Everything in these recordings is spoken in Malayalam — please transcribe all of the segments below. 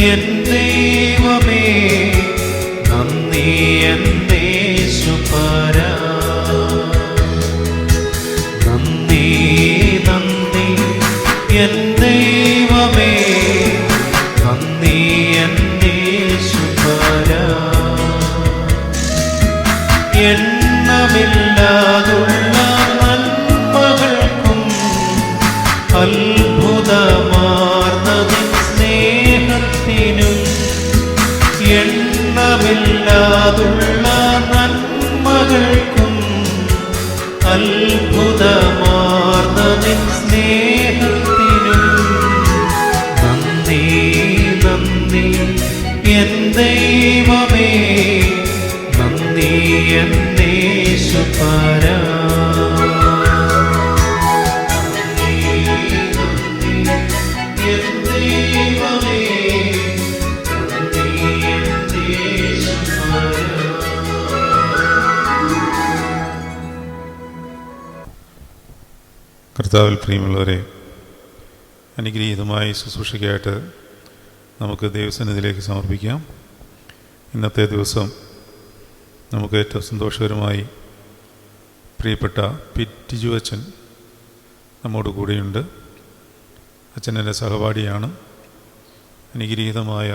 എൻ ദൈവമേ നന്ദി എന്നേശുപരാ. നന്ദി നന്ദി എൻ ദൈവമേ നന്ദി എന്നേശുപരാ. എണ്ണമില്ലാതുള്ള നന്മകൾക്കും അത്ഭുതമാർന്ന സ്നേഹത്തിനും എണ്ണമില്ലാതുള്ള നന്മകൾക്കും അത്ഭുതമാർന്ന സ്നേഹത്തിനും നന്ദി നന്ദി എൻ ദൈവമേ നന്ദി എന്നേശുപരാ. കർത്താവിൽ പ്രിയമുള്ളവരെ, അനുഗ്രഹീതമായി ശുശ്രൂഷയ്ക്കായിട്ട് നമുക്ക് ദൈവസന്നിധിയിലേക്ക് സമർപ്പിക്കാം. ഇന്നത്തെ ദിവസം നമുക്ക് ഏറ്റവും സന്തോഷകരമായി പ്രിയപ്പെട്ട ടിജു അച്ഛൻ നമ്മോട് കൂടെയുണ്ട്. അച്ഛൻ എൻ്റെ സഹപാഠിയാണ്. അനുഗ്രഹീതമായ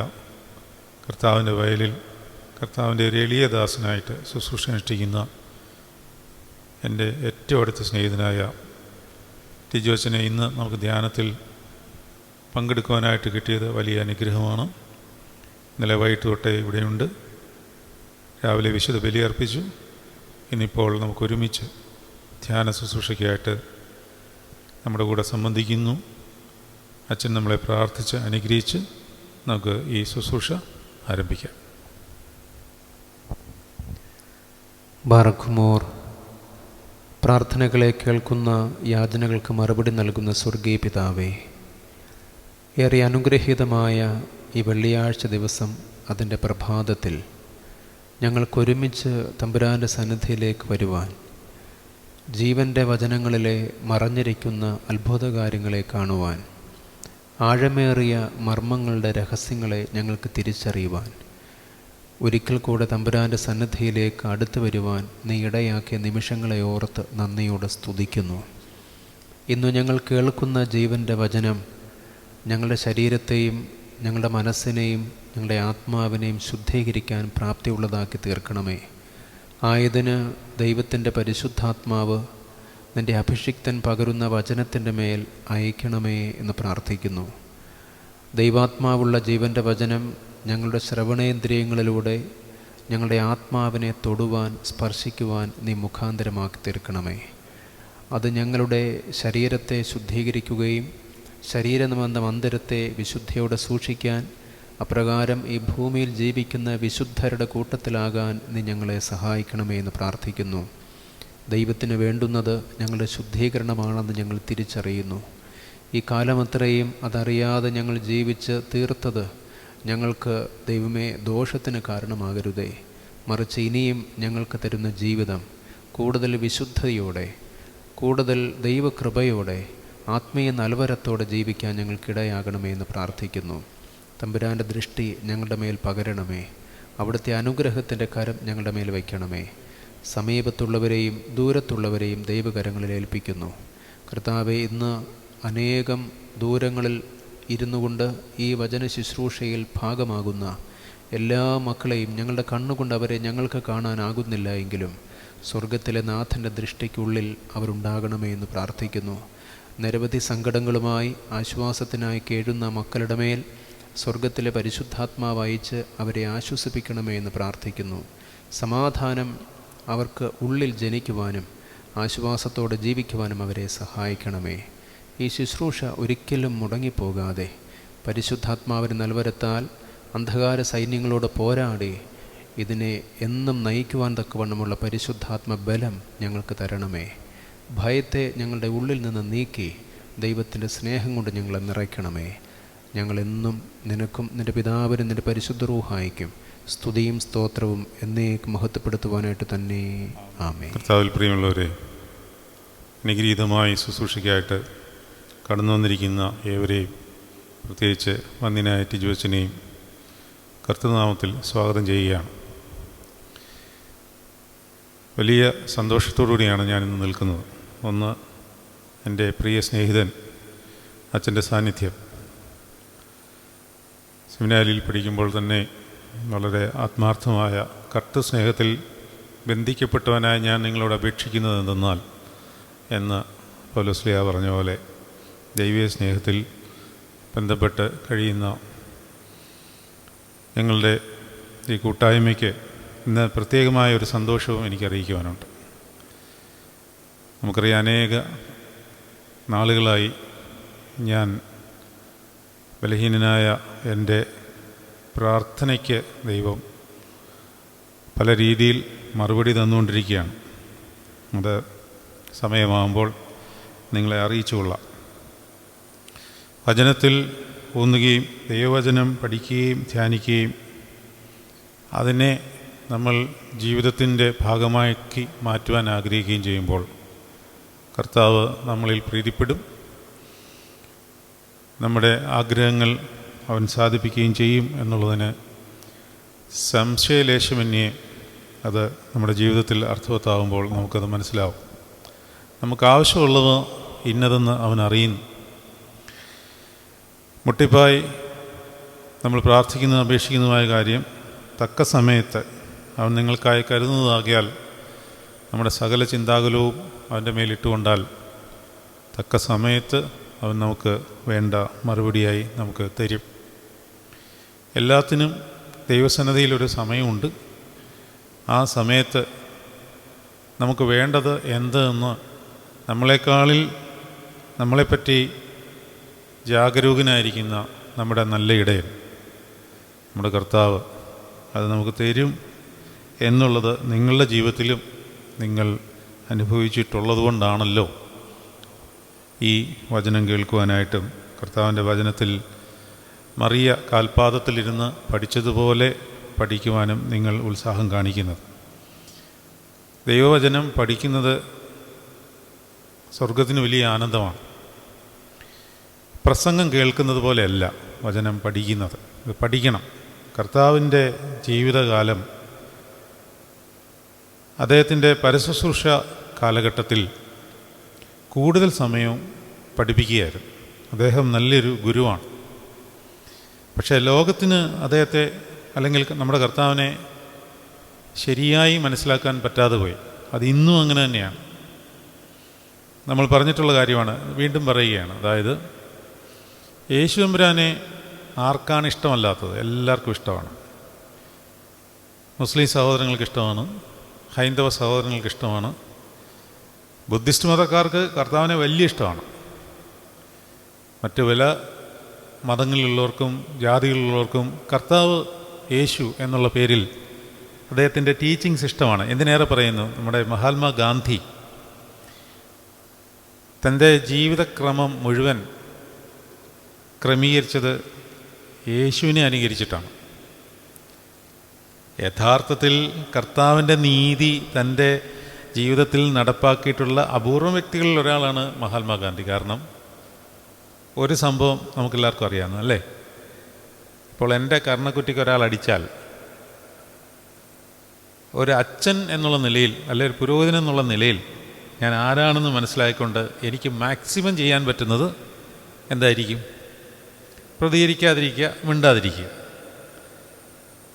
കർത്താവിൻ്റെ വയലിൽ കർത്താവിൻ്റെ ഒരു എളിയ ദാസനായിട്ട് ശുശ്രൂഷ അനുഷ്ഠിക്കുന്ന എൻ്റെ ഏറ്റവും അടുത്ത സ്നേഹിതനായ ടിജു അച്ഛനെ ഇന്ന് നമുക്ക് ധ്യാനത്തിൽ പങ്കെടുക്കുവാനായിട്ട് കിട്ടിയത് വലിയ അനുഗ്രഹമാണ്. ഇന്നലെ വൈകിട്ട് തൊട്ടേ ഇവിടെയുണ്ട്. രാവിലെ വിശുദ്ധ ബലി അർപ്പിച്ചു. ഇന്നിപ്പോൾ നമുക്കൊരുമിച്ച് ധ്യാന ശുശ്രൂഷയ്ക്കായിട്ട് നമ്മുടെ കൂടെ സംബന്ധിക്കുന്നു. അച്ഛൻ നമ്മളെ പ്രാർത്ഥിച്ച് അനുഗ്രഹിച്ച് നമുക്ക് ഈ ശുശ്രൂഷ ആരംഭിക്കാം. ബാറഖുമോർ. പ്രാർത്ഥനകളെ കേൾക്കുന്ന, യാചനകൾക്ക് മറുപടി നൽകുന്ന സ്വർഗീയ പിതാവേ, ഏറെ അനുഗ്രഹീതമായ ഈ വെള്ളിയാഴ്ച ദിവസം അതിൻ്റെ പ്രഭാതത്തിൽ ഞങ്ങൾക്കൊരുമിച്ച് തമ്പുരാൻ്റെ സന്നിധിയിലേക്ക് വരുവാൻ, ജീവൻ്റെ വചനങ്ങളിലെ മറഞ്ഞിരിക്കുന്ന അത്ഭുതകാര്യങ്ങളെ കാണുവാൻ, ആഴമേറിയ മർമ്മങ്ങളുടെ രഹസ്യങ്ങളെ ഞങ്ങൾക്ക് തിരിച്ചറിയുവാൻ, ഒരിക്കൽ കൂടെ തമ്പുരാൻ്റെ സന്നിധിയിലേക്ക് അടുത്തു വരുവാൻ നീ ഇടയാക്കിയ നിമിഷങ്ങളെ ഓർത്ത് നന്ദിയോടെ സ്തുതിക്കുന്നു. ഇന്നു ഞങ്ങൾ കേൾക്കുന്ന ജീവൻ്റെ വചനം ഞങ്ങളുടെ ശരീരത്തെയും ഞങ്ങളുടെ മനസ്സിനെയും ഞങ്ങളുടെ ആത്മാവിനെയും ശുദ്ധീകരിക്കാൻ പ്രാപ്തിയുള്ളതാക്കി തീർക്കണമേ. ആയതിന് ദൈവത്തിൻ്റെ പരിശുദ്ധാത്മാവ് നിൻ്റെ അഭിഷിക്തൻ പകരുന്ന വചനത്തിൻ്റെ മേൽ അയക്കണമേ എന്ന് പ്രാർത്ഥിക്കുന്നു. ദൈവാത്മാവുള്ള ജീവൻ്റെ വചനം ഞങ്ങളുടെ ശ്രവണേന്ദ്രിയങ്ങളിലൂടെ ഞങ്ങളുടെ ആത്മാവിനെ തൊടുവാൻ, സ്പർശിക്കുവാൻ നീ മുഖാന്തരമാക്കി തീർക്കണമേ. അത് ഞങ്ങളുടെ ശരീരത്തെ ശുദ്ധീകരിക്കുകയും ശരീരമെന്ന മന്ദിരത്തെ വിശുദ്ധിയോടെ സൂക്ഷിക്കാൻ, അപ്രകാരം ഈ ഭൂമിയിൽ ജീവിക്കുന്ന വിശുദ്ധരുടെ കൂട്ടത്തിലാകാൻ നീ ഞങ്ങളെ സഹായിക്കണമേ എന്ന് പ്രാർത്ഥിക്കുന്നു. ദൈവത്തിന് വേണ്ടുന്നത് ഞങ്ങളുടെ ശുദ്ധീകരണമാണെന്ന് ഞങ്ങൾ തിരിച്ചറിയുന്നു. ഈ കാലമത്രയും അതറിയാതെ ഞങ്ങൾ ജീവിച്ച് തീർത്തത് ഞങ്ങൾക്ക് ദൈവമേ ദോഷത്തിന് കാരണമാകരുതേ. മറിച്ച് ഇനിയും ഞങ്ങൾക്ക് തരുന്ന ജീവിതം കൂടുതൽ വിശുദ്ധതയോടെ, കൂടുതൽ ദൈവകൃപയോടെ, ആത്മീയ നൽവരത്തോടെ ജീവിക്കാൻ ഞങ്ങൾക്കിടയാകണമേ എന്ന് പ്രാർത്ഥിക്കുന്നു. തമ്പുരാൻ്റെ ദൃഷ്ടി ഞങ്ങളുടെ മേൽ പകരണമേ. അവിടുത്തെ അനുഗ്രഹത്തിൻ്റെ കരം ഞങ്ങളുടെ മേൽ വയ്ക്കണമേ. സമീപത്തുള്ളവരെയും ദൂരത്തുള്ളവരെയും ദൈവകരങ്ങളിൽ ഏൽപ്പിക്കുന്നു. കർത്താവെ, ഇന്ന് അനേകം ദൂരങ്ങളിൽ ഇരുന്നു കൊണ്ട് ഈ വചന ശുശ്രൂഷയിൽ ഭാഗമാകുന്ന എല്ലാ മക്കളെയും ഞങ്ങളുടെ കണ്ണുകൊണ്ട് അവരെ ഞങ്ങൾക്ക് കാണാനാകുന്നില്ല എങ്കിലും സ്വർഗത്തിലെ നാഥൻ്റെ ദൃഷ്ടിക്കുള്ളിൽ അവരുണ്ടാകണമേ എന്ന് പ്രാർത്ഥിക്കുന്നു. നിരവധി സങ്കടങ്ങളുമായി ആശ്വാസത്തിനായി കേഴുന്ന മക്കളുടെ മേൽ സ്വർഗത്തിലെ പരിശുദ്ധാത്മാവ് അയച്ച് അവരെ ആശ്വസിപ്പിക്കണമേ എന്ന് പ്രാർത്ഥിക്കുന്നു. സമാധാനം അവർക്ക് ഉള്ളിൽ ജനിക്കുവാനും ആശ്വാസത്തോടെ ജീവിക്കുവാനും അവരെ സഹായിക്കണമേ. ഈ ശുശ്രൂഷ ഒരിക്കലും മുടങ്ങിപ്പോകാതെ പരിശുദ്ധാത്മാവിന് നൽവരത്താൽ അന്ധകാര സൈന്യങ്ങളോട് പോരാടി ഇതിനെ എന്നും നയിക്കുവാൻ തക്കവണ്ണമുള്ള പരിശുദ്ധാത്മ ബലം ഞങ്ങൾക്ക് തരണമേ. ഭയത്തെ ഞങ്ങളുടെ ഉള്ളിൽ നിന്ന് നീക്കി ദൈവത്തിൻ്റെ സ്നേഹം കൊണ്ട് ഞങ്ങളെ നിറയ്ക്കണമേ. ഞങ്ങളെന്നും നിനക്കും നിൻ്റെ പിതാവിനും നിൻ്റെ പരിശുദ്ധ റൂഹായിക്കും സ്തുതിയും സ്തോത്രവും എന്നേക്ക് മഹത്വപ്പെടുത്തുവാനായിട്ട് തന്നെ. ആമേൻ. കർത്താവിൽ പ്രിയമുള്ളവരെ, അനുഗ്രഹീതമായി ശുശ്രൂഷയ്ക്കായിട്ട് കടന്നു വന്നിരിക്കുന്ന ഏവരെയും, പ്രത്യേകിച്ച് വന്യനായ ടിജു അച്ഛനെയും കർത്തൃനാമത്തിൽ സ്വാഗതം ചെയ്യുകയാണ്. വലിയ സന്തോഷത്തോടുകൂടിയാണ് ഞാനിന്ന് നിൽക്കുന്നത്. ഒന്ന്, എൻ്റെ പ്രിയ സ്നേഹിതൻ അച്ഛൻ്റെ സാന്നിധ്യം. സെമിനാരിയിൽ പഠിക്കുമ്പോൾ തന്നെ വളരെ ആത്മാർത്ഥമായ കർത്തൃസ്നേഹത്തിൽ ബന്ധിക്കപ്പെട്ടവനായി ഞാൻ നിങ്ങളോട് അപേക്ഷിക്കുന്നത് എന്തെന്നാൽ എന്ന് പൗലോസ്ലീഹ പറഞ്ഞ പോലെ ദൈവീയ സ്നേഹത്തിൽ ബന്ധപ്പെട്ട് കഴിയുന്ന ഞങ്ങളുടെ ഈ കൂട്ടായ്മയ്ക്ക് ഇന്ന് പ്രത്യേകമായ ഒരു സന്തോഷവും എനിക്കറിയിക്കുവാനുണ്ട്. നമുക്കറിയാം, അനേക നാളുകളായി ഞാൻ ബലഹീനനായ എൻ്റെ പ്രാർത്ഥനയ്ക്ക് ദൈവം പല രീതിയിൽ മറുപടി തന്നുകൊണ്ടിരിക്കുകയാണ്. അത് സമയമാകുമ്പോൾ നിങ്ങളെ അറിയിച്ചുകൊള്ളാം. വചനത്തിൽ ഊന്നുകയും ദൈവവചനം പഠിക്കുകയും ധ്യാനിക്കുകയും അതിനെ നമ്മൾ ജീവിതത്തിൻ്റെ ഭാഗമാക്കി മാറ്റുവാൻ ആഗ്രഹിക്കുകയും ചെയ്യുമ്പോൾ കർത്താവ് നമ്മളിൽ പ്രീതിപ്പെടും. നമ്മുടെ ആഗ്രഹങ്ങൾ അവൻ സാധിപ്പിക്കുകയും ചെയ്യും എന്നുള്ളതിന് സംശയലേശമന്യേ അത് നമ്മുടെ ജീവിതത്തിൽ അർത്ഥവത്താകുമ്പോൾ നമുക്കത് മനസ്സിലാവും. നമുക്ക് ആവശ്യമുള്ളത് ഇന്നതെന്ന് അവൻ അറിയുന്നു. മുട്ടിപ്പായി നമ്മൾ പ്രാർത്ഥിക്കുന്നതും അപേക്ഷിക്കുന്നതുമായ കാര്യം തക്ക സമയത്ത് അവൻ നിങ്ങൾക്കായി കരുതുന്നതാകിയാൽ നമ്മുടെ സകല ചിന്താകുലവും അവൻ്റെ മേലിട്ടുകൊണ്ടാൽ തക്ക സമയത്ത് അവൻ നമുക്ക് വേണ്ട മറുപടിയായി നമുക്ക് തരും. എല്ലാത്തിനും ദൈവസന്നിധിയിലൊരു സമയമുണ്ട്. ആ സമയത്ത് നമുക്ക് വേണ്ടത് എന്തെന്ന് നമ്മളെക്കാളിൽ നമ്മളെപ്പറ്റി ജാഗരൂകനായിരിക്കുന്ന നമ്മുടെ നല്ല ഇടയൻ, നമ്മുടെ കർത്താവ്, അത് നമുക്ക് തരും എന്നുള്ളത് നിങ്ങളുടെ ജീവിതത്തിലും നിങ്ങൾ അനുഭവിച്ചിട്ടുള്ളത് കൊണ്ടാണല്ലോ ഈ വചനം കേൾക്കുവാനായിട്ടും കർത്താവിൻ്റെ വചനത്തിൽ മറിയ കാൽപാദത്തിലിരുന്ന് പഠിച്ചതുപോലെ പഠിക്കുവാനും നിങ്ങൾ ഉത്സാഹം കാണിക്കുന്നത്. ദൈവവചനം പഠിക്കുന്നത് സ്വർഗത്തിന് വലിയ ആനന്ദമാണ്. പ്രസംഗം കേൾക്കുന്നത് പോലെയല്ല വചനം പഠിക്കുന്നത്. ഇത് പഠിക്കണം. കർത്താവിൻ്റെ ജീവിതകാലം, അദ്ദേഹത്തിൻ്റെ പരശുശ്രൂഷ കാലഘട്ടത്തിൽ കൂടുതൽ സമയവും പഠിപ്പിക്കുകയായിരുന്നു. അദ്ദേഹം നല്ലൊരു ഗുരുവാണ്. പക്ഷേ ലോകത്തിന് അദ്ദേഹത്തെ അല്ലെങ്കിൽ നമ്മുടെ കർത്താവിനെ ശരിയായി മനസ്സിലാക്കാൻ പറ്റാതെ പോയി. അത് ഇന്നും അങ്ങനെ തന്നെയാണ്. നമ്മൾ പറഞ്ഞിട്ടുള്ള കാര്യമാണ്, വീണ്ടും പറയുകയാണ്. അതായത് യേശു തമ്പുരാനെ ആർക്കാണ് ഇഷ്ടമല്ലാത്തത്? എല്ലാവർക്കും ഇഷ്ടമാണ്. മുസ്ലിം സഹോദരങ്ങൾക്ക് ഇഷ്ടമാണ്, ഹൈന്ദവ സഹോദരങ്ങൾക്ക് ഇഷ്ടമാണ്, ബുദ്ധിസ്റ്റ് മതക്കാർക്ക് കർത്താവിനെ വലിയ ഇഷ്ടമാണ്. മറ്റ് പല മതങ്ങളിലുള്ളവർക്കും ജാതികളിലുള്ളവർക്കും കർത്താവ് യേശു എന്നുള്ള പേരിൽ അദ്ദേഹത്തിൻ്റെ ടീച്ചിങ്സ് ഇഷ്ടമാണ്. എന്തിനേറെ പറയുന്നു, നമ്മുടെ മഹാത്മാഗാന്ധി തൻ്റെ ജീവിതക്രമം മുഴുവൻ ക്രമീകരിച്ചത് യേശുവിനെ അനുകരിച്ചിട്ടാണ്. യഥാർത്ഥത്തിൽ കർത്താവിൻ്റെ നീതി തൻ്റെ ജീവിതത്തിൽ നടപ്പാക്കിയിട്ടുള്ള അപൂർവ വ്യക്തികളിൽ ഒരാളാണ് മഹാത്മാഗാന്ധി. കാരണം ഒരു സംഭവം നമുക്കെല്ലാവർക്കും അറിയാവുന്ന അല്ലേ? ഇപ്പോൾ എൻ്റെ കർണക്കുറ്റിക്ക് ഒരാൾ അടിച്ചാൽ ഒരു അച്ഛൻ എന്നുള്ള നിലയിൽ, അല്ലെങ്കിൽ ഒരു പുരോഹിതൻ എന്നുള്ള നിലയിൽ ഞാൻ ആരാണെന്ന് മനസ്സിലാക്കിക്കൊണ്ട് എനിക്ക് മാക്സിമം ചെയ്യാൻ പറ്റുന്നത് എന്തായിരിക്കും? പ്രതികരിക്കാതിരിക്കുക, മിണ്ടാതിരിക്കുക.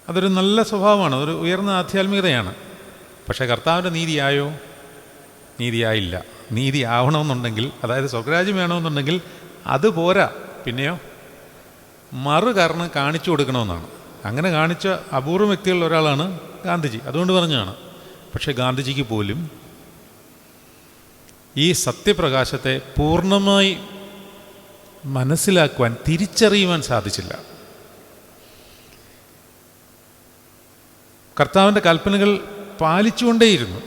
അതൊരു നല്ല സ്വഭാവമാണ്, ഒരു ഉയർന്ന ആധ്യാത്മികതയാണ്. പക്ഷേ കർത്താവിൻ്റെ നീതിയായോ? നീതിയായില്ല. നീതി ആവണമെന്നുണ്ടെങ്കിൽ, അതായത് സ്വരാജ്യം വേണമെന്നുണ്ടെങ്കിൽ അത് പോരാ, പിന്നെയോ മറുകരണം കാണിച്ചു കൊടുക്കണമെന്നാണ്. അങ്ങനെ കാണിച്ച അപൂർവ വ്യക്തികളിൽ ഒരാളാണ് ഗാന്ധിജി. അതുകൊണ്ട് പറഞ്ഞാണ്. പക്ഷേ ഗാന്ധിജിക്ക് പോലും ഈ സത്യപ്രകാശത്തെ പൂർണ്ണമായി മനസ്സിലാക്കുവാൻ, തിരിച്ചറിയുവാൻ സാധിച്ചില്ല. കർത്താവിൻ്റെ കൽപ്പനകൾ പാലിച്ചുകൊണ്ടേയിരുന്നു,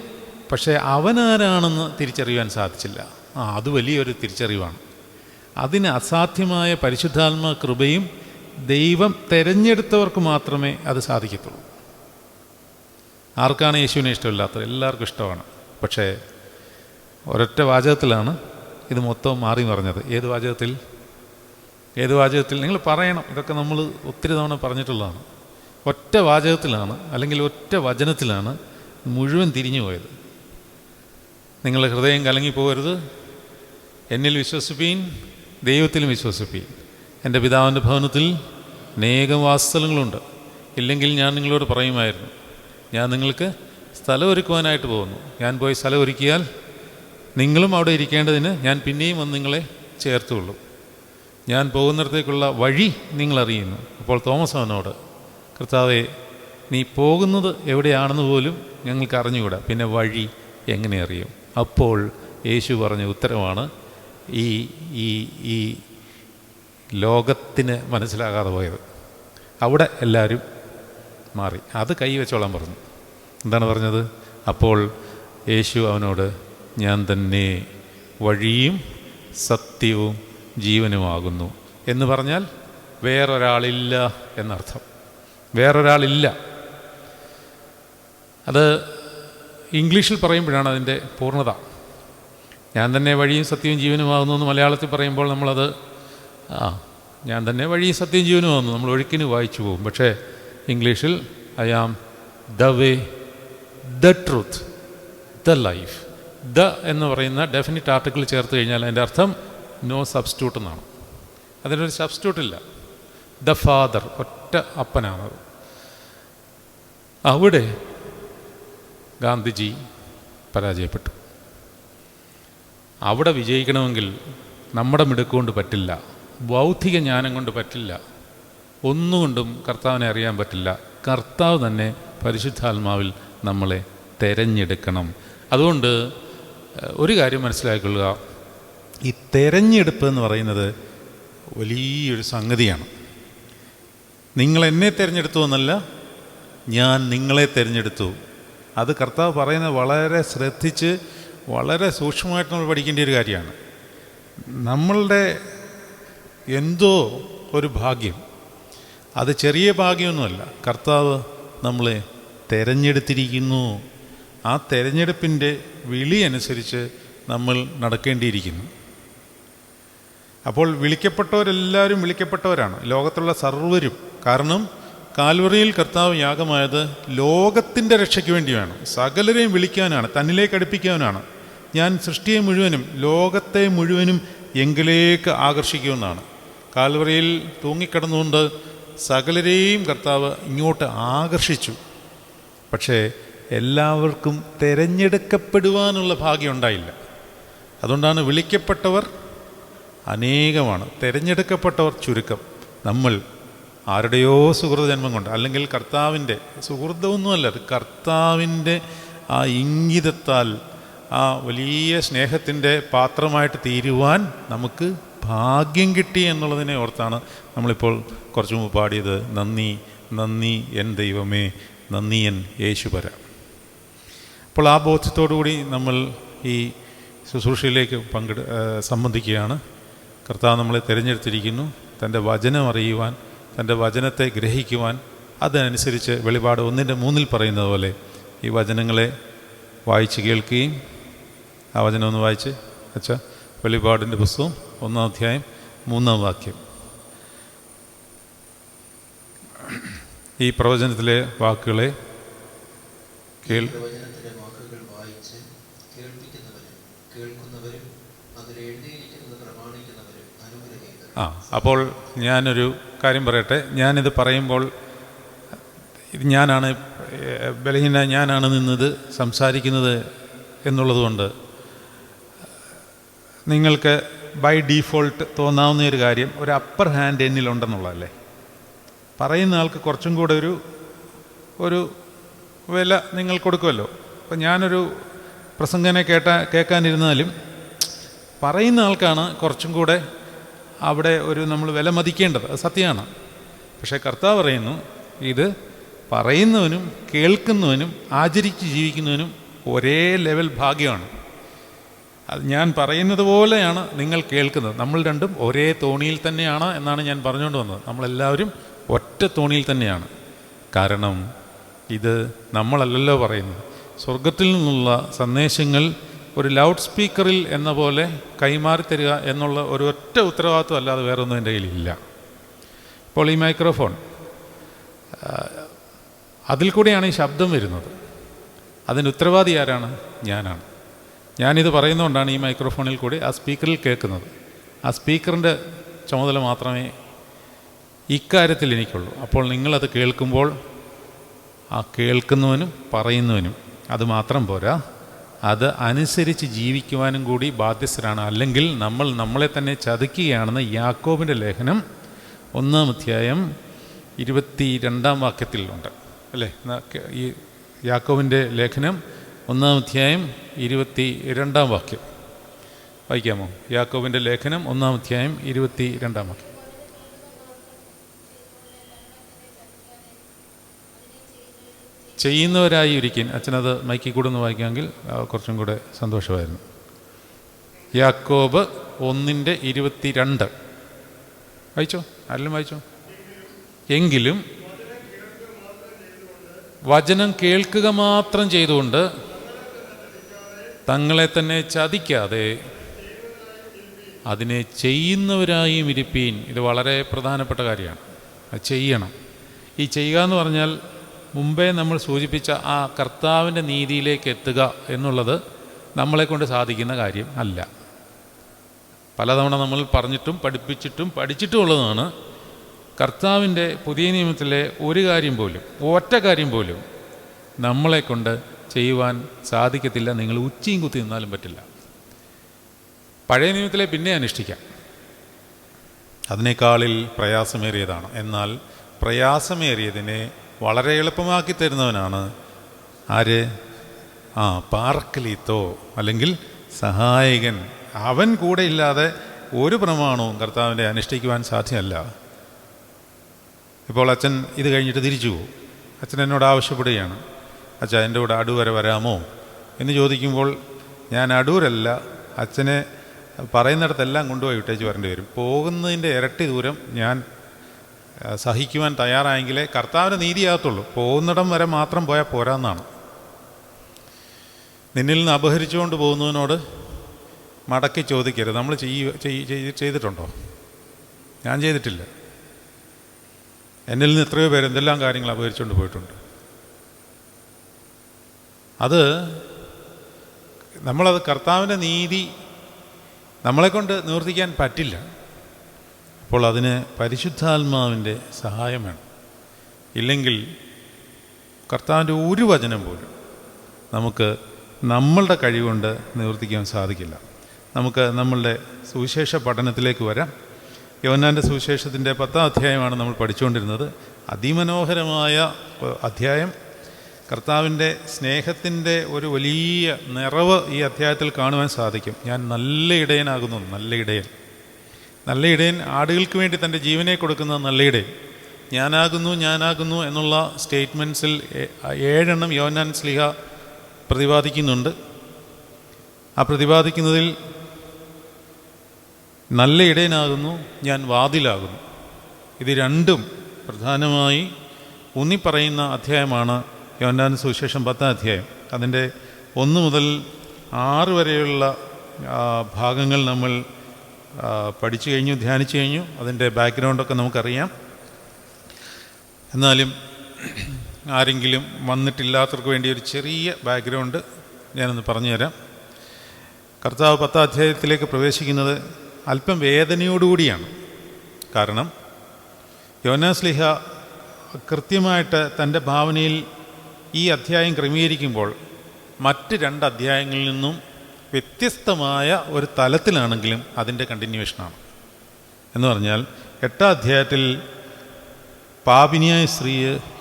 പക്ഷേ അവനാരാണെന്ന് തിരിച്ചറിയുവാൻ സാധിച്ചില്ല. അത് വലിയൊരു തിരിച്ചറിവാണ്. അതിന് അസാധ്യമായ പരിശുദ്ധാത്മ കൃപയും ദൈവം തിരഞ്ഞെടുത്തവർക്ക് മാത്രമേ അത് സാധിക്കത്തുള്ളൂ. ആർക്കാണ് യേശുവിനെ ഇഷ്ടമില്ലാത്തത്? എല്ലാവർക്കും ഇഷ്ടമാണ്. പക്ഷേ ഒരൊറ്റ വാചകത്തിലാണ് ഇത് മൊത്തം മാറി മറിഞ്ഞത്. ഏത് വാചകത്തിൽ? നിങ്ങൾ പറയണം. ഇതൊക്കെ നമ്മൾ ഒത്തിരി തവണ പറഞ്ഞിട്ടുള്ളതാണ്. ഒറ്റ വാചകത്തിലാണ്, അല്ലെങ്കിൽ ഒറ്റ വചനത്തിലാണ് മുഴുവൻ തിരിഞ്ഞു പോയത്. നിങ്ങളുടെ ഹൃദയം കലങ്ങിപ്പോകരുത്, എന്നിൽ വിശ്വസിപ്പീൻ, ദൈവത്തിലും വിശ്വസിപ്പീൻ. എൻ്റെ പിതാവിൻ്റെ ഭവനത്തിൽ അനേകം വാസസ്ഥലങ്ങളുണ്ട്, ഇല്ലെങ്കിൽ ഞാൻ നിങ്ങളോട് പറയുമായിരുന്നു. ഞാൻ നിങ്ങൾക്ക് സ്ഥലം ഒരുക്കുവാനായിട്ട് പോകുന്നു. ഞാൻ പോയി സ്ഥലം ഒരുക്കിയാൽ നിങ്ങളും അവിടെ ഇരിക്കേണ്ടതിന് ഞാൻ പിന്നെയും വന്ന് നിങ്ങളെ ചേർത്തുകൊള്ളും. ഞാൻ പോകുന്നിടത്തേക്കുള്ള വഴി നിങ്ങളറിയുന്നു. അപ്പോൾ തോമസ് അവനോട്, കർത്താവേ, നീ പോകുന്നത് എവിടെയാണെന്ന് പോലും ഞങ്ങൾക്ക് അറിഞ്ഞുകൂടാ, പിന്നെ വഴി എങ്ങനെ അറിയും? അപ്പോൾ യേശു പറഞ്ഞ ഉത്തരമാണ് ഈ ഈ ഈ ലോകത്തിന് മനസ്സിലാകാതെ പോയത്. അവിടെ എല്ലാവരും മാറി. അത് കൈവച്ചോളാൻ പറഞ്ഞു. എന്താണ് പറഞ്ഞത്? അപ്പോൾ യേശു അവനോട്, ഞാൻ തന്നെ വഴിയും സത്യവും ജീവനുമാകുന്നു എന്ന് പറഞ്ഞാൽ വേറൊരാളില്ല എന്നർത്ഥം. വേറൊരാളില്ല. അത് ഇംഗ്ലീഷിൽ പറയുമ്പോഴാണ് അതിൻ്റെ പൂർണ്ണത. ഞാൻ തന്നെ വഴിയും സത്യവും ജീവനുമാകുന്നു എന്ന് മലയാളത്തിൽ പറയുമ്പോൾ നമ്മളത് ഞാൻ തന്നെ വഴിയും സത്യവും ജീവനുമാകുന്നു നമ്മൾ ഒഴുക്കിന് വായിച്ചു പോകും. പക്ഷേ ഇംഗ്ലീഷിൽ I am the way, the truth, the life. The എന്ന് പറയുന്ന ഡെഫിനിറ്റ് ആർട്ടിക്കിൾ ചേർത്ത് കഴിഞ്ഞാൽ അതിൻ്റെ അർത്ഥം നോ സബ്സ്റ്റിറ്റ്യൂട്ട് എന്നാണ്. അതിനൊരു സബ്സ്റ്റിറ്റ്യൂട്ടില്ല. ദ ഫാദർ, ഒറ്റ അപ്പനാണത്. അവിടെ ഗാന്ധിജി പരാജയപ്പെട്ടു. അവിടെ വിജയിക്കണമെങ്കിൽ നമ്മുടെ മിടുക്കൊണ്ട് പറ്റില്ല, ബൗദ്ധിക ജ്ഞാനം കൊണ്ട് പറ്റില്ല, ഒന്നുകൊണ്ടും കർത്താവിനെ അറിയാൻ പറ്റില്ല. കർത്താവ് തന്നെ പരിശുദ്ധാത്മാവിൽ നമ്മളെ തെരഞ്ഞെടുക്കണം. അതുകൊണ്ട് ഒരു കാര്യം മനസ്സിലാക്കിക്കൊള്ളുക, ഈ തെരഞ്ഞെടുപ്പ് എന്ന് പറയുന്നത് വലിയൊരു സംഗതിയാണ്. നിങ്ങളെന്നെ തിരഞ്ഞെടുത്തു എന്നല്ല, ഞാൻ നിങ്ങളെ തിരഞ്ഞെടുത്തു. അത് കർത്താവ് പറയുന്നത് വളരെ ശ്രദ്ധിച്ച് വളരെ സൂക്ഷ്മമായിട്ട് നമ്മൾ പഠിക്കേണ്ട ഒരു കാര്യമാണ്. നമ്മളുടെ എന്തോ ഒരു ഭാഗ്യം, അത് ചെറിയ ഭാഗ്യമൊന്നുമല്ല. കർത്താവ് നമ്മളെ തിരഞ്ഞെടുത്തിരിക്കുന്നു. ആ തിരഞ്ഞെടുപ്പിൻ്റെ വിളി അനുസരിച്ച് നമ്മൾ നടക്കേണ്ടിയിരിക്കുന്നു. അപ്പോൾ വിളിക്കപ്പെട്ടവരെല്ലാവരും വിളിക്കപ്പെട്ടവരാണ്, ലോകത്തുള്ള സർവ്വരും. കാരണം കാൽവറിയിൽ കർത്താവ് യാഗമായത് ലോകത്തിൻ്റെ രക്ഷയ്ക്ക് വേണ്ടിയാണ്. സകലരെയും വിളിക്കാനാണ്, തന്നിലേക്ക് അടുപ്പിക്കാനാണ്. ഞാൻ സൃഷ്ടിയെ മുഴുവനും ലോകത്തെ മുഴുവനും എങ്കിലേക്ക് ആകർഷിക്കുമെന്നാണ്. കാൽവറിയിൽ തൂങ്ങിക്കിടന്നുകൊണ്ട് സകലരെയും കർത്താവ് ഇങ്ങോട്ട് ആകർഷിച്ചു. പക്ഷേ എല്ലാവർക്കും തിരഞ്ഞെടുക്കപ്പെടുവാനുള്ള ഭാഗ്യം ഉണ്ടായില്ല. അതുകൊണ്ടാണ് വിളിക്കപ്പെട്ടവർ അനേകമാണ്, തിരഞ്ഞെടുക്കപ്പെട്ടവർ ചുരുക്കം. നമ്മൾ ആരുടെയോ സുഹൃതജന്മം കൊണ്ട്, അല്ലെങ്കിൽ കർത്താവിൻ്റെ സുഹൃതമൊന്നുമല്ല, അത് കർത്താവിൻ്റെ ആ ഇംഗിതത്താൽ ആ വലിയ സ്നേഹത്തിൻ്റെ പാത്രമായിട്ട് തീരുവാൻ നമുക്ക് ഭാഗ്യം കിട്ടി എന്നുള്ളതിനെ ഓർത്താണ് നമ്മളിപ്പോൾ കുറച്ചു മുമ്പ് പാടിയത്, നന്ദി നന്ദി എൻ ദൈവമേ, നന്ദി എൻ യേശുപര. അപ്പോൾ ആ ബോധ്യത്തോടു കൂടി നമ്മൾ ഈ ശുശ്രൂഷയിലേക്ക് സംബന്ധിക്കുകയാണ്. കർത്താവ് നമ്മളെ തിരഞ്ഞെടുത്തിരിക്കുന്നു, തൻ്റെ വചനം അറിയുവാൻ, തൻ്റെ വചനത്തെ ഗ്രഹിക്കുവാൻ. അതനുസരിച്ച് വെളിപാട് 1:3 പറയുന്നത് പോലെ ഈ വചനങ്ങളെ വായിച്ച് കേൾക്കുകയും, ആ വചനം ഒന്ന് വായിച്ച് വെച്ചാൽ വെളിപാടിൻ്റെ പുസ്തകം 1-ാം അധ്യായം 3-ാം വാക്യം. ഈ പ്രവചനത്തിലെ വാക്കുകളെ അപ്പോൾ ഞാനൊരു കാര്യം പറയട്ടെ. ഞാനിത് പറയുമ്പോൾ ഞാനാണ് ബലഹീന, ഞാനാണ് നിന്നത് സംസാരിക്കുന്നത് എന്നുള്ളതുകൊണ്ട് നിങ്ങൾക്ക് ബൈ ഡീഫോൾട്ട് തോന്നാവുന്ന ഒരു കാര്യം, ഒരു അപ്പർ ഹാൻഡ് എന്നിലുണ്ടെന്നുള്ളതല്ലേ. പറയുന്ന ആൾക്ക് കുറച്ചും കൂടെ ഒരു വില നിങ്ങൾ കൊടുക്കുമല്ലോ. അപ്പം ഞാനൊരു പ്രസംഗനെ കേൾക്കാനിരുന്നാലും പറയുന്ന ആൾക്കാണ് കുറച്ചും കൂടെ അവിടെ നമ്മൾ വില മതിക്കേണ്ടത്. അത് സത്യമാണ്. പക്ഷേ കർത്താവ് പറയുന്നു, ഇത് പറയുന്നവനും കേൾക്കുന്നവനും ആചരിച്ച് ജീവിക്കുന്നവനും ഒരേ ലെവൽ ഭാഗ്യമാണ്. അത് ഞാൻ പറയുന്നത് പോലെയാണ് നിങ്ങൾ കേൾക്കുന്നത്. നമ്മൾ രണ്ടും ഒരേ തോണിയിൽ തന്നെയാണ് എന്നാണ് ഞാൻ പറഞ്ഞുകൊണ്ട് വന്നത്. നമ്മളെല്ലാവരും ഒറ്റ തോണിയിൽ തന്നെയാണ്. കാരണം ഇത് നമ്മളല്ലല്ലോ പറയുന്നത്. സ്വർഗത്തിൽ നിന്നുള്ള സന്ദേശങ്ങൾ ഒരു ലൗഡ് സ്പീക്കറിൽ എന്ന പോലെ കൈമാറി തരിക എന്നുള്ള ഒരു ഒറ്റ ഉത്തരവാദിത്വം അല്ലാതെ വേറൊന്നും എൻ്റെ കയ്യിലില്ല. ഇപ്പോൾ ഈ മൈക്രോഫോൺ അതിൽ കൂടെയാണ് ഈ ശബ്ദം വരുന്നത്. അതിൻ്റെ ഉത്തരവാദി ആരാണ്? ഞാനാണ്. ഞാനിത് പറയുന്നതുകൊണ്ടാണ് ഈ മൈക്രോഫോണിൽ കൂടി ആ സ്പീക്കറിൽ കേൾക്കുന്നത്. ആ സ്പീക്കറിൻ്റെ ചുമതല മാത്രമേ ഇക്കാര്യത്തിൽ എനിക്കുള്ളൂ. അപ്പോൾ നിങ്ങളത് കേൾക്കുമ്പോൾ ആ കേൾക്കുന്നവനും പറയുന്നവനും അത് മാത്രം പോരാ, അത് അനുസരിച്ച് ജീവിക്കുവാനും കൂടി ബാധ്യസ്ഥരാണ്. അല്ലെങ്കിൽ നമ്മൾ നമ്മളെ തന്നെ ചതിക്കുകയാണെന്ന് യാക്കോബിൻ്റെ ലേഖനം 1-ാം അധ്യായം 22-ാം വാക്യത്തിലുണ്ട് അല്ലേ? ഈ യാക്കോബിൻ്റെ ലേഖനം 1-ാം അധ്യായം 22-ാം വാക്യം വായിക്കാമോ? യാക്കോബിൻ്റെ ലേഖനം 1-ാം അധ്യായം 22-ാം വാക്യം. ചെയ്യുന്നവരായി ഇരിക്കും. അച്ഛനത് മൈക്കിൽ കൂടെ ഒന്ന് വായിക്കാമെങ്കിൽ കുറച്ചും കൂടെ സന്തോഷമായിരുന്നു. യാക്കോബ് 1:22 വായിച്ചോ? ആരെങ്കിലും വായിച്ചോ? എങ്കിലും വചനം കേൾക്കുക മാത്രം ചെയ്തുകൊണ്ട് തങ്ങളെ തന്നെ ചതിക്കാതെ അതിനെ ചെയ്യുന്നവരായും ഇരിപ്പീൻ. ഇത് വളരെ പ്രധാനപ്പെട്ട കാര്യമാണ്. അത് ചെയ്യണം. ഈ ചെയ്യുക എന്ന് പറഞ്ഞാൽ മുമ്പേ നമ്മൾ സൂചിപ്പിച്ച ആ കർത്താവിൻ്റെ നീതിയിലേക്ക് എത്തുക എന്നുള്ളത് നമ്മളെക്കൊണ്ട് സാധിക്കുന്ന കാര്യം അല്ല. പലതവണ നമ്മൾ പറഞ്ഞിട്ടും പഠിപ്പിച്ചിട്ടും പഠിച്ചിട്ടും ഉള്ളതാണ്. കർത്താവിൻ്റെ പുതിയ നിയമത്തിലെ ഒരു കാര്യം പോലും, ഒറ്റ കാര്യം പോലും നമ്മളെക്കൊണ്ട് ചെയ്യുവാൻ സാധിക്കത്തില്ല. നിങ്ങൾ ഉച്ചയും കുത്തി നിന്നാലും പറ്റില്ല. പഴയ നിയമത്തിലെ പിന്നെ അനുഷ്ഠിക്കാം, അതിനേക്കാളിൽ പ്രയാസമേറിയതാണ്. എന്നാൽ പ്രയാസമേറിയതിനെ വളരെ എളുപ്പമാക്കി തരുന്നവനാണ് ആര്? പാർക്കലീത്തോ, അല്ലെങ്കിൽ സഹായകൻ. അവൻ കൂടെ ഇല്ലാതെ ഒരു പ്രമാണവും കർത്താവിൻ്റെ അനുഷ്ഠിക്കുവാൻ സാധ്യമല്ല. ഇപ്പോൾ അച്ഛൻ ഇത് കഴിഞ്ഞിട്ട് തിരിച്ചു പോകും. അച്ഛൻ എന്നോട് ആവശ്യപ്പെടുകയാണ്, അച്ഛാ എൻ്റെ കൂടെ അടൂർ വരെ വരാമോ എന്ന് ചോദിക്കുമ്പോൾ ഞാൻ അടൂരല്ല, അച്ഛനെ പറയുന്നിടത്തെല്ലാം കൊണ്ടുപോയി വിട്ടേച്ച് വരേണ്ടി വരും. പോകുന്നതിൻ്റെ ഇരട്ടി ദൂരം ഞാൻ സഹിക്കുവാൻ തയ്യാറായെങ്കിലേ കർത്താവിൻ്റെ നീതിയാകത്തുള്ളൂ. പോകുന്നിടം വരെ മാത്രം പോയാൽ പോരാന്നാണ്. നിന്നിൽ നിന്ന് അപഹരിച്ചുകൊണ്ട് പോകുന്നതിനോട് മടക്കി ചോദിക്കരുത്. നമ്മൾ ചെയ്തിട്ടുണ്ടോ? ഞാൻ ചെയ്തിട്ടില്ല. എന്നിൽ നിന്ന് എത്രയോ പേര് എന്തെല്ലാം കാര്യങ്ങൾ അപഹരിച്ചുകൊണ്ട് പോയിട്ടുണ്ട്. അത് നമ്മളത് കർത്താവിൻ്റെ നീതി നമ്മളെക്കൊണ്ട് നിവർത്തിക്കാൻ പറ്റില്ല. അപ്പോൾ അതിന് പരിശുദ്ധാത്മാവിൻ്റെ സഹായം വേണം. ഇല്ലെങ്കിൽ കർത്താവിൻ്റെ ഒരു വചനം പോലും നമുക്ക് നമ്മളുടെ കഴിവുകൊണ്ട് നിവർത്തിക്കാൻ സാധിക്കില്ല. നമുക്ക് നമ്മളുടെ സുവിശേഷ പഠനത്തിലേക്ക് വരാം. യോഹന്നാൻ്റെ സുവിശേഷത്തിൻ്റെ 10-ാം അധ്യായമാണ് നമ്മൾ പഠിച്ചുകൊണ്ടിരുന്നത്. അതിമനോഹരമായ അധ്യായം. കർത്താവിൻ്റെ സ്നേഹത്തിൻ്റെ ഒരു വലിയ നിറവ് ഈ അധ്യായത്തിൽ കാണുവാൻ സാധിക്കും. ഞാൻ നല്ല ഇടയനാകുന്നു. നല്ല ഇടയൻ, നല്ല ഇടയൻ ആടുകൾക്ക് വേണ്ടി തൻ്റെ ജീവനെ കൊടുക്കുന്ന നല്ല ഇടയൻ. ഞാനാകുന്നു എന്നുള്ള സ്റ്റേറ്റ്മെൻറ്റ്സിൽ 7 യോഹന്നാൻ ശ്ലീഹ പ്രതിപാദിക്കുന്നുണ്ട്. ആ പ്രതിപാദിക്കുന്നതിൽ നല്ല ഇടയനാകുന്നു, ഞാൻ വാതിലാകുന്നു, ഇത് രണ്ടും പ്രധാനമായി ഊന്നിപ്പറയുന്ന അധ്യായമാണ് യോഹന്നാൻ സുവിശേഷം 10-ാം അധ്യായം. അതിൻ്റെ 1 മുതൽ 6 വരെയുള്ള ഭാഗങ്ങൾ നമ്മൾ പഠിച്ചു കഴിഞ്ഞു, ധ്യാനിച്ചു കഴിഞ്ഞു. അതിൻ്റെ ബാക്ക്ഗ്രൗണ്ടൊക്കെ നമുക്കറിയാം. എന്നാലും ആരെങ്കിലും വന്നിട്ടില്ലാത്തവർക്ക് വേണ്ടി ഒരു ചെറിയ ബാക്ക്ഗ്രൗണ്ട് ഞാനൊന്ന് പറഞ്ഞുതരാം. കർത്താവ് 10-ാം അധ്യായത്തിലേക്ക് പ്രവേശിക്കുന്നത് അല്പം വേദനയോടുകൂടിയാണ്. കാരണം യോഹന്നാൻ ശ്ലീഹ കൃത്യമായിട്ട് തൻ്റെ ഭാവനയിൽ ഈ അധ്യായം ക്രമീകരിക്കുമ്പോൾ മറ്റ് 2 അധ്യായങ്ങളിൽ നിന്നും വ്യത്യസ്തമായ ഒരു തലത്തിലാണെങ്കിലും അതിൻ്റെ കണ്ടിന്യൂവേഷനാണ്. എന്ന് പറഞ്ഞാൽ 8-ാം അധ്യായത്തിൽ പാപിനിയായ സ്ത്രീ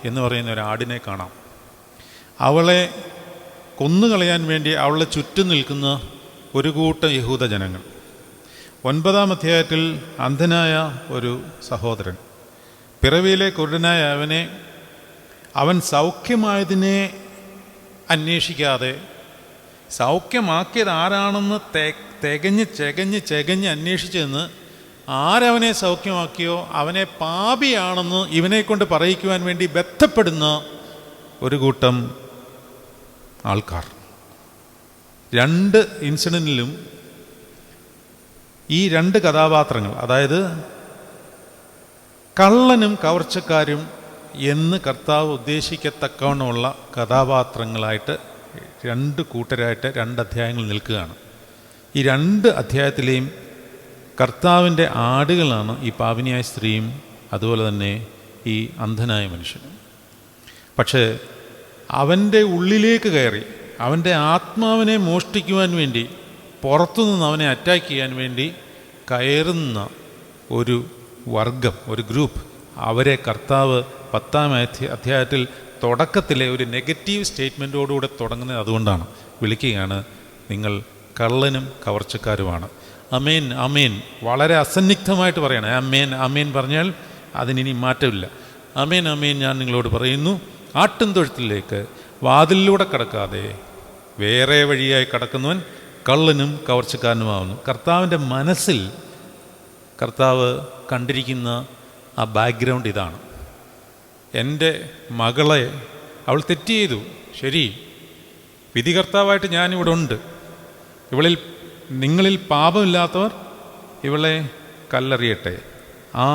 എന്ന് പറയുന്ന ഒരു ആടിനെ കാണാം. അവളെ കൊന്നുകളയാൻ വേണ്ടി അവളെ ചുറ്റും നിൽക്കുന്ന ഒരു കൂട്ടം യഹൂദ ജനങ്ങൾ. 9-ാം അധ്യായത്തിൽ അന്ധനായ ഒരു സഹോദരൻ, പിറവിയിലെ കുരുടനായ അവൻ സൗഖ്യമായതിനെ അന്വേഷിക്കാതെ സൗഖ്യമാക്കിയത് ആരാണെന്ന് ചെകഞ്ഞ് അന്വേഷിച്ചെന്ന് ആരവനെ സൗഖ്യമാക്കിയോ അവനെ പാപിയാണെന്ന് ഇവനെക്കൊണ്ട് പറയിക്കുവാൻ വേണ്ടി ബന്ധപ്പെടുന്ന ഒരു കൂട്ടം ആൾക്കാർ. 2 ഇൻസിഡൻറ്റിലും ഈ 2 കഥാപാത്രങ്ങൾ, അതായത് കള്ളനും കവർച്ചക്കാരും എന്ന് കർത്താവ് ഉദ്ദേശിക്കത്തക്കവണ്ണമുള്ള കഥാപാത്രങ്ങളായിട്ട് 2 കൂട്ടരായിട്ട് 2 അധ്യായങ്ങൾ നിൽക്കുകയാണ്. ഈ 2 അധ്യായത്തിലെയും കർത്താവിൻ്റെ ആടുകളാണ് ഈ പാപിനിയായ സ്ത്രീയും അതുപോലെ തന്നെ ഈ അന്ധനായ മനുഷ്യനും. പക്ഷേ അവൻ്റെ ഉള്ളിലേക്ക് കയറി അവൻ്റെ ആത്മാവിനെ മോഷ്ടിക്കുവാൻ വേണ്ടി, പുറത്തുനിന്ന് അവനെ അറ്റാക്ക് ചെയ്യാൻ വേണ്ടി കയറുന്ന ഒരു വർഗം, ഒരു ഗ്രൂപ്പ്, അവരെ കർത്താവ് 10-ാം അധ്യായത്തിൽ തുടക്കത്തിലെ ഒരു നെഗറ്റീവ് സ്റ്റേറ്റ്മെൻറ്റോടുകൂടെ തുടങ്ങുന്നത് അതുകൊണ്ടാണ്. വിളിക്കുകയാണ്, നിങ്ങൾ കള്ളനും കവർച്ചക്കാരുമാണ്. അമേൻ അമേൻ, വളരെ അസന്നിഗ്ധമായിട്ട് പറയണം. അമേൻ അമേൻ പറഞ്ഞാൽ അതിനി മാറ്റമില്ല. അമേൻ അമേൻ, ഞാൻ നിങ്ങളോട് പറയുന്നു, ആട്ടിൻതൊഴുത്തിലേക്ക് വാതിലിലൂടെ കടക്കാതെ വേറെ വഴിയായി കടക്കുന്നവൻ കള്ളനും കവർച്ചക്കാരനുമാവുന്നു. കർത്താവിൻ്റെ മനസ്സിൽ കർത്താവ് കണ്ടിരിക്കുന്ന ആ ബാക്ക്ഗ്രൗണ്ട് ഇതാണ്. എൻ്റെ മകളെ അവൾ തെറ്റ് ചെയ്തു, ശരി, വിധികർത്താവായിട്ട് ഞാനിവിടെ ഉണ്ട്. നിങ്ങളിൽ പാപമില്ലാത്തവർ ഇവളെ കല്ലെറിയട്ടെ. ആ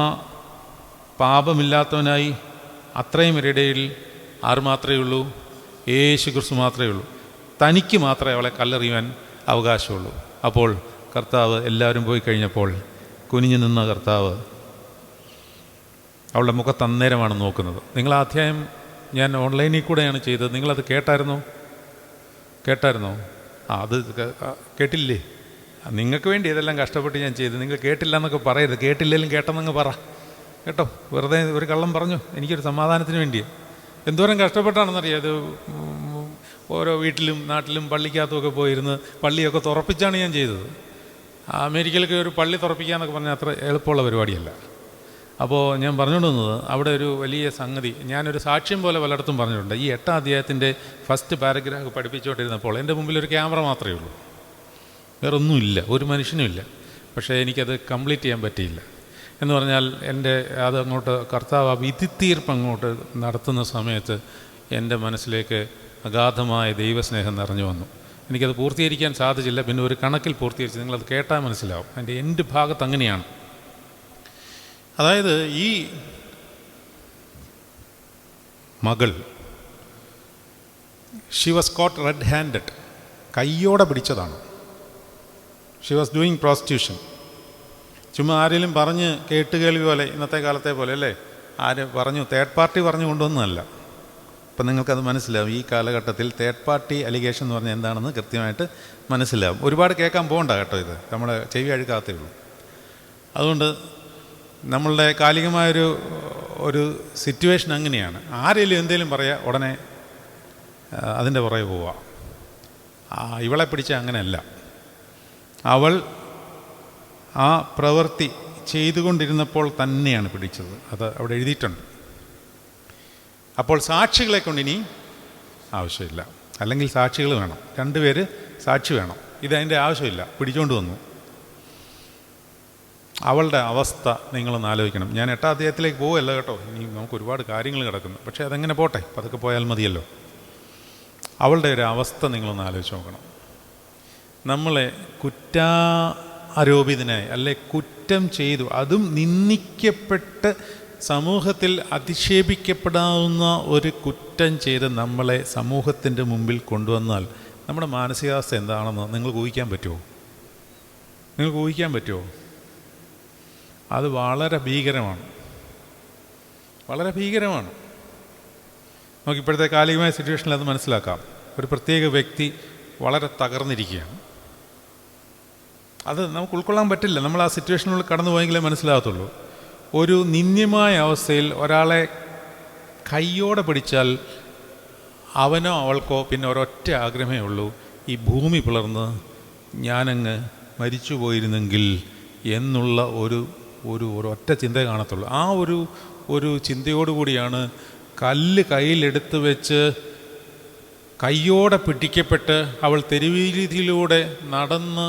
പാപമില്ലാത്തവനായി അത്രയും ഇടയിൽ ആര് മാത്രമേ ഉള്ളൂ? യേശു ക്രിസ്തു മാത്രമേ ഉള്ളൂ. തനിക്ക് മാത്രമേ അവളെ കല്ലെറിയുവാൻ അവകാശമുള്ളൂ. അപ്പോൾ കർത്താവ് എല്ലാവരും പോയി കഴിഞ്ഞപ്പോൾ കുനിഞ്ഞു നിന്ന കർത്താവ് അവളുടെ മുഖത്ത് അന്നേരമാണ് നോക്കുന്നത്. നിങ്ങൾ ആ അധ്യായം ഞാൻ ഓൺലൈനിൽ കൂടെയാണ് ചെയ്തത്. നിങ്ങളത് കേട്ടായിരുന്നോ? അത് കേട്ടില്ലേ? നിങ്ങൾക്ക് വേണ്ടി ഇതെല്ലാം കഷ്ടപ്പെട്ട് ഞാൻ ചെയ്തു. നിങ്ങൾ കേട്ടില്ല എന്നൊക്കെ പറയരുത്. കേട്ടില്ലെങ്കിലും കേട്ടെന്നങ്ങ് പറ കേട്ടോ. വെറുതെ ഒരു കള്ളം പറഞ്ഞു, എനിക്കൊരു സമാധാനത്തിന് വേണ്ടിയാണ്. എന്തോരം കഷ്ടപ്പെട്ടാണെന്നറിയാം. അത് ഓരോ വീട്ടിലും നാട്ടിലും പള്ളിക്കകത്തുമൊക്കെ പോയിരുന്ന് പള്ളിയൊക്കെ തുറപ്പിച്ചാണ് ഞാൻ ചെയ്തത്. അമേരിക്കയിലൊക്കെ ഒരു പള്ളി തുറപ്പിക്കുക പറഞ്ഞാൽ അത്ര എളുപ്പമുള്ള പരിപാടിയല്ല. അപ്പോൾ ഞാൻ പറഞ്ഞുകൊണ്ട് വന്നത് അവിടെ ഒരു വലിയ സംഗതി ഞാനൊരു സാക്ഷ്യം പോലെ പലയിടത്തും പറഞ്ഞിട്ടുണ്ട്. ഈ 8-ാം അധ്യായത്തിൻ്റെ ഫസ്റ്റ് പാരഗ്രാഫ് പഠിപ്പിച്ചുകൊണ്ടിരുന്നപ്പോൾ എൻ്റെ മുമ്പിൽ ഒരു ക്യാമറ മാത്രമേ ഉള്ളൂ, വേറൊന്നുമില്ല, ഒരു മനുഷ്യനുമില്ല. പക്ഷേ എനിക്കത് കംപ്ലീറ്റ് ചെയ്യാൻ പറ്റിയില്ല. എന്ന് പറഞ്ഞാൽ അതങ്ങോട്ട് കർത്താവ് ആ വിധിത്തീർപ്പ് അങ്ങോട്ട് നടത്തുന്ന സമയത്ത് എൻ്റെ മനസ്സിലേക്ക് അഗാധമായ ദൈവസ്നേഹം നിറഞ്ഞു വന്നു. എനിക്കത് പൂർത്തീകരിക്കാൻ സാധിച്ചില്ല. പിന്നെ ഒരു കണക്കിൽ പൂർത്തീകരിച്ച് നിങ്ങളത് കേട്ടാൽ മനസ്സിലാവും. അതിൻ്റെ എൻ്റെ ഭാഗത്ത് അങ്ങനെയാണ്. അതായത് ഈ മകൾ she was caught red handed, കയ്യോടെ പിടിച്ചതാണ്. She was doing prostitution. ചുമ്മാ ആരെങ്കിലും പറഞ്ഞ് കേട്ടുകേൾവി പോലെ, ഇന്നത്തെ കാലത്തെ പോലെ അല്ലേ, ആര് പറഞ്ഞു, തേർഡ് പാർട്ടി പറഞ്ഞു കൊണ്ടുവന്നതല്ല. അപ്പം നിങ്ങൾക്കത് മനസ്സിലാവും. ഈ കാലഘട്ടത്തിൽ തേർഡ് പാർട്ടി അലിഗേഷൻ എന്ന് പറഞ്ഞാൽ എന്താണെന്ന് കൃത്യമായിട്ട് മനസ്സിലാവും. ഒരുപാട് കേൾക്കാൻ പോകണ്ട കേട്ടോ, ഇത് നമ്മുടെ ചെവി അഴുക്കാത്തേ ഉള്ളൂ. അതുകൊണ്ട് നമ്മളുടെ കാലികമായൊരു സിറ്റുവേഷൻ അങ്ങനെയാണ്. ആരെങ്കിലും എന്തെങ്കിലും പറയുക ഉടനെ അതിൻ്റെ പുറകെ പോവുക. ഇവളെ പിടിച്ച അങ്ങനെയല്ല. അവൾ ആ പ്രവൃത്തി ചെയ്തുകൊണ്ടിരുന്നപ്പോൾ തന്നെയാണ് പിടിച്ചത്. അത് അവിടെ എഴുതിയിട്ടുണ്ട്. അപ്പോൾ സാക്ഷികളെ കൊണ്ടിനി ആവശ്യമില്ല. അല്ലെങ്കിൽ സാക്ഷികൾ വേണം, 2 പേര് സാക്ഷി വേണം. ഇതതിൻ്റെ ആവശ്യമില്ല, പിടിച്ചുകൊണ്ട് വന്നു. അവളുടെ അവസ്ഥ നിങ്ങളൊന്ന് ആലോചിക്കണം. ഞാൻ 8-ാം അധ്യായത്തിലേക്ക് പോവല്ല കേട്ടോ, ഇനി നമുക്ക് ഒരുപാട് കാര്യങ്ങൾ കിടക്കുന്നു. പക്ഷേ അതെങ്ങനെ പോട്ടെ, അതൊക്കെ പോയാൽ മതിയല്ലോ. അവളുടെ ഒരു അവസ്ഥ നിങ്ങളൊന്ന് ആലോചിച്ച് നോക്കണം. നമ്മളെ കുറ്റാരോപിതനായി അല്ലെ കുറ്റം ചെയ്തു, അതും നിന്ദിക്കപ്പെട്ട് സമൂഹത്തിൽ അധിക്ഷേപിക്കപ്പെടാവുന്ന ഒരു കുറ്റം ചെയ്ത് നമ്മളെ സമൂഹത്തിൻ്റെ മുമ്പിൽ കൊണ്ടുവന്നാൽ നമ്മുടെ മാനസികാവസ്ഥ എന്താണെന്ന് നിങ്ങൾക്ക് ഊഹിക്കാൻ പറ്റുമോ? അത് വളരെ ഭീകരമാണ്. നമുക്കിപ്പോഴത്തെ കാലികമായ സിറ്റുവേഷനിൽ അത് മനസ്സിലാക്കാം. ഒരു പ്രത്യേക വ്യക്തി വളരെ തകർന്നിരിക്കുകയാണ്. അത് നമുക്ക് ഉൾക്കൊള്ളാൻ പറ്റില്ല. നമ്മൾ ആ സിറ്റുവേഷനിൽ കടന്നു പോയെങ്കിലേ മനസ്സിലാകത്തുള്ളൂ. ഒരു നിന്ദ്യമായ അവസ്ഥയിൽ ഒരാളെ കയ്യോടെ പിടിച്ചാൽ അവനോ അവൾക്കോ പിന്നെ ഒരൊറ്റ ആഗ്രഹമേ ഉള്ളൂ, ഈ ഭൂമി പിളർന്ന് ഞാനങ്ങ് മരിച്ചു പോയിരുന്നെങ്കിൽ എന്നുള്ള ഒരൊറ്റ ചിന്ത കാണത്തുള്ളൂ. ആ ഒരു ചിന്തയോടുകൂടിയാണ് കല്ല് കയ്യിലെടുത്ത് വെച്ച് കയ്യോടെ പിടിക്കപ്പെട്ട് അവൾ തെരുവീതിയിലൂടെ നടന്ന്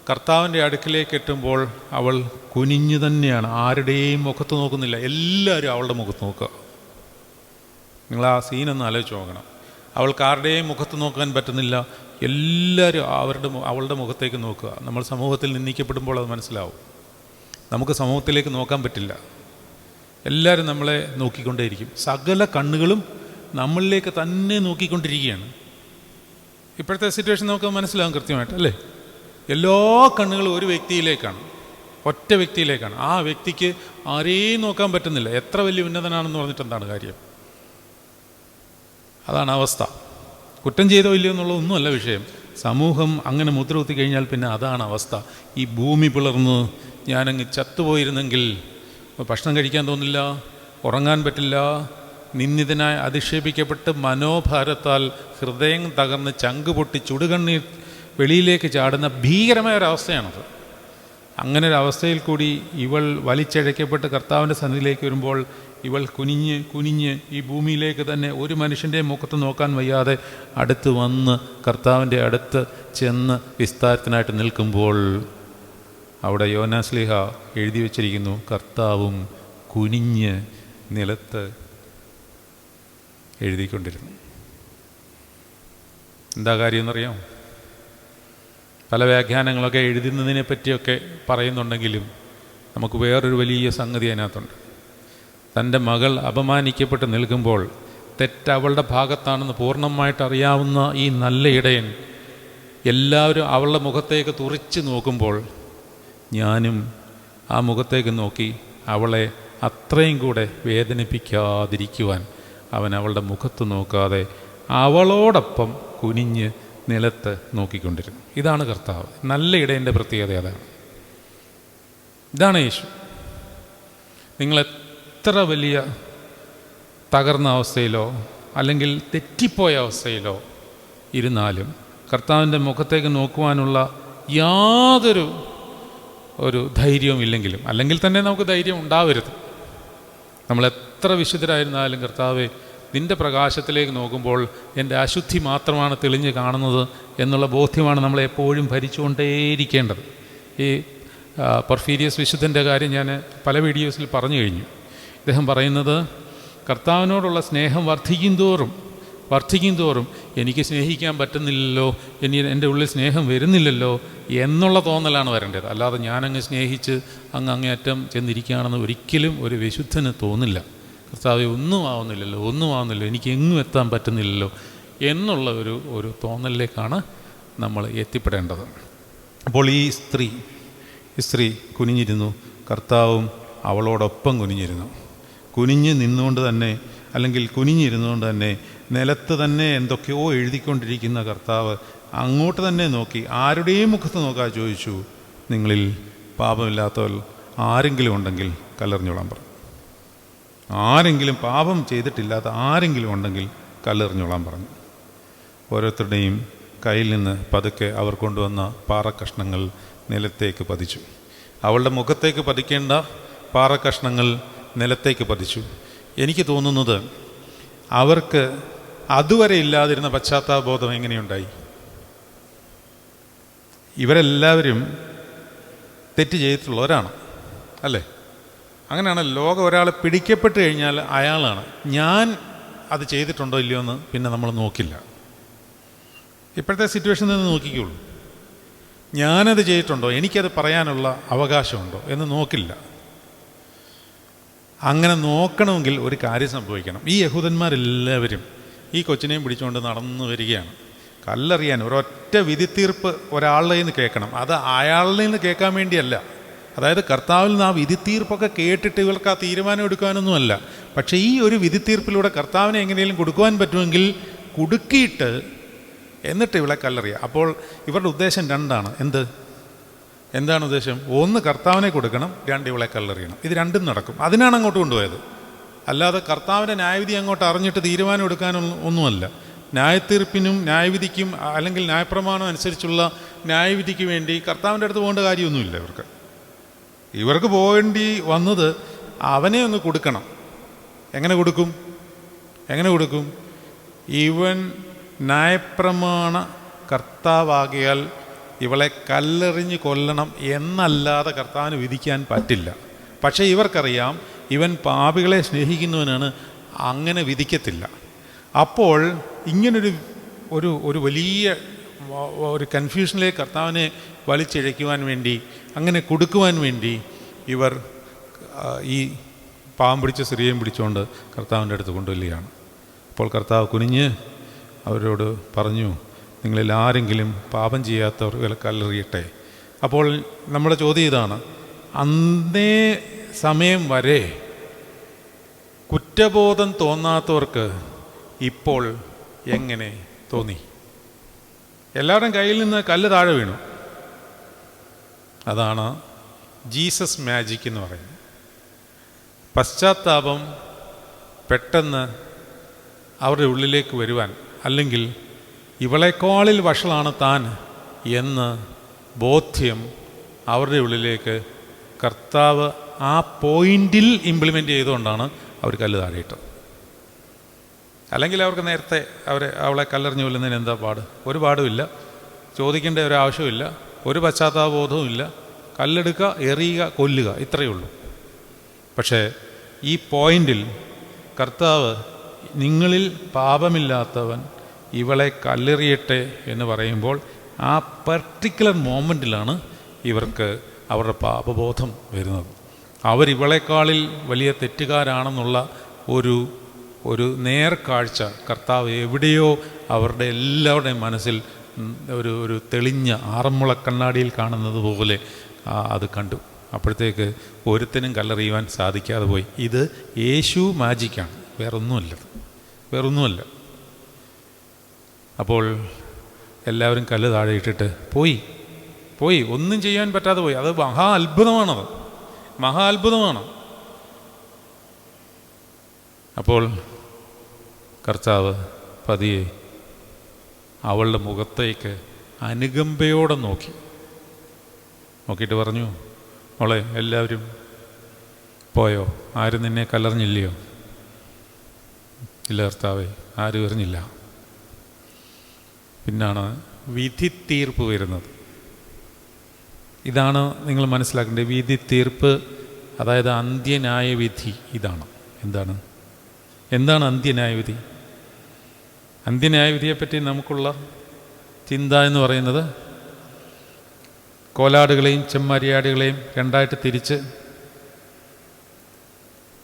കർത്താവിൻ്റെ അടുക്കിലേക്ക് എത്തുമ്പോൾ അവൾ കുനിഞ്ഞു തന്നെയാണ്, ആരുടെയും മുഖത്ത് നോക്കുന്നില്ല. എല്ലാവരും അവളുടെ മുഖത്ത് നോക്കുക. നിങ്ങൾ ആ സീനൊന്ന് ആലോചിച്ച് നോക്കണം. അവൾക്ക് ആരുടെയും മുഖത്ത് നോക്കാൻ പറ്റുന്നില്ല. എല്ലാവരും അവളുടെ മുഖത്തേക്ക് നോക്കുക. നമ്മൾ സമൂഹത്തിൽ നിന്ദിക്കപ്പെടുമ്പോൾ അത് മനസ്സിലാവും. നമുക്ക് സമൂഹത്തിലേക്ക് നോക്കാൻ പറ്റില്ല. എല്ലാവരും നമ്മളെ നോക്കിക്കൊണ്ടേയിരിക്കും. സകല കണ്ണുകളും നമ്മളിലേക്ക് തന്നെ നോക്കിക്കൊണ്ടിരിക്കുകയാണ്. ഇപ്പോഴത്തെ സിറ്റുവേഷൻ നമുക്ക് മനസ്സിലാകും കൃത്യമായിട്ട്, അല്ലേ? എല്ലാ കണ്ണുകളും ഒരു വ്യക്തിയിലേക്കാണ്, ഒറ്റ വ്യക്തിയിലേക്കാണ്. ആ വ്യക്തിക്ക് ആരെയും നോക്കാൻ പറ്റുന്നില്ല. എത്ര വലിയ ഉന്നതനാണെന്ന് പറഞ്ഞിട്ട് എന്താണ് കാര്യം? അതാണ് അവസ്ഥ. കുറ്റം ചെയ്തോ ഇല്ലയോ എന്നുള്ളതൊന്നുമല്ല വിഷയം. സമൂഹം അങ്ങനെ മുദ്ര കുത്തി കഴിഞ്ഞാൽ പിന്നെ അതാണ് അവസ്ഥ. ഈ ഭൂമി പിളർന്ന് ഞാനങ്ങ് ചത്തുപോയിരുന്നെങ്കിൽ ഭക്ഷണം കഴിക്കാൻ തോന്നില്ല, ഉറങ്ങാൻ പറ്റില്ല, നിന്ദിതനായി അധിക്ഷേപിക്കപ്പെട്ട് മനോഭാരത്താൽ ഹൃദയം തകർന്ന് ചങ്ക് പൊട്ടി ചുടുകണ്ണീർ വെളിയിലേക്ക് ചാടുന്ന ഭീകരമായ ഒരവസ്ഥയാണത്. അങ്ങനെ ഒരു അവസ്ഥയിൽ കൂടി ഇവൾ വലിച്ചഴക്കപ്പെട്ട് കർത്താവിൻ്റെ സന്നിധിയിലേക്ക് വരുമ്പോൾ ഇവൾ കുനിഞ്ഞ് കുനിഞ്ഞ് ഈ ഭൂമിയിലേക്ക് തന്നെ ഒരു മനുഷ്യൻ്റെ മുഖത്ത് നോക്കാൻ വയ്യാതെ അടുത്ത് വന്ന് കർത്താവിൻ്റെ അടുത്ത് ചെന്ന് വിസ്താരത്തിനായിട്ട് നിൽക്കുമ്പോൾ അവിടെ യോനാശ്ലീഹ എഴുതി വച്ചിരിക്കുന്നു, കർത്താവും കുനിഞ്ഞ് നിലത്ത് എഴുതിക്കൊണ്ടിരുന്നു. എന്താ കാര്യമെന്നറിയാം? പല വ്യാഖ്യാനങ്ങളൊക്കെ എഴുതുന്നതിനെ പറ്റിയൊക്കെ പറയുന്നുണ്ടെങ്കിലും നമുക്ക് വേറൊരു വലിയ സംഗതി അതിനകത്തുണ്ട്. തൻ്റെ മകൾ അപമാനിക്കപ്പെട്ട് നിൽക്കുമ്പോൾ തെറ്റ് അവളുടെ ഭാഗത്താണെന്ന് പൂർണ്ണമായിട്ട് അറിയാവുന്ന ഈ നല്ല ഇടയൻ എല്ലാവരും അവളുടെ മുഖത്തേക്ക് തുറിച്ച് നോക്കുമ്പോൾ ഞാനും ആ മുഖത്തേക്ക് നോക്കി അവളെ അത്രയും കൂടെ വേദനിപ്പിക്കാതിരിക്കുവാൻ അവൻ അവളുടെ മുഖത്ത് നോക്കാതെ അവളോടൊപ്പം കുനിഞ്ഞ് നിലത്ത് നോക്കിക്കൊണ്ടിരുന്നു. ഇതാണ് കർത്താവ്. നല്ല ഇടയൻ്റെ പ്രത്യേകത അതാണ്. ഇതാണ് യേശു. നിങ്ങളെത്ര വലിയ തകർന്ന അവസ്ഥയിലോ അല്ലെങ്കിൽ തെറ്റിപ്പോയ അവസ്ഥയിലോ ഇരുന്നാലും കർത്താവിൻ്റെ മുഖത്തേക്ക് നോക്കുവാനുള്ള യാതൊരു ധൈര്യവും ഇല്ലെങ്കിലും, അല്ലെങ്കിൽ തന്നെ നമുക്ക് ധൈര്യം ഉണ്ടാവരുത്. നമ്മളെത്ര വിശുദ്ധരായിരുന്നാലും കർത്താവെ നിൻ്റെ പ്രകാശത്തിലേക്ക് നോക്കുമ്പോൾ എൻ്റെ അശുദ്ധി മാത്രമാണ് തെളിഞ്ഞ് കാണുന്നത് എന്നുള്ള ബോധ്യമാണ് നമ്മളെപ്പോഴും ഭരിച്ചുകൊണ്ടേയിരിക്കേണ്ടത്. ഈ പൊർഫീരിയസ് വിശുദ്ധൻ്റെ കാര്യം ഞാൻ പല വീഡിയോസിൽ പറഞ്ഞു കഴിഞ്ഞു. ഇദ്ദേഹം പറയുന്നത് കർത്താവിനോടുള്ള സ്നേഹം വർദ്ധിക്കും തോറും എനിക്ക് സ്നേഹിക്കാൻ പറ്റുന്നില്ലല്ലോ, എൻ്റെ ഉള്ളിൽ സ്നേഹം വരുന്നില്ലല്ലോ എന്നുള്ള തോന്നലാണ് വരേണ്ടത്. അല്ലാതെ ഞാനങ്ങ് സ്നേഹിച്ച് അങ്ങേയറ്റം ചെന്നിരിക്കുകയാണെന്ന് ഒരിക്കലും ഒരു വിശുദ്ധന് തോന്നില്ല. കർത്താവെ ഒന്നും ആവുന്നില്ലല്ലോ, എനിക്ക് എങ്ങും എത്താൻ പറ്റുന്നില്ലല്ലോ എന്നുള്ള ഒരു തോന്നലിലേക്കാണ് നമ്മൾ എത്തിപ്പെടേണ്ടത്. അപ്പോൾ ഈ സ്ത്രീ കുനിഞ്ഞിരുന്നു, കർത്താവും അവളോടൊപ്പം കുനിഞ്ഞിരുന്നു. കുനിഞ്ഞ് നിന്നുകൊണ്ട് തന്നെ, അല്ലെങ്കിൽ കുനിഞ്ഞിരുന്നുകൊണ്ട് തന്നെ നിലത്ത് തന്നെ എന്തൊക്കെയോ എഴുതിക്കൊണ്ടിരിക്കുന്ന കർത്താവ് അങ്ങോട്ട് തന്നെ നോക്കി, ആരുടെയും മുഖത്ത് നോക്കാതെ ചോദിച്ചു, നിങ്ങളിൽ പാപമില്ലാത്തവർ ആരെങ്കിലും ഉണ്ടെങ്കിൽ കല്ലെറിഞ്ഞോളാൻ പറഞ്ഞു. ആരെങ്കിലും പാപം ചെയ്തിട്ടില്ലാത്ത ആരെങ്കിലും ഉണ്ടെങ്കിൽ കല്ലെറിഞ്ഞോളാൻ പറഞ്ഞു. ഓരോരുത്തരുടെയും കയ്യിൽ നിന്ന് പതുക്കെ അവർ കൊണ്ടുവന്ന പാറക്കഷ്ണങ്ങൾ നിലത്തേക്ക് പതിച്ചു. അവളുടെ മുഖത്തേക്ക് പതിക്കേണ്ട പാറക്കഷ്ണങ്ങൾ നിലത്തേക്ക് പതിച്ചു. എനിക്ക് തോന്നുന്നത് അവർക്ക് അതുവരെ ഇല്ലാതിരുന്ന പശ്ചാത്താപബോധം എങ്ങനെയുണ്ടായി? ഇവരെല്ലാവരും തെറ്റ് ചെയ്തിട്ടുള്ളവരാണ്, അല്ലേ? അങ്ങനെയാണ്. ലോകം ഒരാൾ പിടിക്കപ്പെട്ട് കഴിഞ്ഞാൽ അയാളാണ്. ഞാൻ അത് ചെയ്തിട്ടുണ്ടോ ഇല്ലയോ എന്ന് പിന്നെ നമ്മൾ നോക്കില്ല. ഇപ്പോഴത്തെ സിറ്റുവേഷനിൽ നിന്ന് നോക്കിക്കുള്ളൂ. ഞാനത് ചെയ്തിട്ടുണ്ടോ, എനിക്കത് പറയാനുള്ള അവകാശമുണ്ടോ എന്ന് നോക്കില്ല. അങ്ങനെ നോക്കണമെങ്കിൽ ഒരു കാര്യം സംഭവിക്കണം. ഈ യഹൂദന്മാരെല്ലാവരും ഈ കൊച്ചിനെയും പിടിച്ചുകൊണ്ട് നടന്നു വരികയാണ്. കല്ലെറിയാൻ ഒരൊറ്റ വിധിത്തീർപ്പ് ഒരാളുടെ നിന്ന് കേൾക്കണം. അത് അയാളുടെ നിന്ന് കേൾക്കാൻ വേണ്ടിയല്ല. അതായത് കർത്താവിൽ നിന്ന് ആ വിധിത്തീർപ്പൊക്കെ കേട്ടിട്ട് ഇവർക്ക് ആ തീരുമാനം എടുക്കാനൊന്നുമല്ല. പക്ഷേ ഈ ഒരു വിധിത്തീർപ്പിലൂടെ കർത്താവിനെ എങ്ങനെയും കൊടുക്കുവാൻ പറ്റുമെങ്കിൽ കുടുക്കിയിട്ട് എന്നിട്ട് ഇവളെ കല്ലെറിയുക. അപ്പോൾ ഇവരുടെ ഉദ്ദേശം രണ്ടാണ്. എന്താണ് ഉദ്ദേശം? ഒന്ന് കർത്താവിനെ കൊടുക്കണം, രണ്ട് ഇവളെ കല്ലെറിയണം. ഇത് രണ്ടും നടക്കും. അതിനാണ് അങ്ങോട്ട് കൊണ്ടുപോയത്. അല്ലാതെ കർത്താവിൻ്റെ ന്യായവിധി അങ്ങോട്ട് അറിഞ്ഞിട്ട് തീരുമാനം എടുക്കാനൊന്നുമല്ല. ന്യായത്തീർപ്പിനും ന്യായവിധിക്കും അല്ലെങ്കിൽ ന്യായപ്രമാണം അനുസരിച്ചുള്ള ന്യായവിധിക്ക് വേണ്ടി കർത്താവിൻ്റെ അടുത്ത് പോകേണ്ട കാര്യമൊന്നുമില്ല. ഇവർക്ക് പോകേണ്ടി വന്നത് അവനെ ഒന്ന് കൊടുക്കണം. എങ്ങനെ കൊടുക്കും? ഇവൻ ന്യായപ്രമാണ കർത്താവാകിയാൽ ഇവളെ കല്ലെറിഞ്ഞ് കൊല്ലണം എന്നല്ലാതെ കർത്താവിന് വിധിക്കാൻ പറ്റില്ല. പക്ഷേ ഇവർക്കറിയാം ഇവൻ പാപികളെ സ്നേഹിക്കുന്നവനാണ്, അങ്ങനെ വിധിക്കത്തില്ല. അപ്പോൾ ഇങ്ങനൊരു ഒരു വലിയ ഒരു കൺഫ്യൂഷനിലേക്ക് കർത്താവിനെ വലിച്ചിഴയ്ക്കുവാൻ വേണ്ടി, അങ്ങനെ കൊടുക്കുവാൻ വേണ്ടി ഇവർ ഈ പാവം പിടിച്ച സ്ത്രീയും പിടിച്ചുകൊണ്ട് കർത്താവിൻ്റെ അടുത്ത് കൊണ്ടുവരികയാണ്. അപ്പോൾ കർത്താവ് കുനിഞ്ഞ് അവരോട് പറഞ്ഞു, നിങ്ങളിൽ ആരെങ്കിലും പാപം ചെയ്യാത്തവർ വിലക്കല്ലെറിയട്ടെ. അപ്പോൾ നമ്മുടെ ചോദ്യം ഇതാണ്, അന്നേ സമയം വരെ കുറ്റബോധം തോന്നാത്തവർക്ക് ഇപ്പോൾ എങ്ങനെ തോന്നി? എല്ലാവരുടെയും കയ്യിൽ നിന്ന് കല്ല് താഴെ വീണു. അതാണ് ജീസസ് മാജിക് എന്ന് പറയുന്നത്. പശ്ചാത്താപം പെട്ടെന്ന് അവരുടെ ഉള്ളിലേക്ക് വരുവാൻ, അല്ലെങ്കിൽ ഇവളെക്കാളിൽ വഷളാണ് താൻ എന്ന് ബോധ്യം അവരുടെ ഉള്ളിലേക്ക് കർത്താവ് ആ പോയിന്റിൽ ഇംപ്ലിമെൻ്റ് ചെയ്തുകൊണ്ടാണ് അവർ കല്ല് താഴെയിട്ടത്. അല്ലെങ്കിൽ അവർക്ക് നേരത്തെ അവളെ കല്ലെറിഞ്ഞു കൊല്ലുന്നതിന് എന്താ പാട്? ഒരു പാടുമില്ല, ചോദിക്കേണ്ട ഒരു ആവശ്യമില്ല, ഒരു പശ്ചാത്താപബോധവും ഇല്ല. കല്ലെടുക്കുക, എറിയുക, കൊല്ലുക, ഇത്രയേ ഉള്ളൂ. പക്ഷേ ഈ പോയിന്റിൽ കർത്താവ് നിങ്ങളിൽ പാപമില്ലാത്തവൻ ഇവളെ കല്ലെറിയട്ടെ എന്ന് പറയുമ്പോൾ ആ പർട്ടിക്കുലർ മൊമെൻറ്റിലാണ് ഇവർക്ക് അവരുടെ പാപബോധം വരുന്നത്. അവരിവളെക്കാളിൽ വലിയ തെറ്റുകാരാണെന്നുള്ള ഒരു നേർക്കാഴ്ച കർത്താവ് എവിടെയോ അവരുടെ എല്ലാവരുടെയും മനസ്സിൽ ഒരു തെളിഞ്ഞ ആറന്മുള കണ്ണാടിയിൽ കാണുന്നത് പോലെ അത് കണ്ടു. അപ്പോഴത്തേക്ക് ഒരുത്തനും കല്ലെറിയുവാൻ സാധിക്കാതെ പോയി. ഇത് യേശു മാജിക്കാണ്, വേറൊന്നുമല്ല. അപ്പോൾ എല്ലാവരും കല്ല് താഴെ ഇട്ടിട്ട് പോയി, ഒന്നും ചെയ്യാൻ പറ്റാതെ പോയി. അത് മഹാ അത്ഭുതമാണ്. അപ്പോൾ കർത്താവ് പതിയെ അവളുടെ മുഖത്തേക്ക് അനുകമ്പയോടെ നോക്കിയിട്ട് പറഞ്ഞു, മോളെ, എല്ലാവരും പോയോ? ആരും നിന്നെ കല്ലെറിഞ്ഞില്ലയോ? ഇല്ല കർത്താവേ, ആരും എറിഞ്ഞില്ല. പിന്നാണ് വിധി തീർപ്പ് വരുന്നത്. ഇതാണ് നിങ്ങൾ മനസ്സിലാക്കേണ്ടത്. വിധി തീർപ്പ്, അതായത് അന്ത്യന്യായവിധി. ഇതാണ് എന്താണ് അന്ത്യന്യായവിധി? അന്ത്യന്യായവിധിയെപ്പറ്റി നമുക്കുള്ള ചിന്ത എന്ന് പറയുന്നത്, കോലാടുകളെയും ചെമ്മരിയാടുകളെയും രണ്ടായിട്ട് തിരിച്ച്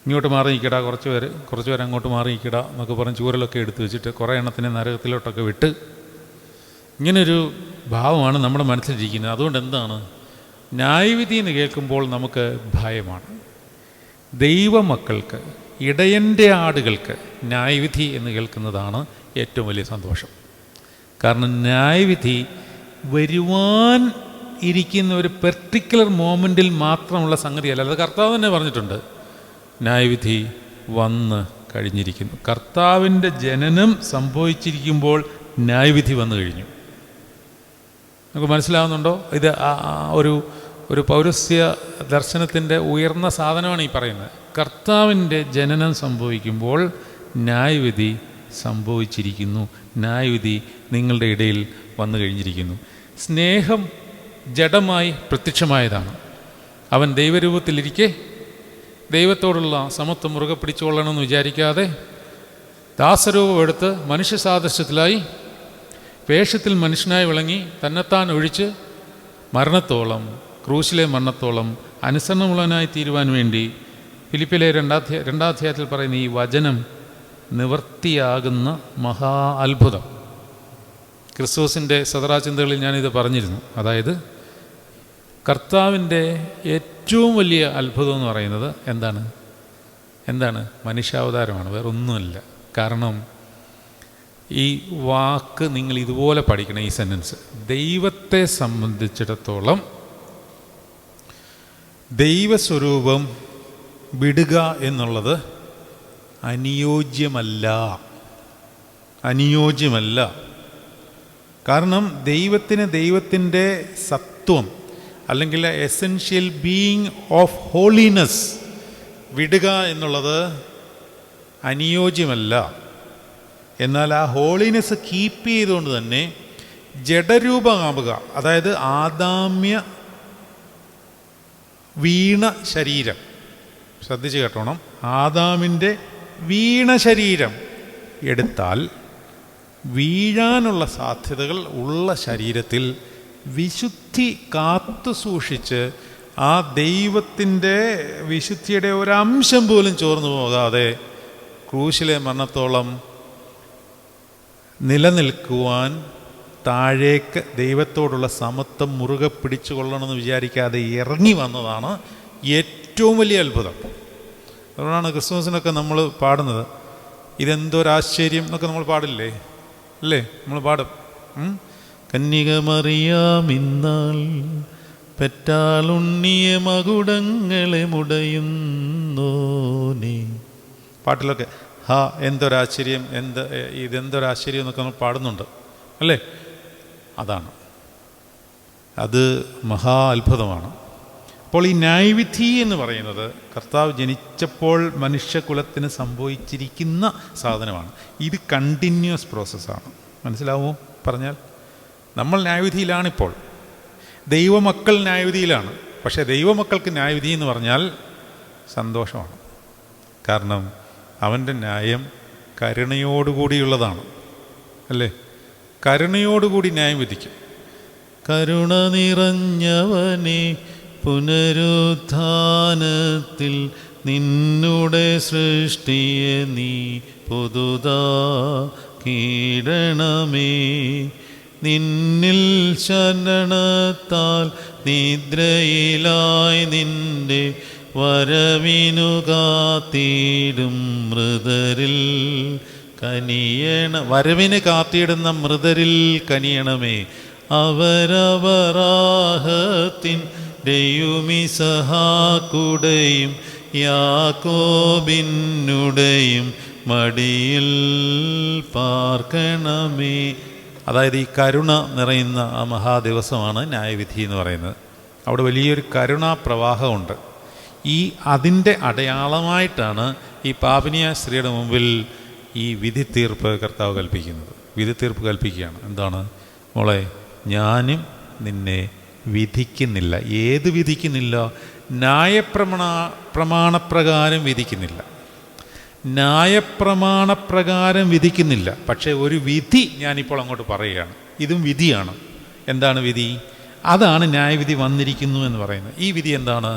ഇങ്ങോട്ട് മാറി നിൽക്കടാ, കുറച്ച് പേര് അങ്ങോട്ട് മാറി നിൽക്കടാ എന്നൊക്കെ പറഞ്ഞ് ചൂരലൊക്കെ എടുത്ത് വെച്ചിട്ട് കുറേ എണ്ണത്തിനെ നരകത്തിലോട്ടൊക്കെ വിട്ട്, ഇങ്ങനൊരു ഭാവമാണ് നമ്മുടെ മനസ്സിലിരിക്കുന്നത്. അതുകൊണ്ട് എന്താണ് ന്യായവിധി എന്ന് കേൾക്കുമ്പോൾ നമുക്ക് ഭയമാണ്. ദൈവമക്കൾക്ക്, ഇടയൻ്റെ ആടുകൾക്ക് ന്യായവിധി എന്ന് കേൾക്കുന്നതാണ് ഏറ്റവും വലിയ സന്തോഷം. കാരണം ന്യായവിധി വരുവാൻ ഇരിക്കുന്ന ഒരു പെർട്ടിക്കുലർ മോമെൻറ്റിൽ മാത്രമുള്ള സംഗതിയല്ല. അത് കർത്താവ് തന്നെ പറഞ്ഞിട്ടുണ്ട്, ന്യായവിധി വന്ന് കഴിഞ്ഞിരിക്കുന്നു. കർത്താവിൻ്റെ ജനനം സംഭവിച്ചിരിക്കുമ്പോൾ ന്യായവിധി വന്നു കഴിഞ്ഞു. നമുക്ക് മനസ്സിലാവുന്നുണ്ടോ? ഇത് ഒരു പൗരസ്ത്യ ദർശനത്തിൻ്റെ ഉയർന്ന സാധനമാണ് ഈ പറയുന്നത്. കർത്താവിൻ്റെ ജനനം സംഭവിക്കുമ്പോൾ ന്യായവിധി സംഭവിച്ചിരിക്കുന്നു, ന്യായവിധി നിങ്ങളുടെ ഇടയിൽ വന്നു കഴിഞ്ഞിരിക്കുന്നു. സ്നേഹം ജഡമായി പ്രത്യക്ഷമായതാണ്. അവൻ ദൈവരൂപത്തിലിരിക്കെ ദൈവത്തോടുള്ള സമത്വം മുറുകെ പിടിച്ചുകൊള്ളണമെന്ന് വിചാരിക്കാതെ ദാസരൂപമെടുത്ത് മനുഷ്യ സാദൃശ്യത്തിലായി വേഷത്തിൽ മനുഷ്യനായി വിളങ്ങി തന്നെത്താൻ ഒഴിച്ച് മരണത്തോളം, ക്രൂശിലെ മരണത്തോളം അനുസരണമുള്ളവനായി തീരുവാൻ വേണ്ടി ഫിലിപ്പിലെ രണ്ടാം അധ്യായത്തിൽ പറയുന്ന ഈ വചനം നിവർത്തിയാകുന്ന മഹാ അത്ഭുതം. ക്രിസ്തുസിൻ്റെ സദറാചിന്തകളിൽ ഞാനിത് പറഞ്ഞിരുന്നു. അതായത് കർത്താവിൻ്റെ ഏറ്റവും വലിയ അത്ഭുതം എന്ന് പറയുന്നത് എന്താണ്? മനുഷ്യാവതാരമാണ്, വേറൊന്നുമല്ല. കാരണം ഈ വാക്ക് നിങ്ങൾ ഇതുപോലെ പഠിക്കണം, ഈ സെൻറ്റൻസ്. ദൈവത്തെ സംബന്ധിച്ചിടത്തോളം ദൈവസ്വരൂപം വിടുക എന്നുള്ളത് അനുയോജ്യമല്ല. കാരണം ദൈവത്തിൻ്റെ സത്വം, അല്ലെങ്കിൽ എസെൻഷ്യൽ ബീയിങ് ഓഫ് ഹോളിനെസ് വിടുക എന്നുള്ളത് അനുയോജ്യമല്ല. എന്നാൽ ആ ഹോളിനെസ് കീപ്പ് ചെയ്തുകൊണ്ട് തന്നെ ജഡരൂപമാവുക, അതായത് ആദാമ്യ വീണ ശരീരം, ശ്രദ്ധിച്ച് കേട്ടോണം, ആദാമിൻ്റെ വീണ ശരീരം എടുത്താൽ വീഴാനുള്ള സാധ്യതകൾ ഉള്ള ശരീരത്തിൽ വിശുദ്ധി കാത്തു സൂക്ഷിച്ച് ആ ദൈവത്തിൻ്റെ വിശുദ്ധിയുടെ ഒരംശം പോലും ചോർന്നു പോകാതെ ക്രൂശിലെ മരണത്തോളം നിലനിൽക്കുവാൻ താഴേക്ക് ദൈവത്തോടുള്ള സമത്വം മുറുകെ പിടിച്ചു കൊള്ളണമെന്ന് വിചാരിക്കാതെ ഇറങ്ങി വന്നതാണ് ഏറ്റവും വലിയ അത്ഭുതം. അതുകൊണ്ടാണ് ക്രിസ്മസിനൊക്കെ നമ്മൾ പാടുന്നത് ഇതെന്തൊരാശ്ചര്യം എന്നൊക്കെ നമ്മൾ പാടില്ലേ, അല്ലേ? നമ്മൾ പാടും. കന്യക മറിയാമിന്നാൾ പെറ്റാലുണ്ണിയ മകുടങ്ങളെ മുടയുന്നോനേ, പാട്ടിലൊക്കെ എന്തൊരാശ്ചര്യം, ഇതെന്തൊരാശ്ചര്യം എന്നൊക്കെ നമ്മൾ പാടുന്നുണ്ട്, അല്ലേ? അതാണ്, അത് മഹാ അത്ഭുതമാണ്. അപ്പോൾ ഈ ന്യായവിധി എന്ന് പറയുന്നത് കർത്താവ് ജനിച്ചപ്പോൾ മനുഷ്യകുലത്തിന് സംഭവിച്ചിരിക്കുന്ന സാധനമാണ്. ഇത് കണ്ടിന്യൂസ് പ്രോസസ്സാണ്. മനസ്സിലാവുമോ പറഞ്ഞാൽ? നമ്മൾ ന്യായവിധിയിലാണിപ്പോൾ, ദൈവമക്കൾ ന്യായവിധിയിലാണ്. പക്ഷേ ദൈവമക്കൾക്ക് ന്യായവിധി എന്ന് പറഞ്ഞാൽ സന്തോഷമാണ്. കാരണം അവൻ്റെ ന്യായം കരുണയോടുകൂടിയുള്ളതാണ്, അല്ലേ? കരുണയോടുകൂടി ന്യായം വിധിക്കും. കരുണ നിറഞ്ഞവനെ പുനരുത്ഥാനത്തിൽ നിന്നുടെ സൃഷ്ടിയെ നീ പുതുതാക്കിയിടണമേ. നിന്നിൽ ശരണത്താൽ നിദ്രയിലായി നിന്റെ വരവിനു കാത്തിടും മൃതരിൽ വരവിന് കാത്തിടുന്ന മൃതരിൽ കനിയണമേ. അവരവരാഹത്തിൻ്റെയും ഇസഹാക്കുടെയും യാക്കോബിനുടെയും മടിയിൽ പാർക്കണമേ. അതായത് ഈ കരുണ നിറയുന്ന ആ മഹാദിവസമാണ് ന്യായവിധി എന്ന് പറയുന്നത്. അവിടെ വലിയൊരു കരുണാപ്രവാഹമുണ്ട്. അതിൻ്റെ അടയാളമായിട്ടാണ് ഈ പാപിനിയ സ്ത്രീയുടെ മുമ്പിൽ ഈ വിധി തീർപ്പ് കർത്താവ് കൽപ്പിക്കുന്നത്. വിധി തീർപ്പ് കൽപ്പിക്കുകയാണ്. എന്താണ്? മോളെ, ഞാനും നിന്നെ വിധിക്കുന്നില്ല. ഏത് വിധിക്കുന്നില്ല? പ്രമാണപ്രകാരം വിധിക്കുന്നില്ല. ന്യായപ്രമാണപ്രകാരം വിധിക്കുന്നില്ല. പക്ഷേ ഒരു വിധി ഞാനിപ്പോൾ അങ്ങോട്ട് പറയുകയാണ്. ഇതും വിധിയാണ്. എന്താണ് വിധി? അതാണ് ന്യായവിധി വന്നിരിക്കുന്നു എന്ന് പറയുന്നത്. ഈ വിധി എന്താണ്?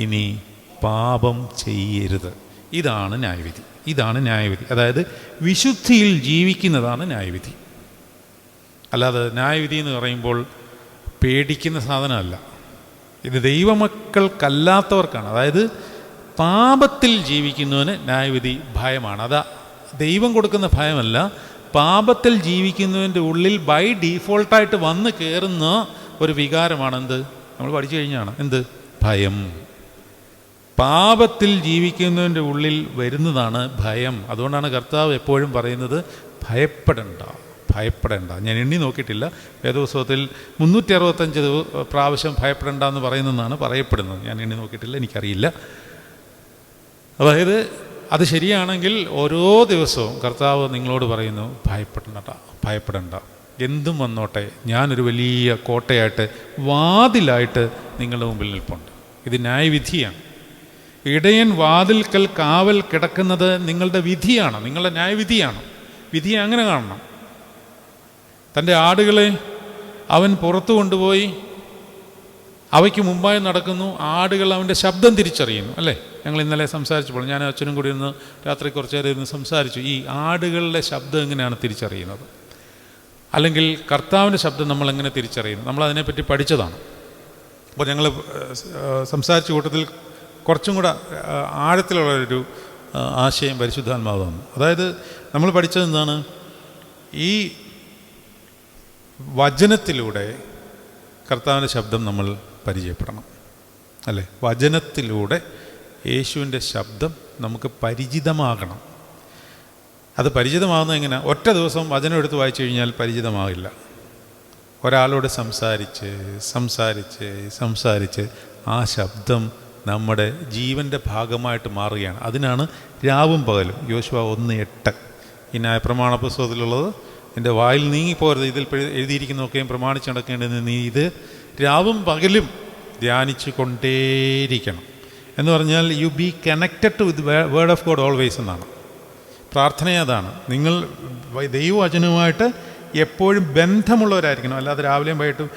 ഇനി പാപം ചെയ്യരുത്. ഇതാണ് ന്യായവിധി. ഇതാണ് ന്യായവിധി. അതായത് വിശുദ്ധിയിൽ ജീവിക്കുന്നതാണ് ന്യായവിധി. അല്ലാതെ ന്യായവിധി എന്ന് പറയുമ്പോൾ പേടിക്കുന്ന സാധനമല്ല. ഇത് ദൈവമക്കൾക്കല്ലാത്തവർക്കാണ്. അതായത് പാപത്തിൽ ജീവിക്കുന്നവന് ന്യായവിധി ഭയമാണ്. അത് ദൈവം കൊടുക്കുന്ന ഭയമല്ല, പാപത്തിൽ ജീവിക്കുന്നതിൻ്റെ ഉള്ളിൽ ബൈ ഡീഫോൾട്ടായിട്ട് വന്ന് കയറുന്ന ഒരു വികാരമാണ് എന്ത്? നമ്മൾ പഠിച്ചു കഴിഞ്ഞാണ് എന്ത്? ഭയം. പാപത്തിൽ ജീവിക്കുന്നതിൻ്റെ ഉള്ളിൽ വരുന്നതാണ് ഭയം. അതുകൊണ്ടാണ് കർത്താവ് എപ്പോഴും പറയുന്നത് ഭയപ്പെടണ്ട, ഭയപ്പെടേണ്ട. ഞാൻ എണ്ണി നോക്കിയിട്ടില്ല, വേദപുസ്തകത്തിൽ 365 പ്രാവശ്യം ഭയപ്പെടേണ്ട എന്ന് പറയുന്നതെന്നാണ് പറയപ്പെടുന്നത്. ഞാൻ എണ്ണി നോക്കിയിട്ടില്ല, എനിക്കറിയില്ല. അതായത് അത് ശരിയാണെങ്കിൽ ഓരോ ദിവസവും കർത്താവ് നിങ്ങളോട് പറയുന്നു ഭയപ്പെടേണ്ട, എന്തും വന്നോട്ടെ, ഞാനൊരു വലിയ കോട്ടയായിട്ട് വാതിലായിട്ട് നിങ്ങളുടെ മുമ്പിൽ നിൽപ്പുണ്ട്. ഇത് ന്യായവിധിയാണ്. ഇടയൻ വാതിൽക്കൽ കാവൽ കിടക്കുന്നത് നിങ്ങളുടെ വിധിയാണ്, നിങ്ങളുടെ ന്യായവിധിയാണ്. വിധിയെ അങ്ങനെ കാണണം. തൻ്റെ ആടുകളെ അവൻ പുറത്തു കൊണ്ടുപോയി അവയ്ക്ക് മുമ്പായി നടക്കുന്നു. ആടുകൾ അവൻ്റെ ശബ്ദം തിരിച്ചറിയുന്നു, അല്ലേ? ഞങ്ങൾ ഇന്നലെ സംസാരിച്ചപ്പോൾ ഞാൻ അച്ഛനും കൂടി ഒന്ന് രാത്രി കുറച്ച് നേരം ഇരുന്ന് സംസാരിച്ചു. ഈ ആടുകളുടെ ശബ്ദം എങ്ങനെയാണ് തിരിച്ചറിയുന്നത്, അല്ലെങ്കിൽ കർത്താവിൻ്റെ ശബ്ദം നമ്മളെങ്ങനെ തിരിച്ചറിയുന്നു, നമ്മളതിനെപ്പറ്റി പഠിച്ചതാണ്. അപ്പോൾ ഞങ്ങൾ സംസാരിച്ച കൂട്ടത്തിൽ കുറച്ചും കൂടെ ആഴത്തിലുള്ളൊരു ആശയം പരിശുദ്ധാത്മാവ് തന്നു. അതായത് നമ്മൾ പഠിച്ചത് എന്താണ്? ഈ വചനത്തിലൂടെ കർത്താവിൻ്റെ ശബ്ദം നമ്മൾ പരിചയപ്പെടണം, അല്ലേ? വചനത്തിലൂടെ യേശുവിൻ്റെ ശബ്ദം നമുക്ക് പരിചിതമാകണം. അത് പരിചിതമാകുന്നത് എങ്ങനെ? ഒറ്റ ദിവസം വചനം എടുത്ത് വായിച്ചു കഴിഞ്ഞാൽ പരിചിതമാകില്ല. ഒരാളോട് സംസാരിച്ച് ആ ശബ്ദം നമ്മുടെ ജീവൻ്റെ ഭാഗമായിട്ട് മാറുകയാണ്. അതിനാണ് രാവും പകലും. യോശുവ 1:8 ഈ ന്യായപ്രമാണ പുസ്തകത്തിലുള്ളത്, എൻ്റെ വായിൽ നീങ്ങിപ്പോരുത്, ഇതിൽ എഴുതിയിരിക്കുന്നതൊക്കെയും പ്രമാണിച്ച് നടക്കേണ്ടത് നീ ഇത് രാവും പകലും ധ്യാനിച്ചു കൊണ്ടേയിരിക്കണം എന്ന് പറഞ്ഞാൽ you be connected to with word of God always എന്നാണ്. പ്രാർത്ഥന അതാണ്. നിങ്ങൾ ദൈവവചനവുമായിട്ട് എപ്പോഴും ബന്ധമുള്ളവരായിരിക്കണം. അല്ലാതെ രാവിലെയും വൈകിട്ടും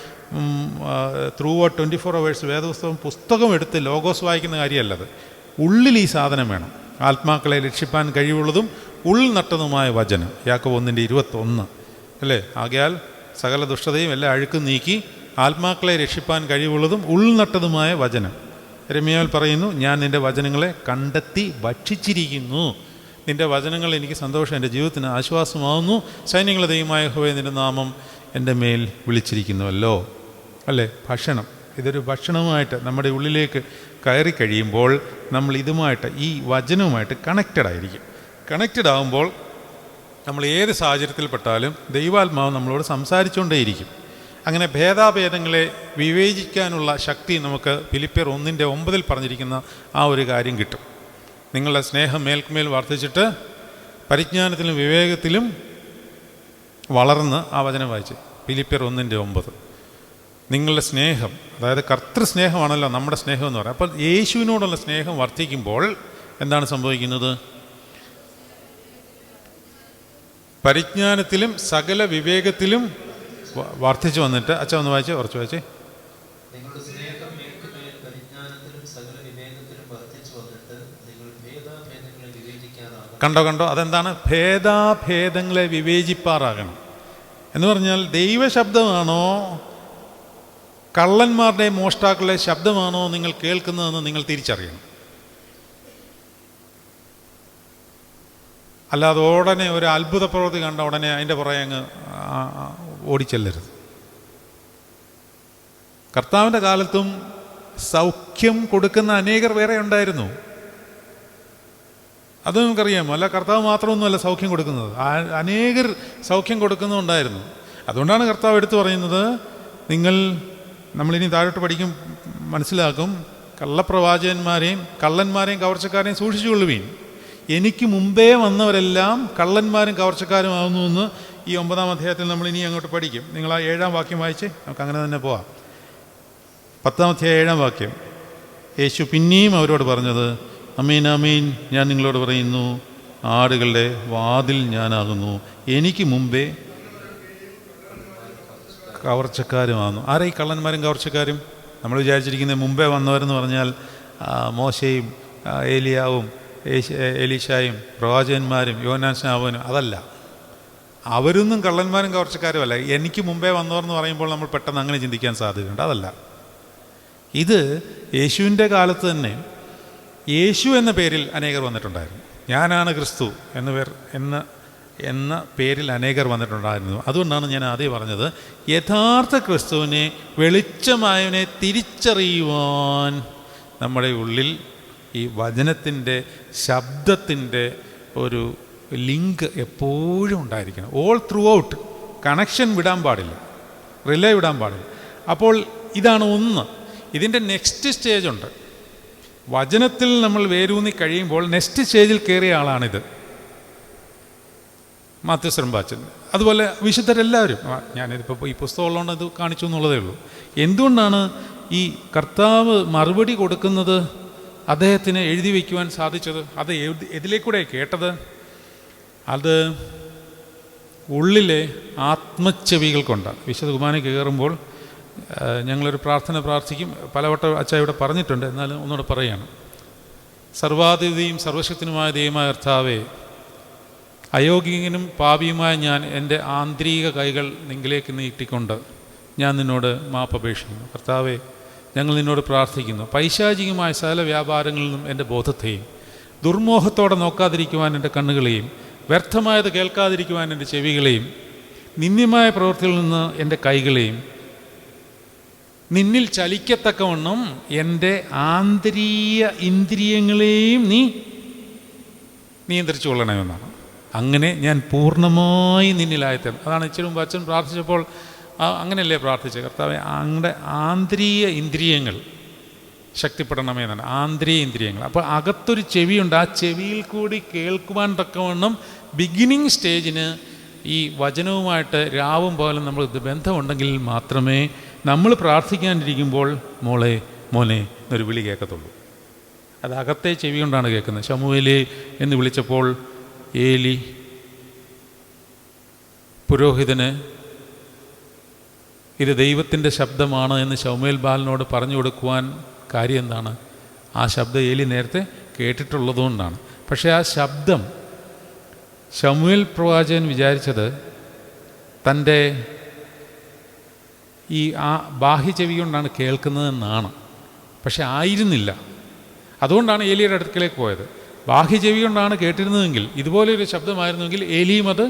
ത്രൂ ഔട്ട് 24 hours പുസ്തകം എടുത്ത് ലോഗോസ് വായിക്കുന്ന കാര്യമല്ലത്. ഉള്ളിൽ ഈ സാധനം വേണം. ആത്മാക്കളെ രക്ഷിപ്പാൻ കഴിവുള്ളതും ഉൾനട്ടതുമായ വചനം, യാക്കോബ് 1:21 അല്ലേ? ആകയാൽ സകല ദുഷ്ടതയും എല്ലാ അഴുക്കും നീക്കി ആത്മാക്കളെ രക്ഷിപ്പാൻ കഴിവുള്ളതും ഉൾനട്ടതുമായ വചനം. യെരമ്യാവിൽ പറയുന്നു, ഞാൻ നിൻ്റെ വചനങ്ങളെ കണ്ടെത്തി ഭക്ഷിച്ചിരിക്കുന്നു. നിൻ്റെ വചനങ്ങൾ എനിക്ക് സന്തോഷം, എൻ്റെ ജീവിതത്തിന് ആശ്വാസമാവുന്നു. സൈന്യങ്ങളുടെ ദൈവമായ യഹോവേ, നിൻ്റെ നാമം എൻ്റെ മേൽ വിളിച്ചിരിക്കുന്നുവല്ലോ. അല്ലേ? ഭക്ഷണം, ഇതൊരു ഭക്ഷണവുമായിട്ട് നമ്മുടെ ഉള്ളിലേക്ക് കയറി കഴിയുമ്പോൾ നമ്മൾ ഇതുമായിട്ട്, ഈ വചനവുമായിട്ട് കണക്റ്റഡായിരിക്കും. കണക്റ്റഡ് ആകുമ്പോൾ നമ്മൾ ഏത് സാഹചര്യത്തിൽപ്പെട്ടാലും ദൈവാത്മാവ് നമ്മളോട് സംസാരിച്ചുകൊണ്ടേയിരിക്കും. അങ്ങനെ ഭേദാഭേദങ്ങളെ വിവേചിക്കാനുള്ള ശക്തി നമുക്ക് ഫിലിപ്പിയർ 1:9 പറഞ്ഞിരിക്കുന്ന ആ ഒരു കാര്യം കിട്ടും. നിങ്ങളുടെ സ്നേഹം മേൽക്കുമേൽ വർദ്ധിച്ചിട്ട് പരിജ്ഞാനത്തിലും വിവേകത്തിലും വളർന്ന്, ആ വചനം വായിച്ച് ഫിലിപ്പിയർ 1:9. നിങ്ങളുടെ സ്നേഹം, അതായത് കർത്തൃസ്നേഹമാണല്ലോ നമ്മുടെ സ്നേഹം എന്ന് പറയുന്നത്. അപ്പോൾ യേശുവിനോടുള്ള സ്നേഹം വർദ്ധിക്കുമ്പോൾ എന്താണ് സംഭവിക്കുന്നത്? പരിജ്ഞാനത്തിലും സകല വിവേകത്തിലും വർദ്ധിച്ചു വന്നിട്ട്, അച്ഛൻ ഒന്ന് വായിച്ചേ, കുറച്ച് വായിച്ചേ. കണ്ടോ, അതെന്താണ്? ഭേദാഭേദങ്ങളെ വിവേചിപ്പാറാകണം എന്ന് പറഞ്ഞാൽ ദൈവശബ്ദമാണോ കള്ളന്മാരുടെ മോഷ്ടാക്കളുടെ ശബ്ദമാണോ നിങ്ങൾ കേൾക്കുന്നതെന്ന് നിങ്ങൾ തിരിച്ചറിയണം. അല്ലാതെ ഉടനെ ഒരു അത്ഭുത പ്രവൃത്തി കണ്ട ഉടനെ അതിൻ്റെ പുറകെ അങ്ങ് ഓടിച്ചെല്ലരുത്. കർത്താവിൻ്റെ കാലത്തും സൗഖ്യം കൊടുക്കുന്ന അനേകർ വേറെ ഉണ്ടായിരുന്നു. അത് നമുക്കറിയാമോ? അല്ല, കർത്താവ് മാത്രമൊന്നുമല്ല സൗഖ്യം കൊടുക്കുന്നത്, അനേകർ സൗഖ്യം കൊടുക്കുന്നുണ്ടായിരുന്നു. അതുകൊണ്ടാണ് കർത്താവ് എടുത്തു പറയുന്നത്, നമ്മളിനി താഴോട്ട് പഠിക്കും, മനസ്സിലാക്കും, കള്ളപ്രവാചകന്മാരെയും കള്ളന്മാരെയും കവർച്ചക്കാരെയും സൂക്ഷിച്ചുകൊള്ളുവീൻ. എനിക്ക് മുമ്പേ വന്നവരെല്ലാം കള്ളന്മാരും കവർച്ചക്കാരുമാകുന്നു എന്ന് ഈ 9-ാം അധ്യായത്തിൽ നമ്മൾ ഇനി അങ്ങോട്ട് പഠിക്കും. നിങ്ങൾ ആ 7-ാം വാക്യം വായിച്ചേ, നമുക്ക് അങ്ങനെ തന്നെ പോവാം. 10-ാം അധ്യായം 7-ാം വാക്യം. യേശു പിന്നെയും അവരോട് പറഞ്ഞത്, അമീൻ അമീൻ ഞാൻ നിങ്ങളോട് പറയുന്നു, ആടുകളുടെ വാതിൽ ഞാനാകുന്നു. എനിക്ക് മുമ്പേ കവർച്ചക്കാരുമാകുന്നു. ആരാ ഈ കള്ളന്മാരും കവർച്ചക്കാരും? നമ്മൾ വിചാരിച്ചിരിക്കുന്നത് മുമ്പേ വന്നവരെന്ന് പറഞ്ഞാൽ മോശയും ഏലിയാവും എലീശായും പ്രവാചകന്മാരും യോഹന്നാൻ സ്നാപകനും. അതല്ല, അവരൊന്നും കള്ളന്മാരും കവർച്ചക്കാരും അല്ല. എനിക്ക് മുമ്പേ വന്നവരെന്ന് പറയുമ്പോൾ നമ്മൾ പെട്ടെന്ന് അങ്ങനെ ചിന്തിക്കാൻ സാധ്യതയുണ്ട്. അതല്ല, ഇത് യേശുവിൻ്റെ കാലത്ത് തന്നെ യേശു എന്ന പേരിൽ അനേകർ വന്നിട്ടുണ്ടായിരുന്നു. ഞാനാണ് ക്രിസ്തു എന്ന പേരിൽ അനേകർ വന്നിട്ടുണ്ടായിരുന്നു. അതുകൊണ്ടാണ് ഞാൻ ആദ്യം പറഞ്ഞത്, യഥാർത്ഥ ക്രിസ്തുവിനെ, വെളിച്ചമായവനെ തിരിച്ചറിയുവാൻ നമ്മുടെ ഉള്ളിൽ ഈ വചനത്തിൻ്റെ ശബ്ദത്തിൻ്റെ ഒരു ലിങ്ക് എപ്പോഴും ഉണ്ടായിരിക്കണം. ഓൾ ത്രൂ ഔട്ട് കണക്ഷൻ വിടാൻ പാടില്ല, റിലേ വിടാൻ പാടില്ല. അപ്പോൾ ഇതാണ് ഒന്ന്. ഇതിൻ്റെ നെക്സ്റ്റ് സ്റ്റേജുണ്ട്. വചനത്തിൽ നമ്മൾ വേരൂന്നി കഴിയുമ്പോൾ നെക്സ്റ്റ് സ്റ്റേജിൽ കയറിയ ആളാണിത്, മാത്യു സ്രംബാച്ചൻ. അതുപോലെ വിശുദ്ധരെല്ലാവരും. ഞാനിതിപ്പോൾ ഈ പുസ്തകം ഉള്ളതുകൊണ്ട് ഇത് കാണിച്ചു എന്നുള്ളതേ ഉള്ളൂ. എന്തുകൊണ്ടാണ് ഈ കർത്താവ് മറുപടി കൊടുക്കുന്നത് അദ്ദേഹത്തിന് എഴുതി വയ്ക്കുവാൻ സാധിച്ചത്? അത് ഇതിലേക്കൂടെ കേട്ടത്, അത് ഉള്ളിലെ ആത്മച്ചെവികൾ കൊണ്ടാണ്. വിശുദ്ധ കുർബാന കയറുമ്പോൾ ഞങ്ങളൊരു പ്രാർത്ഥന പ്രാർത്ഥിക്കും. പലവട്ടം അച്ഛ ഇവിടെ പറഞ്ഞിട്ടുണ്ട്, എന്നാലും ഒന്നുകൂടെ പറയുകയാണ്. സർവാധിപതിയും സർവശക്തനുമായ ദൈവമായ കർത്താവേ, അയോഗ്യനും പാപിയുമായ ഞാൻ എൻ്റെ ആന്തരിക കൈകൾ നിങ്കിലേക്ക് നീട്ടിക്കൊണ്ട് ഞാൻ നിന്നോട് മാപ്പപേക്ഷിക്കുന്നു. കർത്താവേ, ഞങ്ങൾ നിന്നോട് പ്രാർത്ഥിക്കുന്നു, പൈശാചികമായ സകല വ്യാപാരങ്ങളിൽ നിന്നും എൻ്റെ ബോധത്തെയും, ദുർമോഹത്തോടെ നോക്കാതിരിക്കുവാൻ എൻ്റെ കണ്ണുകളെയും, വ്യർത്ഥമായത് കേൾക്കാതിരിക്കുവാൻ എൻ്റെ ചെവികളെയും, നിന്ദ്യമായ പ്രവൃത്തിയിൽ നിന്ന് എൻ്റെ കൈകളെയും, നിന്നിൽ ചലിക്കത്തക്കവണ്ണം എൻ്റെ ആന്തരീയ ഇന്ദ്രിയങ്ങളെയും നീ നിയന്ത്രിച്ചു കൊള്ളണമെന്നാണ്. അങ്ങനെ ഞാൻ പൂർണ്ണമായി നിന്നിലായിത്തീർന്നു. അതാണ് ഇച്ചിരി മുമ്പ് അച്ഛൻ പ്രാർത്ഥിച്ചപ്പോൾ അങ്ങനെയല്ലേ പ്രാർത്ഥിച്ചത്? കർത്താവേ, അങ്ങയുടെ ആന്തരീയ ഇന്ദ്രിയങ്ങൾ ശക്തിപ്പെടണമേ എന്നാണ്. ആന്തരീയ ഇന്ദ്രിയങ്ങൾ. അപ്പോൾ അകത്തൊരു ചെവിയുണ്ട്, ആ ചെവിയിൽ കൂടി കേൾക്കുവാൻ തക്കവണ്ണം ബിഗിനിങ് സ്റ്റേജിന് ഈ വചനവുമായിട്ട് രാവും പകലും നമ്മൾ ബന്ധമുണ്ടെങ്കിൽ മാത്രമേ നമ്മൾ പ്രാർത്ഥിക്കാനിരിക്കുമ്പോൾ മോളെ മോനെ എന്നൊരു വിളി കേൾക്കത്തുള്ളൂ. അത് അകത്തെ ചെവി കൊണ്ടാണ് കേൾക്കുന്നത്. ശമൂവേലേ എന്ന് വിളിച്ചപ്പോൾ ഏലി പുരോഹിതന് ഇത് ദൈവത്തിൻ്റെ ശബ്ദമാണ് എന്ന് ശമൂവേൽ ബാലനോട് പറഞ്ഞു കൊടുക്കുവാൻ കാര്യം എന്താണ്? ആ ശബ്ദം ഏലി നേരത്തെ കേട്ടിട്ടുള്ളതുകൊണ്ടാണ്. പക്ഷേ ആ ശബ്ദം ശമൂവേൽ പ്രവാചകൻ വിചാരിച്ചത് തൻ്റെ ഈ ആ ബാഹ്യ ചെവി കൊണ്ടാണ് കേൾക്കുന്നതെന്നാണ്. പക്ഷെ ആയിരുന്നില്ല. അതുകൊണ്ടാണ് ഏലിയുടെ അടുക്കലേക്ക് പോയത്. ബാഹ്യ ചെവി കൊണ്ടാണ് കേട്ടിരുന്നതെങ്കിൽ, ഇതുപോലെയൊരു ശബ്ദമായിരുന്നെങ്കിൽ ഏലിയും അത്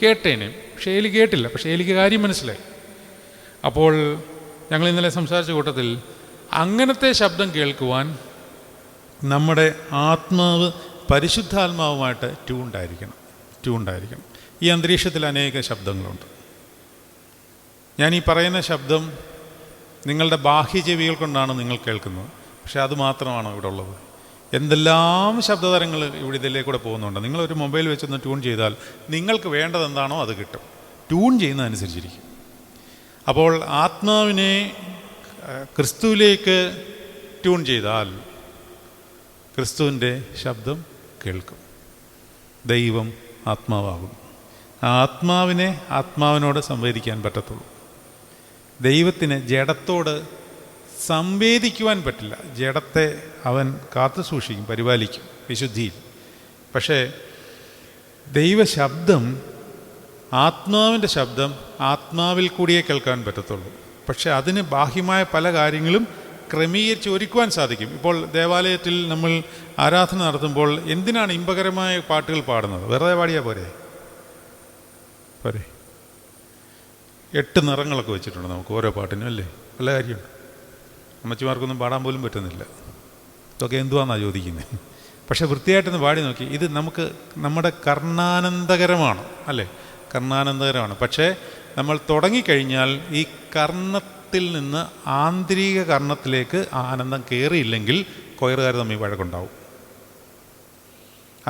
കേട്ടേനെ. പക്ഷേ ഏലി കേട്ടില്ല. പക്ഷേ ഏലിക്ക് കാര്യം മനസ്സിലായി. അപ്പോൾ ഞങ്ങൾ ഇന്നലെ സംസാരിച്ച കൂട്ടത്തിൽ അങ്ങനത്തെ ശബ്ദം കേൾക്കുവാൻ നമ്മുടെ ആത്മാവ് പരിശുദ്ധാത്മാവുമായിട്ട് ട്യൂണ്ടായിരിക്കണം. ഈ അന്തരീക്ഷത്തിൽ അനേക ശബ്ദങ്ങളുണ്ട്. ഞാൻ ഈ പറയുന്ന ശബ്ദം നിങ്ങളുടെ ബാഹ്യ ചെവികൾ കൊണ്ടാണ് നിങ്ങൾ കേൾക്കുന്നത്. പക്ഷേ അത് മാത്രമാണോ ഇവിടെ ഉള്ളത്? എന്തെല്ലാം ശബ്ദതരങ്ങൾ ഇവിടെ ഇതിലേക്കൂടെ പോകുന്നുണ്ട്. നിങ്ങളൊരു മൊബൈൽ വെച്ചൊന്ന് ട്യൂൺ ചെയ്താൽ നിങ്ങൾക്ക് വേണ്ടത് എന്താണോ അത് കിട്ടും. ട്യൂൺ ചെയ്യുന്നതനുസരിച്ചിരിക്കും. അപ്പോൾ ആത്മാവിനെ ക്രിസ്തുവിലേക്ക് ട്യൂൺ ചെയ്താൽ ക്രിസ്തുവിൻ്റെ ശബ്ദം കേൾക്കും. ദൈവം ആത്മാവാകും. ആ ആത്മാവിനെ ആത്മാവിനോട് സംവേദിക്കാൻ പറ്റത്തുള്ളൂ. ദൈവത്തിന് ജഡത്തോട് സംവേദിക്കുവാൻ പറ്റില്ല. ജഡത്തെ അവൻ കാത്തു സൂക്ഷിക്കും, പരിപാലിക്കും വിശുദ്ധിയിൽ. പക്ഷേ ദൈവശബ്ദം, ആത്മാവിൻ്റെ ശബ്ദം ആത്മാവിൽ കൂടിയേ കേൾക്കാൻ പറ്റത്തുള്ളൂ. പക്ഷേ അതിന് ബാഹ്യമായ പല കാര്യങ്ങളും ക്രമീകരിച്ച് ഒരുക്കുവാൻ സാധിക്കും. ഇപ്പോൾ ദേവാലയത്തിൽ നമ്മൾ ആരാധന നടത്തുമ്പോൾ എന്തിനാണ് ഇമ്പകരമായ പാട്ടുകൾ പാടുന്നത്? വെറുതെ പാടിയാൽ പോരെ? 8 നിറങ്ങളൊക്കെ വെച്ചിട്ടുണ്ട് നമുക്ക് ഓരോ പാട്ടിനും, അല്ലേ? നല്ല കാര്യമുണ്ട്. അമ്മച്ചിമാർക്കൊന്നും പാടാൻ പോലും പറ്റുന്നില്ല. ഇതൊക്കെ എന്തുവാണെന്നാണ് ചോദിക്കുന്നത്. പക്ഷെ വൃത്തിയായിട്ടൊന്ന് പാടി നോക്കി. ഇത് നമുക്ക് നമ്മുടെ കർണാനന്ദകരമാണ്, അല്ലേ? കർണാനന്ദകരമാണ്. പക്ഷേ നമ്മൾ തുടങ്ങിക്കഴിഞ്ഞാൽ ഈ കർണത്തിൽ നിന്ന് ആന്തരിക കർണത്തിലേക്ക് ആനന്ദം കയറിയില്ലെങ്കിൽ കൊയറുകാർ തമ്മിൽ വഴക്കുണ്ടാവും.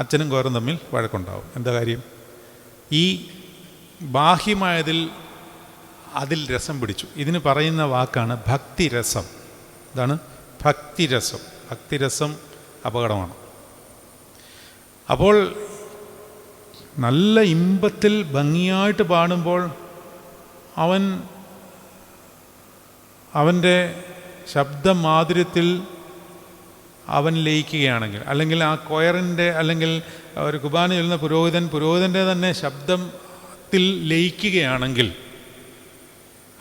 അച്ഛനും കൊയറും തമ്മിൽ വഴക്കുണ്ടാവും. എന്താ കാര്യം? ഈ ബാഹ്യമായതിൽ അതിൽ രസം പിടിച്ചു. ഇതിന് പറയുന്ന വാക്കാണ് ഭക്തിരസം. ഇതാണ് ഭക്തിരസം. ഭക്തിരസം അപകടമാണ്. അപ്പോൾ നല്ല ഇമ്പത്തിൽ ഭംഗിയായിട്ട് പാടുമ്പോൾ അവൻ്റെ ശബ്ദമാധുര്യത്തിൽ അവൻ ലയിക്കുകയാണെങ്കിൽ, അല്ലെങ്കിൽ ആ കൊയറിൻ്റെ, അല്ലെങ്കിൽ ഒരു കുർബാന ചൊല്ലുന്ന പുരോഹിതൻ്റെ തന്നെ ശബ്ദത്തിൽ ലയിക്കുകയാണെങ്കിൽ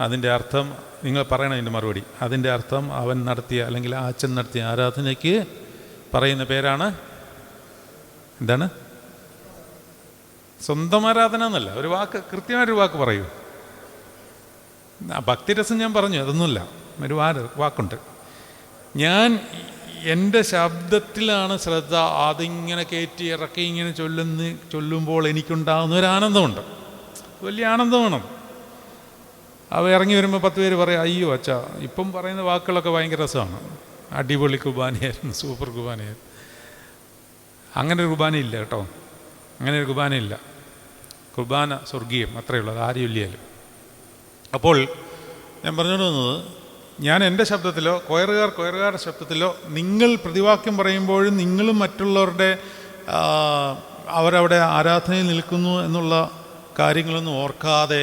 അതിൻ്റെ അർത്ഥം, നിങ്ങൾ പറയണം അതിൻ്റെ മറുപടി. അതിൻ്റെ അർത്ഥം അവൻ നടത്തിയ, അല്ലെങ്കിൽ ആ അച്ഛൻ നടത്തിയ ആരാധനയ്ക്ക് പറയുന്ന പേരാണ് എന്താണ്? സ്വന്തം ആരാധന എന്നല്ല. ഒരു വാക്ക്, കൃത്യമായൊരു വാക്ക് പറയൂ. ഭക്തിരസം ഞാൻ പറഞ്ഞു, അതൊന്നുമില്ല. ഒരു വാക്കുണ്ട്. ഞാൻ എൻ്റെ ശബ്ദത്തിലാണ് ശ്രദ്ധ. അതിങ്ങനെ കയറ്റി ഇറക്കി ഇങ്ങനെ ചൊല്ലുമ്പോൾ എനിക്കുണ്ടാകുന്ന ഒരു ആനന്ദമുണ്ട്. വലിയ ആനന്ദമാണ്. അവ ഇറങ്ങി വരുമ്പോൾ 10 പേര് പറയും, അയ്യോ അച്ഛാ, ഇപ്പം പറയുന്ന വാക്കുകളൊക്കെ ഭയങ്കര രസമാണ്, അടിപൊളി കുർബാനയായിരുന്നു, സൂപ്പർ കുർബാനയായിരുന്നു. അങ്ങനെ ഒരു കുർബാനയില്ല കേട്ടോ. അങ്ങനെ ഒരു കുർബാനയില്ല. കുർബാന സ്വർഗീയം, അത്രയേ ഉള്ളൂ. അത് ആരും ഇല്ലയാലും. അപ്പോൾ ഞാൻ പറഞ്ഞുകൊണ്ട് വന്നത്, ഞാൻ എൻ്റെ ശബ്ദത്തിലോ കൊയറുകാരുടെ ശബ്ദത്തിലോ, നിങ്ങൾ പ്രതിവാക്യം പറയുമ്പോഴും നിങ്ങളും മറ്റുള്ളവരുടെ അവരവിടെ ആരാധനയിൽ നിൽക്കുന്നു എന്നുള്ള കാര്യങ്ങളൊന്നും ഓർക്കാതെ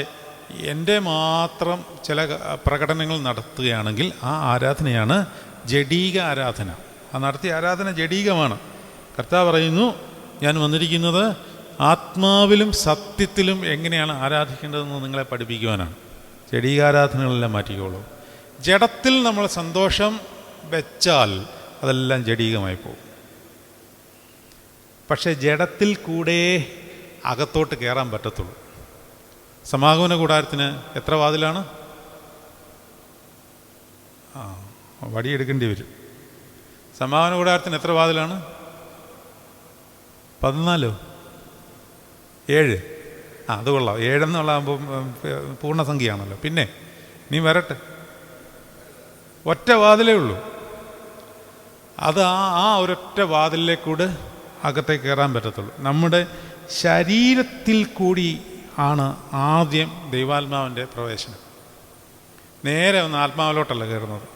എൻ്റെ മാത്രം ചില പ്രകടനങ്ങൾ നടത്തുകയാണെങ്കിൽ ആ ആരാധനയാണ് ജഡീക ആരാധന. ആ നടത്തിയ ആരാധന ജഡീകമാണ്. കർത്താവ് പറയുന്നു, ഞാൻ വന്നിരിക്കുന്നത് ആത്മാവിലും സത്യത്തിലും എങ്ങനെയാണ് ആരാധിക്കേണ്ടതെന്ന് നിങ്ങളെ പഠിപ്പിക്കുവാനാണ്. ജഡീകാരാധനകളെല്ലാം മാറ്റിക്കോളൂ. ജഡത്തിൽ നമ്മൾ സന്തോഷം വെച്ചാൽ അതെല്ലാം ജഡീകമായി പോകും. പക്ഷേ ജഡത്തിൽ കൂടെ അകത്തോട്ട് കയറാൻ പറ്റത്തുള്ളൂ. സമാഗമന കൂടാരത്തിന് എത്ര വാതിലാണ്? വടിയെടുക്കേണ്ടി വരും. സമാഗമന കൂടാരത്തിന് എത്ര വാതിലാണ്? 14 7. അത് കൊള്ളാം. 7 എന്നുള്ളതാകുമ്പോൾ പൂർണ്ണസംഖ്യയാണല്ലോ. പിന്നെ നീ വരട്ടെ, ഒറ്റ വാതിലേ ഉള്ളൂ. അത് ആ ഒരൊറ്റ വാതിലിലേക്കൂടെ അകത്തേക്ക് കയറാൻ പറ്റത്തുള്ളൂ. നമ്മുടെ ശരീരത്തിൽ കൂടി ആണ് ആദ്യം ദൈവാത്മാവിൻ്റെ പ്രവേശനം. നേരെ ഒന്ന് ആത്മാവിലോട്ടല്ല കയറുന്നത്.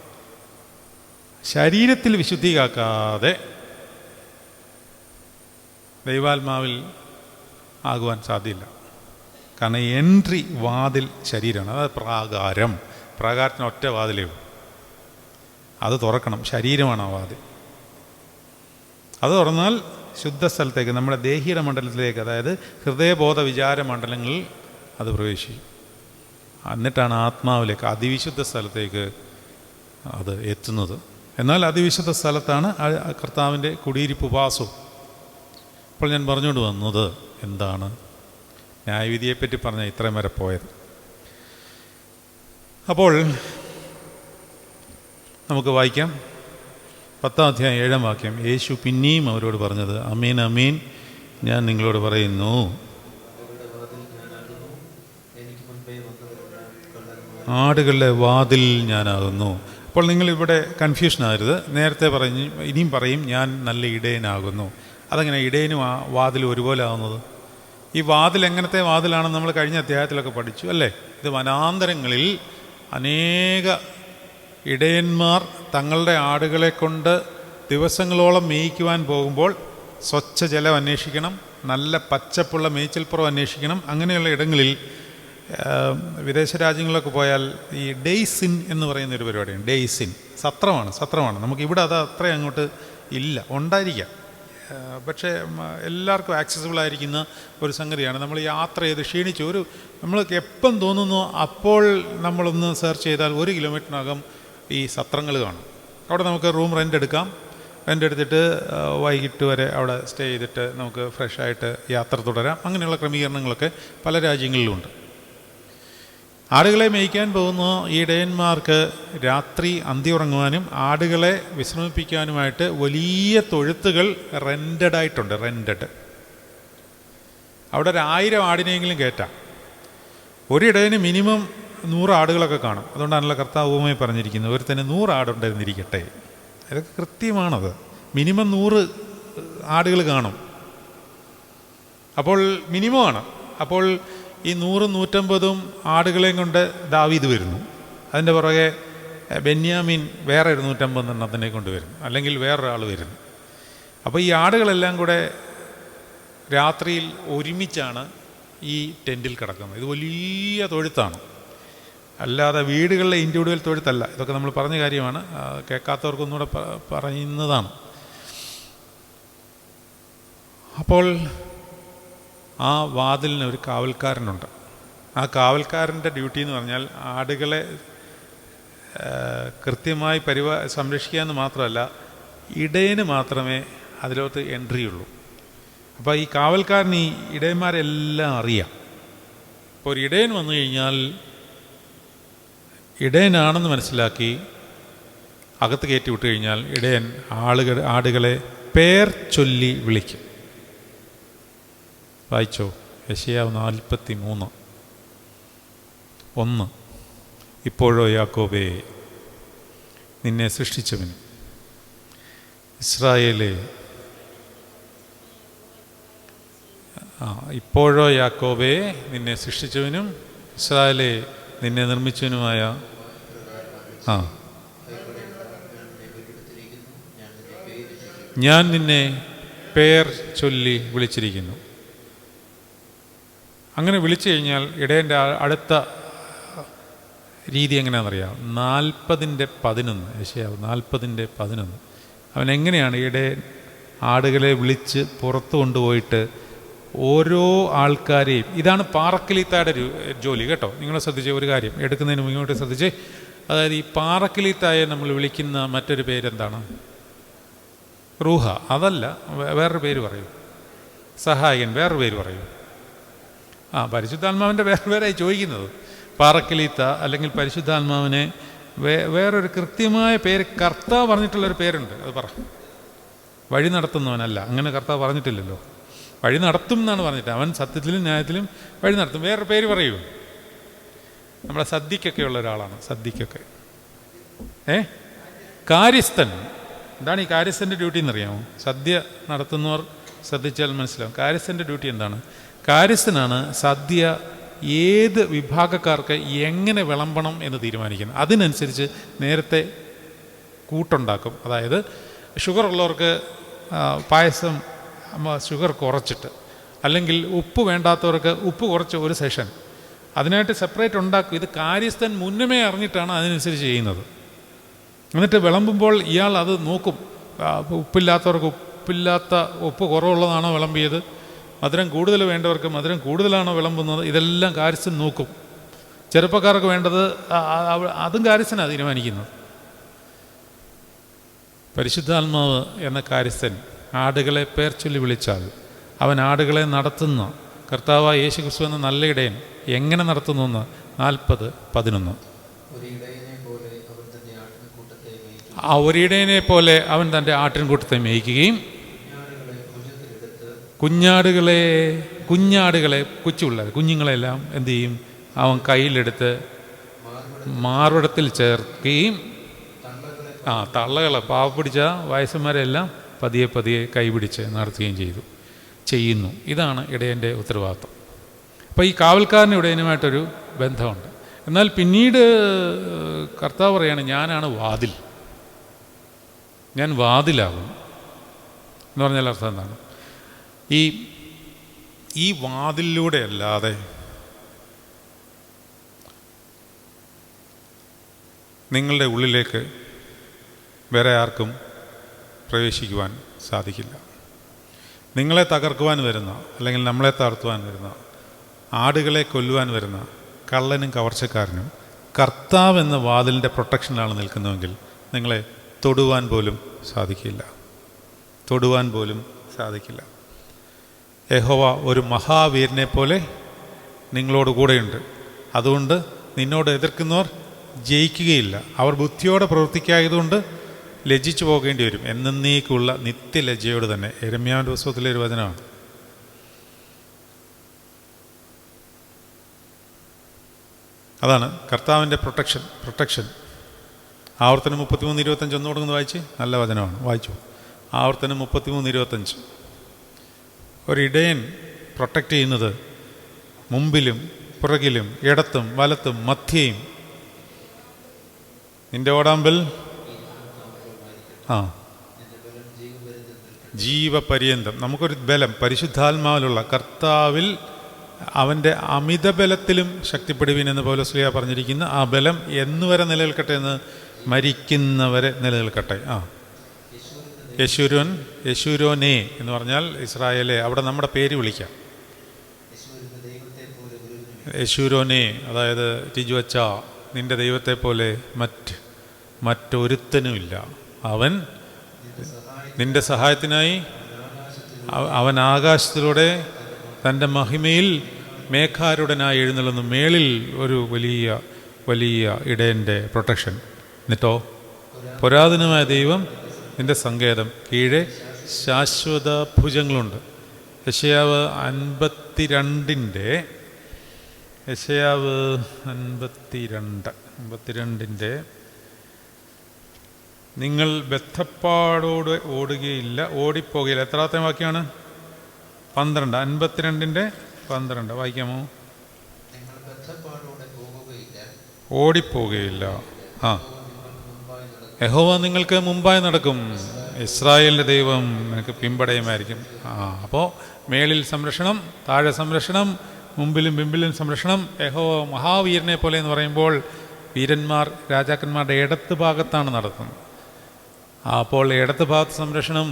ശരീരത്തിൽ വിശുദ്ധി കാക്കാതെ ദൈവാത്മാവിൽ ആകുവാൻ സാധ്യമില്ല. കാരണം എൻട്രി വാതിൽ ശരീരമാണ്. അതായത് പ്രാകാരം. പ്രാകാരത്തിന് ഒറ്റ വാതിലേ ഉള്ളൂ. അത് തുറക്കണം. ശരീരമാണ് ആ വാതിൽ. അത് തുറന്നാൽ ശുദ്ധ സ്ഥലത്തേക്ക്, നമ്മുടെ ദേഹിയുടെ മണ്ഡലത്തിലേക്ക്, അതായത് ഹൃദയബോധ വിചാര മണ്ഡലങ്ങളിൽ അത് പ്രവേശിക്കും. എന്നിട്ടാണ് ആത്മാവിലേക്ക്, അതിവിശുദ്ധ സ്ഥലത്തേക്ക് അത് എത്തുന്നത്. എന്നാൽ അതിവിശുദ്ധ സ്ഥലത്താണ് കർത്താവിൻ്റെ കുടിയിരിപ്പ്, ഉപവാസവും. അപ്പോൾ ഞാൻ പറഞ്ഞുകൊണ്ട് വന്നത് എന്താണ്? ന്യായവിധിയെപ്പറ്റി പറഞ്ഞ ഇത്രയും വരെ പോയത്. അപ്പോൾ നമുക്ക് വായിക്കാം 10-ാം അധ്യായം 7-ാം വാക്യം. യേശു പിന്നെയും അവരോട് പറഞ്ഞത്, അമീൻ അമീൻ ഞാൻ നിങ്ങളോട് പറയുന്നു, ആടുകളുടെ വാതിൽ ഞാനാകുന്നു. അപ്പോൾ നിങ്ങളിവിടെ കൺഫ്യൂഷനാകരുത്. നേരത്തെ പറഞ്ഞ് ഇനിയും പറയും, ഞാൻ നല്ല ഇടയനാകുന്നു. അതെങ്ങനെ ഇടയനും ആ വാതിലും ഒരുപോലെ ആകുന്നത്? ഈ വാതിൽ എങ്ങനത്തെ വാതിലാണെന്ന് നമ്മൾ കഴിഞ്ഞ അധ്യായത്തിലൊക്കെ പഠിച്ചു അല്ലേ? ഇത് വനാന്തരങ്ങളിൽ അനേക ഇടയന്മാർ തങ്ങളുടെ ആടുകളെ കൊണ്ട് ദിവസങ്ങളോളം മേയ്ക്കുവാൻ പോകുമ്പോൾ സ്വച്ഛ ജലം അന്വേഷിക്കണം, നല്ല പച്ചപ്പുള്ള മേച്ചിൽപ്പുറം അന്വേഷിക്കണം. അങ്ങനെയുള്ള ഇടങ്ങളിൽ വിദേശ രാജ്യങ്ങളിലൊക്കെ പോയാൽ ഈ ഡെയ്സിൻ എന്ന് പറയുന്നൊരു പരിപാടിയാണ്. ഡെയ്സിൻ സത്രമാണ്. നമുക്കിവിടെ അത് അത്ര അങ്ങോട്ട് ഇല്ല, ഉണ്ടായിരിക്കാം, പക്ഷേ എല്ലാവർക്കും ആക്സസിബിൾ ആയിരിക്കുന്ന ഒരു സംഗതിയാണ്. നമ്മൾ യാത്ര ചെയ്ത് ക്ഷീണിച്ചു നമ്മൾക്ക് എപ്പം തോന്നുന്നു അപ്പോൾ നമ്മളൊന്ന് സെർച്ച് ചെയ്താൽ 1 കിലോമീറ്ററിനകം ഈ സത്രങ്ങൾ കാണും. അവിടെ നമുക്ക് റൂം റെൻ്റ് എടുത്തിട്ട് വൈകിട്ട് വരെ അവിടെ സ്റ്റേ ചെയ്തിട്ട് നമുക്ക് ഫ്രഷായിട്ട് യാത്ര തുടരാം. അങ്ങനെയുള്ള ക്രമീകരണങ്ങളൊക്കെ പല രാജ്യങ്ങളിലുമുണ്ട്. ആടുകളെ മേയ്ക്കാൻ പോകുന്ന ഈ ഇടയന്മാർക്ക് രാത്രി അന്തി ഉറങ്ങുവാനും ആടുകളെ വിശ്രമിപ്പിക്കാനുമായിട്ട് വലിയ തൊഴുത്തുകൾ റെൻ്റഡായിട്ടുണ്ട്. അവിടെ 1000 ആടിനെങ്കിലും കയറ്റാം. ഒരിടയന് മിനിമം 100 ആടുകളൊക്കെ കാണും. അതുകൊണ്ടാണല്ലോ കർത്താവ് ഉപമയായി പറഞ്ഞിരിക്കുന്നത്, ഒരുത്തന് 100 ആടുണ്ടായിരുന്നിരിക്കട്ടെ. ഇതൊക്കെ കൃത്യമാണത്. മിനിമം 100 ആടുകൾ കാണും. അപ്പോൾ മിനിമമാണ്. അപ്പോൾ ഈ 100-150 ആടുകളെയും കൊണ്ട് ദാവീദ് വരുന്നു. അതിൻ്റെ പുറകെ ബെന്യാമീൻ വേറെ ഒരു 150 എണ്ണത്തിനെ കൊണ്ടുവരുന്നു, അല്ലെങ്കിൽ വേറൊരാൾ വരുന്നു. അപ്പോൾ ഈ ആടുകളെല്ലാം കൂടെ രാത്രിയിൽ ഒരുമിച്ചാണ് ഈ ടെൻറ്റിൽ കിടക്കുന്നത്. ഇത് വലിയ തൊഴുത്താണ്, അല്ലാതെ വീടുകളിലെ ഇൻഡിവിജ്വൽ തൊഴുത്തല്ല. ഇതൊക്കെ നമ്മൾ പറഞ്ഞ കാര്യമാണ്, കേൾക്കാത്തവർക്കൊന്നുകൂടെ പറയുന്നതാണ്. അപ്പോൾ ആ വാതിലിന് ഒരു കാവൽക്കാരനുണ്ട്. ആ കാവൽക്കാരൻ്റെ ഡ്യൂട്ടി എന്ന് പറഞ്ഞാൽ ആടുകളെ കൃത്യമായി സംരക്ഷിക്കുക എന്ന് മാത്രമല്ല, ഇടയന് മാത്രമേ അതിലോട്ട് എൻട്രി ഉള്ളൂ. അപ്പോൾ ഈ കാവൽക്കാരന് ഈ ഇടയന്മാരെല്ലാം അറിയാം. അപ്പോൾ ഒരു ഇടയൻ വന്നു കഴിഞ്ഞാൽ ഇടയനാണെന്ന് മനസ്സിലാക്കി അകത്ത് കയറ്റി വിട്ട് കഴിഞ്ഞാൽ ഇടയൻ ആടുകളെ പേർ ചൊല്ലി വിളിക്കും. വായിച്ചോ, യെശയ്യാവ് 43:1. ഇപ്പോഴോ യാക്കോബേ നിന്നെ സൃഷ്ടിച്ചവൻ, ഇസ്രായേലേ ഇപ്പോഴോ യാക്കോബേ നിന്നെ സൃഷ്ടിച്ചവനും ഇസ്രായേലേ നിന്നെ നിർമ്മിച്ചവനുമായ ഞാൻ നിന്നെ പേർ ചൊല്ലി വിളിച്ചിരിക്കുന്നു. അങ്ങനെ വിളിച്ചു കഴിഞ്ഞാൽ ഇടയൻ്റെ അടുത്ത രീതി എങ്ങനെയാണെന്നറിയാം? 40:11. യെശയ്യാവ് 40:11. അവൻ എങ്ങനെയാണ് ഇടയൻ ആടുകളെ വിളിച്ച് പുറത്ത് കൊണ്ടുപോയിട്ട് ഓരോ ആൾക്കാരെയും, ഇതാണ് പാറക്കിലീത്തായുടെ ജോലി കേട്ടോ. നിങ്ങൾ ശ്രദ്ധിച്ച ഒരു കാര്യം എടുക്കുന്നതിന് മുന്നോട്ട് ശ്രദ്ധിച്ച്, അതായത് ഈ പാറക്കിലീത്തായെ നമ്മൾ വിളിക്കുന്ന മറ്റൊരു പേരെന്താണ്? റൂഹ. അതല്ല, വേറൊരു പേര് പറയൂ. സഹായകൻ, വേറൊരു പേര് പറയൂ. പരിശുദ്ധാത്മാവിൻ്റെ വേറെ ചോദിക്കുന്നത്. പാറക്കിലീത്ത അല്ലെങ്കിൽ പരിശുദ്ധാത്മാവിനെ വേറൊരു കൃത്യമായ പേര് കർത്താവ് പറഞ്ഞിട്ടുള്ളൊരു പേരുണ്ട്, അത് പറ. വഴി നടത്തുന്നവനല്ല, അങ്ങനെ കർത്താവ് പറഞ്ഞിട്ടില്ലല്ലോ. വഴി നടത്തും എന്നാണ് പറഞ്ഞിട്ട്. അവൻ സത്യത്തിലും ന്യായത്തിലും വഴി നടത്തും. വേറൊരു പേര് പറയൂ. നമ്മുടെ സദ്യക്കൊക്കെ ഉള്ള ഒരാളാണ്. സദ്യക്കൊക്കെ കാര്യസ്ഥൻ. എന്താണ് ഈ കാര്യസ്ഥൻ്റെ ഡ്യൂട്ടി എന്നറിയാമോ? സദ്യ നടത്തുന്നവർ ശ്രദ്ധിച്ചാൽ മനസ്സിലാവും. കാര്യസ്ഥൻ്റെ ഡ്യൂട്ടി എന്താണ്? കാര്യസ്ഥനാണ് സദ്യ ഏത് വിഭാഗക്കാർക്ക് എങ്ങനെ വിളമ്പണം എന്ന് തീരുമാനിക്കുന്നത്. അതിനനുസരിച്ച് നേരത്തെ കൂട്ടുണ്ടാക്കും. അതായത് ഷുഗർ ഉള്ളവർക്ക് പായസം ഷുഗർ കുറച്ചിട്ട്, അല്ലെങ്കിൽ ഉപ്പ് വേണ്ടാത്തവർക്ക് ഉപ്പ് കുറച്ച് ഒരു സെഷൻ, അതിനായിട്ട് സെപ്പറേറ്റ് ഉണ്ടാക്കും. ഇത് കാര്യസ്ഥൻ മുന്നമേ അറിഞ്ഞിട്ടാണ് അതിനനുസരിച്ച് ചെയ്യുന്നത്. എന്നിട്ട് വിളമ്പുമ്പോൾ ഇയാൾ അത് നോക്കും. ഉപ്പില്ലാത്തവർക്ക് ഉപ്പ് കുറവുള്ളതാണോ വിളമ്പിയത്, മധുരം കൂടുതൽ വേണ്ടവർക്ക് മധുരം കൂടുതലാണോ വിളമ്പുന്നത്, ഇതെല്ലാം കാര്യസ്ഥൻ നോക്കും. ചെറുപ്പക്കാർക്ക് വേണ്ടത് അതും കാര്യസ്ഥനാണ് തീരുമാനിക്കുന്നത്. പരിശുദ്ധാത്മാവ് എന്ന കാര്യസ്ഥൻ ആടുകളെ പേർ ചൊല്ലി വിളിച്ചാൽ അവൻ ആടുകളെ നടത്തുന്ന കർത്താവായ യേശു ക്രിസ്തു എന്ന നല്ല ഇടയൻ എങ്ങനെ നടത്തുന്നു എന്ന് 40:11. ഒരിടയനെ പോലെ അവൻ തൻ്റെ ആട്ടിൻകൂട്ടത്തെ മേയ്ക്കുകയും കുഞ്ഞാടുകളെ കുഞ്ഞുങ്ങളെല്ലാം എന്തു ചെയ്യും? അവൻ കയ്യിലെടുത്ത് മാർവിടത്തിൽ ചേർക്കുകയും തള്ളകളെ പാവപ്പിടിച്ച വയസ്സന്മാരെല്ലാം പതിയെ പതിയെ കൈപിടിച്ച് നടത്തുകയും ചെയ്യുന്നു. ഇതാണ് ഇടയൻ്റെ ഉത്തരവാദിത്വം. അപ്പോൾ ഈ കാവൽക്കാരന് ഇടയനുമായിട്ടൊരു ബന്ധമുണ്ട്. എന്നാൽ പിന്നീട് കർത്താവ് പറയാണ്, ഞാനാണ് വാതിൽ, ഞാൻ വാതിലാകും എന്ന് പറഞ്ഞാൽ അർത്ഥം എന്താണ്? ഈ വാതിലിലൂടെ അല്ലാതെ നിങ്ങളുടെ ഉള്ളിലേക്ക് വേറെ ആർക്കും പ്രവേശിക്കുവാൻ സാധിക്കില്ല. നിങ്ങളെ തകർക്കുവാൻ വരുന്ന, അല്ലെങ്കിൽ നമ്മളെ തകർത്തുവാൻ വരുന്ന, ആടുകളെ കൊല്ലുവാൻ വരുന്ന കള്ളനും കവർച്ചക്കാരനും കർത്താവ് എന്ന വാതിലിൻ്റെ പ്രൊട്ടക്ഷനിലാണ് നിൽക്കുന്നതെങ്കിൽ നിങ്ങളെ തൊടുവാൻ പോലും സാധിക്കില്ല. യഹോവ ഒരു മഹാവീരനെ പോലെ നിങ്ങളോട് കൂടെയുണ്ട്. അതുകൊണ്ട് നിന്നോട് എതിർക്കുന്നവർ ജയിക്കുകയില്ല. അവർ ബുദ്ധിയോടെ പ്രവർത്തിക്കായതുകൊണ്ട് ലജ്ജിച്ചു പോകേണ്ടി വരും. എന്നേക്കുള്ള നിത്യലജ്ജയോട് തന്നെ. യെരമ്യാവിൻ്റെ പുസ്തകത്തിലെ ഒരു വചനമാണ്. അതാണ് കർത്താവിൻ്റെ പ്രൊട്ടക്ഷൻ. ആവർത്തനം 33:25 ഒന്നുകൂടെ വായിച്ച്. നല്ല വചനമാണ്, വായിച്ചു. ആവർത്തനം 33:25. ഒരിടയൻ പ്രൊട്ടക്റ്റ് ചെയ്യുന്നത് മുമ്പിലും പുറകിലും ഇടത്തും വലത്തും മധ്യയും. നിന്റെ ഓടാമ്പൽ ജീവപര്യന്തം. നമുക്കൊരു ബലം പരിശുദ്ധാത്മാവിലുള്ള കർത്താവിൽ, അവൻ്റെ അമിത ബലത്തിലും ശക്തിപ്പെടുവീൻ എന്ന് പൗലോസ് പറഞ്ഞിരിക്കുന്ന ആ ബലം എന്നുവരെ നിലനിൽക്കട്ടെ എന്ന്, മരിക്കുന്നവരെ നിലനിൽക്കട്ടെ. യശൂരോനേ എന്ന് പറഞ്ഞാൽ ഇസ്രായേലെ, അവിടെ നമ്മുടെ പേര് വിളിക്കാം. യശൂരോനേ, അതായത് ടിജുവച്ച, നിന്റെ ദൈവത്തെ പോലെ മറ്റൊരുത്തനുമില്ല. അവൻ നിന്റെ സഹായത്തിനായി അവൻ ആകാശത്തിലൂടെ തൻ്റെ മഹിമയിൽ മേഘാരുടനായി എഴുന്നള്ളുന്നു. മേളിൽ ഒരു വലിയ ഇടയൻ്റെ പ്രൊട്ടക്ഷൻ. എന്നിട്ടോ പുരാതനമായ ദൈവം നിന്റെ സങ്കേതം, കീഴെ ശാശ്വത ഭുജങ്ങളുണ്ട്. യെശയ്യാവ് 52 നിങ്ങൾ ബദ്ധപ്പാടോട് ഓടുകയില്ല, ഓടിപ്പോകുകയില്ല. എത്രാമത്തെ വാക്യമാണ്? 12. 52:12 വായിക്കാമോ? ഓടിപ്പോകുകയില്ല. യഹോവ നിങ്ങൾക്ക് മുമ്പായി നടക്കും, ഇസ്രായേലിൻ്റെ ദൈവം നിനക്ക് പിമ്പടയുമായിരിക്കും. അപ്പോൾ മേളിൽ സംരക്ഷണം, താഴെ സംരക്ഷണം, മുമ്പിലും പിമ്പിലും സംരക്ഷണം. യഹോവ മഹാവീരനെ പോലെ എന്ന് പറയുമ്പോൾ വീരന്മാർ രാജാക്കന്മാരുടെ ഇടത്ത് ഭാഗത്താണ് നടത്തുന്നത്. അപ്പോൾ ഇടത്ത് ഭാഗത്ത് സംരക്ഷണം,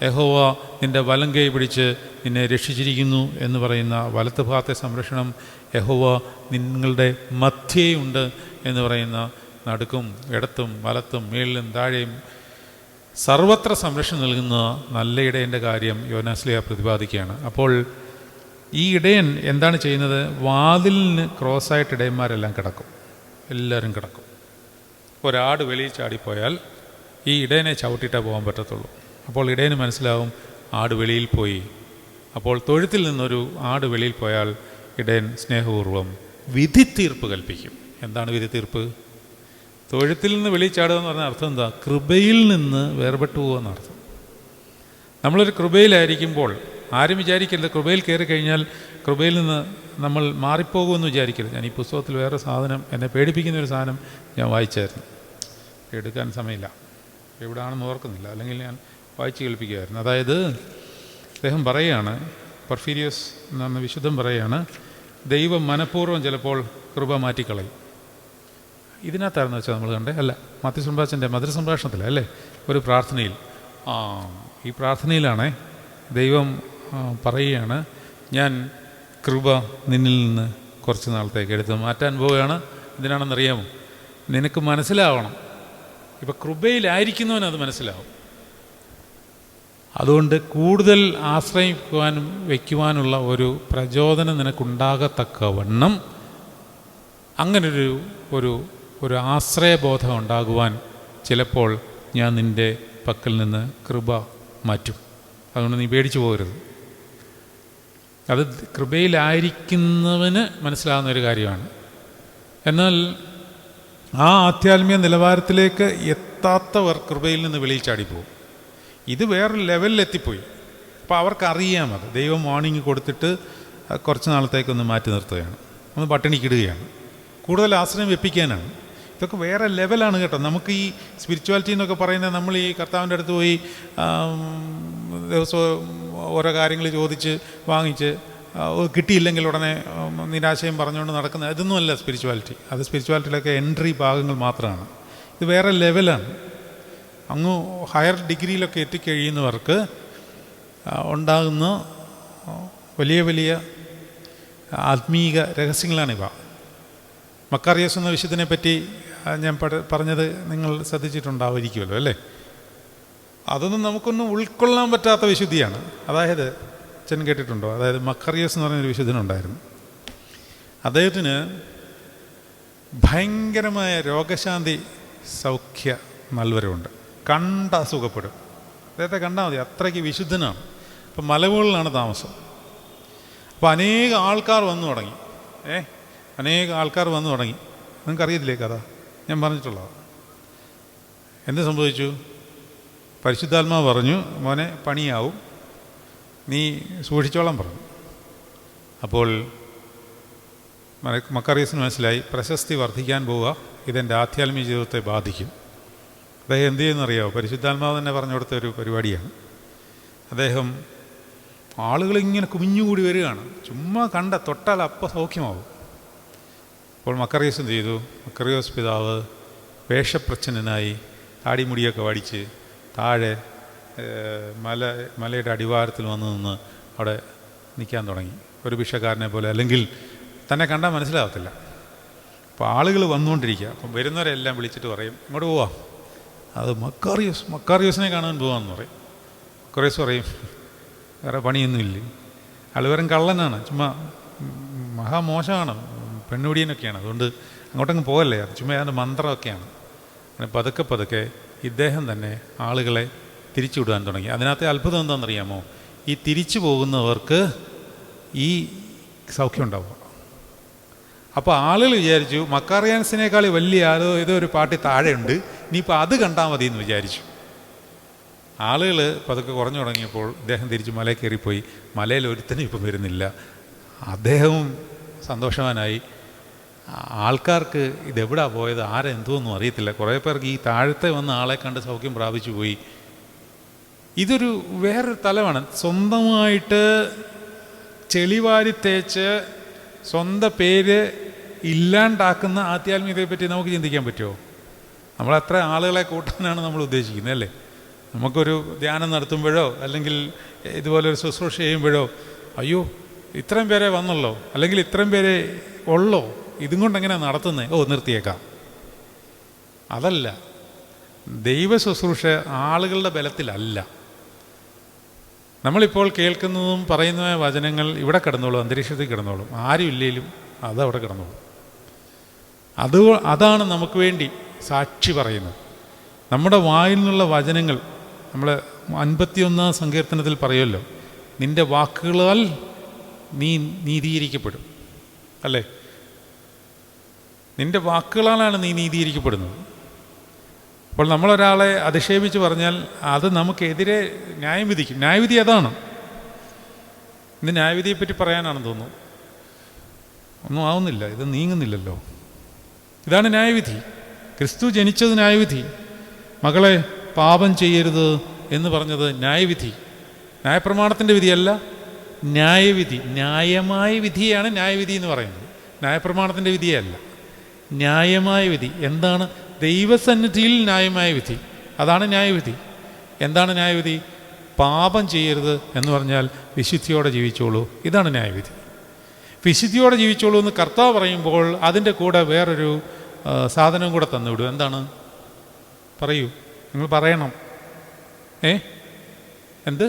യഹോവ നിൻ്റെ വലം കൈ പിടിച്ച് നിന്നെ രക്ഷിച്ചിരിക്കുന്നു എന്ന് പറയുന്ന വലത്ത് ഭാഗത്തെ സംരക്ഷണം, യഹോവ നിങ്ങളുടെ മധ്യേയുണ്ട് എന്ന് പറയുന്ന നടുക്കും ഇടത്തും വലത്തും മേളിലും താഴെയും സർവത്ര സംരക്ഷണം നൽകുന്ന നല്ല ഇടയൻ്റെ കാര്യം യോനാസ്ലിഹ പ്രതിപാദിക്കുകയാണ്. അപ്പോൾ ഈ ഇടയൻ എന്താണ് ചെയ്യുന്നത്? വാതിലിന് ക്രോസായിട്ട് ഇടയന്മാരെല്ലാം കിടക്കും, എല്ലാവരും കിടക്കും. ഒരാട് വെളിയിൽ ചാടിപ്പോയാൽ ഈ ഇടയനെ ചവിട്ടിയിട്ടേ പോകാൻ പറ്റത്തുള്ളൂ. അപ്പോൾ ഇടയന് മനസ്സിലാവും ആട് വെളിയിൽ പോയി. അപ്പോൾ തൊഴുത്തിൽ നിന്നൊരു ആട് വെളിയിൽ പോയാൽ ഇടയൻ സ്നേഹപൂർവ്വം വിധി തീർപ്പ് കൽപ്പിക്കും. എന്താണ് വിധി തീർപ്പ്? തൊഴുത്തിൽ നിന്ന് വെളിയിൽ ചാടുക എന്ന് പറഞ്ഞാൽ അർത്ഥം എന്താ? കൃപയിൽ നിന്ന് വേർപെട്ടു പോകുമെന്ന് അർത്ഥം. നമ്മളൊരു കൃപയിലായിരിക്കുമ്പോൾ ആരും വിചാരിക്കരുത് കൃപയിൽ കയറി കഴിഞ്ഞാൽ കൃപയിൽ നിന്ന് നമ്മൾ മാറിപ്പോകുമെന്ന് വിചാരിക്കരുത്. ഞാൻ ഈ പുസ്തകത്തിൽ വേറെ സാധനം, എന്നെ പേടിപ്പിക്കുന്നൊരു സാധനം ഞാൻ വായിച്ചായിരുന്നു. എടുക്കാൻ സമയമില്ല, എവിടെയാണെന്ന് ഓർക്കുന്നില്ല, അല്ലെങ്കിൽ ഞാൻ വായിച്ച് കേൾപ്പിക്കുമായിരുന്നു. അതായത് അദ്ദേഹം പറയുകയാണ്, പർഫീരിയസ് എന്ന വിശുദ്ധൻ പറയുകയാണ്, ദൈവം മനഃപൂർവ്വം ചിലപ്പോൾ കൃപ മാറ്റിക്കളയും. ഇതിനകത്തായിരുന്നു വെച്ചാൽ നമ്മൾ കണ്ടേ അല്ല, മാത്യു സുഭാഷിൻ്റെ മധുര സംഭാഷണത്തിലല്ലേ ഒരു പ്രാർത്ഥനയിൽ, ഈ പ്രാർത്ഥനയിലാണേ ദൈവം പറയുകയാണ്, ഞാൻ കൃപ നിന്നിൽ നിന്ന് കുറച്ച് നാളത്തേക്ക് എടുത്ത് മാറ്റാൻ പോവുകയാണ്. എന്തിനാണെന്നറിയാമോ? നിനക്ക് മനസ്സിലാവണം, ഇപ്പം കൃപയിലായിരിക്കുന്നവനത് മനസ്സിലാവും. അതുകൊണ്ട് കൂടുതൽ ആശ്രയിക്കുവാനും വയ്ക്കുവാനുള്ള ഒരു പ്രചോദനം നിനക്കുണ്ടാകത്തക്കവണ്ണം അങ്ങനൊരു ഒരു ഒരു ആശ്രയബോധം ഉണ്ടാകുവാൻ ചിലപ്പോൾ ഞാൻ നിൻ്റെ പക്കൽ നിന്ന് കൃപ മാറ്റും. അതുകൊണ്ട് നീ പേടിച്ചു പോകരുത്. അത് കൃപയിലായിരിക്കുന്നവന് മനസ്സിലാകുന്ന ഒരു കാര്യമാണ്. എന്നാൽ ആ ആധ്യാത്മിക നിലവാരത്തിലേക്ക് എത്താത്തവർ കൃപയിൽ നിന്ന് വെളിയിൽ ചാടിപ്പോകും. ഇത് വേറൊരു ലെവലിലെത്തിപ്പോയി. അപ്പോൾ അവർക്കറിയാം അത്. ദൈവം വാണിംഗ് കൊടുത്തിട്ട് കുറച്ച് നാളത്തേക്കൊന്ന് മാറ്റി നിർത്തുകയാണ്, ഒന്ന് പട്ടിണിക്കിടുകയാണ്, കൂടുതൽ ആശ്രയം വെപ്പിക്കാനാണ്. ഇതൊക്കെ വേറെ ലെവലാണ് കേട്ടോ. നമുക്ക് ഈ സ്പിരിച്വാലിറ്റി എന്നൊക്കെ പറയുന്നത്, നമ്മൾ ഈ കർത്താവിൻ്റെ അടുത്ത് പോയി ദിവസവും ഓരോ കാര്യങ്ങൾ ചോദിച്ച് വാങ്ങിച്ച് കിട്ടിയില്ലെങ്കിൽ ഉടനെ നിരാശയും പറഞ്ഞുകൊണ്ട് നടക്കുന്ന ഇതൊന്നുമല്ല സ്പിരിച്വാലിറ്റി. അത് സ്പിരിച്വാലിറ്റിയിലൊക്കെ എൻട്രി ഭാഗങ്ങൾ മാത്രമാണ്. ഇത് വേറെ ലെവലാണ്. അങ്ങ് ഹയർ ഡിഗ്രിയിലൊക്കെ എത്തിക്കഴിയുന്നവർക്ക് ഉണ്ടാകുന്ന വലിയ വലിയ ആത്മീക രഹസ്യങ്ങളാണിവ. മക്കാറിയോസ് എന്ന വിശുദ്ധനെ പറ്റി ഞാൻ പറഞ്ഞത് നിങ്ങൾ ശ്രദ്ധിച്ചിട്ടുണ്ടാവുമായിരിക്കുമല്ലോ അല്ലേ? അതൊന്നും നമുക്കൊന്നും ഉൾക്കൊള്ളാൻ പറ്റാത്ത വിശുദ്ധിയാണ്. അതായത് അച്ഛൻ കേട്ടിട്ടുണ്ടോ? അതായത് മക്കാറിയോസ് എന്ന് പറഞ്ഞൊരു വിശുദ്ധനുണ്ടായിരുന്നു. അദ്ദേഹത്തിന് ഭയങ്കരമായ രോഗശാന്തി സൗഖ്യ നൽവരമുണ്ട്. കണ്ട സുഖപ്പെടും. അദ്ദേഹത്തെ കണ്ടാൽ മതി, അത്രയ്ക്ക് വിശുദ്ധനാണ്. അപ്പം മലമുകളിലാണ് താമസം. അപ്പോൾ അനേക ആൾക്കാർ വന്നു തുടങ്ങി. അനേക ആൾക്കാർ വന്നു തുടങ്ങി. നിങ്ങൾക്കറിയത്തില്ലേ കഥ? ഞാൻ പറഞ്ഞിട്ടുള്ളതാണ്. എന്ത് സംഭവിച്ചു? പരിശുദ്ധാത്മാവ് പറഞ്ഞു, മോനെ പണിയാവും, നീ സൂക്ഷിച്ചോളാൻ പറഞ്ഞു. അപ്പോൾ മക്കാറിയസിന് മനസ്സിലായി, പ്രശസ്തി വർദ്ധിക്കാൻ പോവുക, ഇതെൻ്റെ ആധ്യാത്മിക ജീവിതത്തെ ബാധിക്കും. അദ്ദേഹം എന്ത് ചെയ്യുന്നറിയാമോ? പരിശുദ്ധാത്മാവ് തന്നെ പറഞ്ഞു കൊടുത്ത ഒരു പരിപാടിയാണ്. അദ്ദേഹം ആളുകളിങ്ങനെ കുമിഞ്ഞുകൂടി വരികയാണ്. ചുമ്മാ കണ്ട തൊട്ടാൽ അപ്പം സൗഖ്യമാവും. അപ്പോൾ മക്കാറിയോസ് എന്ത് ചെയ്തു? മക്കാറിയോസ് പിതാവ് വേഷപ്രച്ഛന്നനായി താടിമുടിയൊക്കെ വടിച്ച് താഴെ മലയുടെ അടിവാരത്തിൽ വന്ന് നിന്ന് അവിടെ നിൽക്കാൻ തുടങ്ങി, ഒരു ഭിക്ഷക്കാരനെ പോലെ. അല്ലെങ്കിൽ തന്നെ കണ്ടാൽ മനസ്സിലാകത്തില്ല. അപ്പോൾ ആളുകൾ വന്നുകൊണ്ടിരിക്കുക. അപ്പം വരുന്നവരെല്ലാം വിളിച്ചിട്ട് പറയും, ഇങ്ങോട്ട് പോവാം, അത് മക്കാറിയോസിനെ കാണാൻ പോകാമെന്ന് പറയും. മക്കാറിയോസ് പറയും, വേറെ പണിയൊന്നുമില്ല, ആൾ വെറും കള്ളനാണ്, ചുമ്മാ മഹാമോശമാണ്, പെണ്ണുപിടിയനൊക്കെയാണ്, അതുകൊണ്ട് അങ്ങോട്ടങ്ങ് പോകല്ലേ, അത് ചുമ്മാ അതിൻ്റെ മന്ത്രമൊക്കെയാണ്. അങ്ങനെ പതുക്കെ പതുക്കെ ഇദ്ദേഹം തന്നെ ആളുകളെ തിരിച്ചു വിടാൻ തുടങ്ങി. അതിനകത്തെ അത്ഭുതം എന്താണെന്നറിയാമോ? ഈ തിരിച്ചു പോകുന്നവർക്ക് ഈ സൗഖ്യം ഉണ്ടാവുക. അപ്പോൾ ആളുകൾ വിചാരിച്ചു മക്കാറിയാൻസിനേക്കാൾ വലിയ ആളോ ഏതോ ഒരു പാർട്ടി താഴെയുണ്ട്, ഇനിയിപ്പോൾ അത് കണ്ടാൽ മതി എന്ന് വിചാരിച്ചു. ആളുകൾ പതുക്കെ കുറഞ്ഞു തുടങ്ങിയപ്പോൾ ഇദ്ദേഹം തിരിച്ച് മലയിൽ കയറിപ്പോയി. മലയിൽ ഒരുത്തനും ഇപ്പം വരുന്നില്ല. അദ്ദേഹവും സന്തോഷവാനായി. ആൾക്കാർക്ക് ഇതെവിടാ പോയത്, ആരെന്തോന്നും അറിയത്തില്ല. കുറേ പേർക്ക് ഈ താഴത്തെ വന്ന ആളെ കണ്ട് സൗഖ്യം പ്രാപിച്ചു പോയി. ഇതൊരു വേറൊരു തലമാണ്. സ്വന്തമായിട്ട് ചെളിവാരി തേച്ച് സ്വന്തം പേര് ഇല്ലാണ്ടാക്കുന്ന ആധ്യാത്മികതയെപ്പറ്റി നമുക്ക് ചിന്തിക്കാൻ പറ്റുമോ? നമ്മളെത്ര ആളുകളെ കൂട്ടാനാണ് നമ്മൾ ഉദ്ദേശിക്കുന്നത് അല്ലേ? നമുക്കൊരു ധ്യാനം നടത്തുമ്പോഴോ അല്ലെങ്കിൽ ഇതുപോലൊരു ശുശ്രൂഷ ചെയ്യുമ്പോഴോ, അയ്യോ ഇത്രയും പേരെ വന്നുള്ളോ, അല്ലെങ്കിൽ ഇത്രയും പേരെ ഉള്ളോ, ഇതും കൊണ്ടെങ്ങനെ നടത്തുന്നത്, നിർത്തിയേക്കാം. അതല്ല, ദൈവ ശുശ്രൂഷ ആളുകളുടെ ബലത്തിലല്ല. നമ്മളിപ്പോൾ കേൾക്കുന്നതും പറയുന്നതുമായ വചനങ്ങൾ ഇവിടെ കിടന്നോളും, അന്തരീക്ഷത്തിൽ കിടന്നോളും, ആരും ഇല്ലെങ്കിലും അതവിടെ കിടന്നോളും. അതാണ് നമുക്ക് വേണ്ടി സാക്ഷി പറയുന്നത്. നമ്മുടെ വായിൽ നിന്നുള്ള വചനങ്ങൾ, നമ്മൾ 51 സങ്കീർത്തനത്തിൽ പറയുമല്ലോ, നിൻ്റെ വാക്കുകളാൽ നീ നീതീകരിക്കപ്പെടും അല്ലേ? നിൻ്റെ വാക്കുകളാലാണ് നീ നീതീകരിക്കപ്പെടുന്നത്. അപ്പോൾ നമ്മളൊരാളെ അധിക്ഷേപിച്ച് പറഞ്ഞാൽ അത് നമുക്കെതിരെ ന്യായം വിധിക്കും. ന്യായവിധി അതാണ്. ഇന്ന് ന്യായവിധിയെപ്പറ്റി പറയാനാണെന്ന് തോന്നുന്നു. ഒന്നും ആവുന്നില്ല, ഇത് നീങ്ങുന്നില്ലല്ലോ. ഇതാണ് ന്യായവിധി. ക്രിസ്തു ജനിച്ചത് ന്യായവിധി. മകളെ പാപം ചെയ്യരുത് എന്ന് പറഞ്ഞത് ന്യായവിധി. ന്യായപ്രമാണത്തിൻ്റെ വിധിയല്ല, ന്യായവിധി, ന്യായമായ വിധിയാണ് ന്യായവിധി എന്ന് പറയുന്നത്. ന്യായപ്രമാണത്തിൻ്റെ വിധിയല്ല, ന്യായമായ വിധി. എന്താണ്? ദൈവസന്നിധിയിൽ ന്യായമായ വിധി, അതാണ് ന്യായവിധി. എന്താണ് ന്യായവിധി? പാപം ചെയ്യരുത് എന്ന് പറഞ്ഞാൽ വിശുദ്ധിയോടെ ജീവിച്ചോളൂ, ഇതാണ് ന്യായവിധി. വിശുദ്ധിയോടെ ജീവിച്ചോളൂ എന്ന് കർത്താവ് പറയുമ്പോൾ അതിൻ്റെ കൂടെ വേറൊരു സാധനവും കൂടെ തന്നുവിടും. എന്താണ്? പറയൂ, നിങ്ങൾ പറയണം. എന്ത്?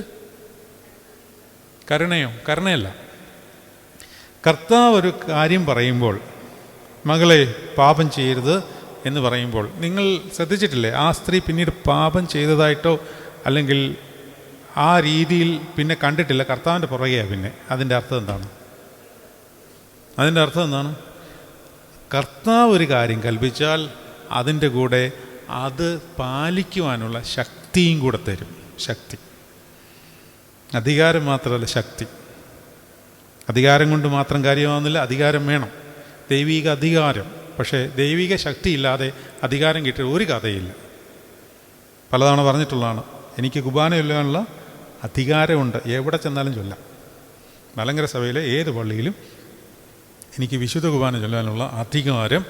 കരുണയോ? കരുണയല്ല. കർത്താവ് ഒരു കാര്യം പറയുമ്പോൾ, മകളെ പാപം ചെയ്യരുത് എന്ന് പറയുമ്പോൾ, നിങ്ങൾ ശ്രദ്ധിച്ചിട്ടില്ലേ ആ സ്ത്രീ പിന്നീട് പാപം ചെയ്തതായിട്ടോ അല്ലെങ്കിൽ ആ രീതിയിൽ പിന്നെ കണ്ടിട്ടില്ല, കർത്താവിൻ്റെ പുറകെയാണ് പിന്നെ. അതിൻ്റെ അർത്ഥം എന്താണ്? അതിൻ്റെ അർത്ഥം എന്താണ്? കർത്താവ് ഒരു കാര്യം കൽപ്പിച്ചാൽ അതിൻ്റെ കൂടെ അത് പാലിക്കുവാനുള്ള ശക്തിയും കൂടെ തരും. ശക്തി, അധികാരം മാത്രമല്ല, ശക്തി. അധികാരം കൊണ്ട് മാത്രം കാര്യമാവുന്നില്ല, അധികാരം വേണം, ദൈവിക അധികാരം. പക്ഷേ ദൈവിക ശക്തി ഇല്ലാതെ അധികാരം കിട്ടിയ ഒരു കഥയില്ല. പലതവണ പറഞ്ഞിട്ടുള്ളതാണ്, എനിക്ക് കുർബാന ചൊല്ലാനുള്ള അധികാരമുണ്ട്, എവിടെ ചെന്നാലും ചൊല്ലാം. മലങ്കര സഭയിലെ ഏത് പള്ളിയിലും എനിക്ക് വിശുദ്ധ കുർബാന ചൊല്ലാനുള്ള അധികാരം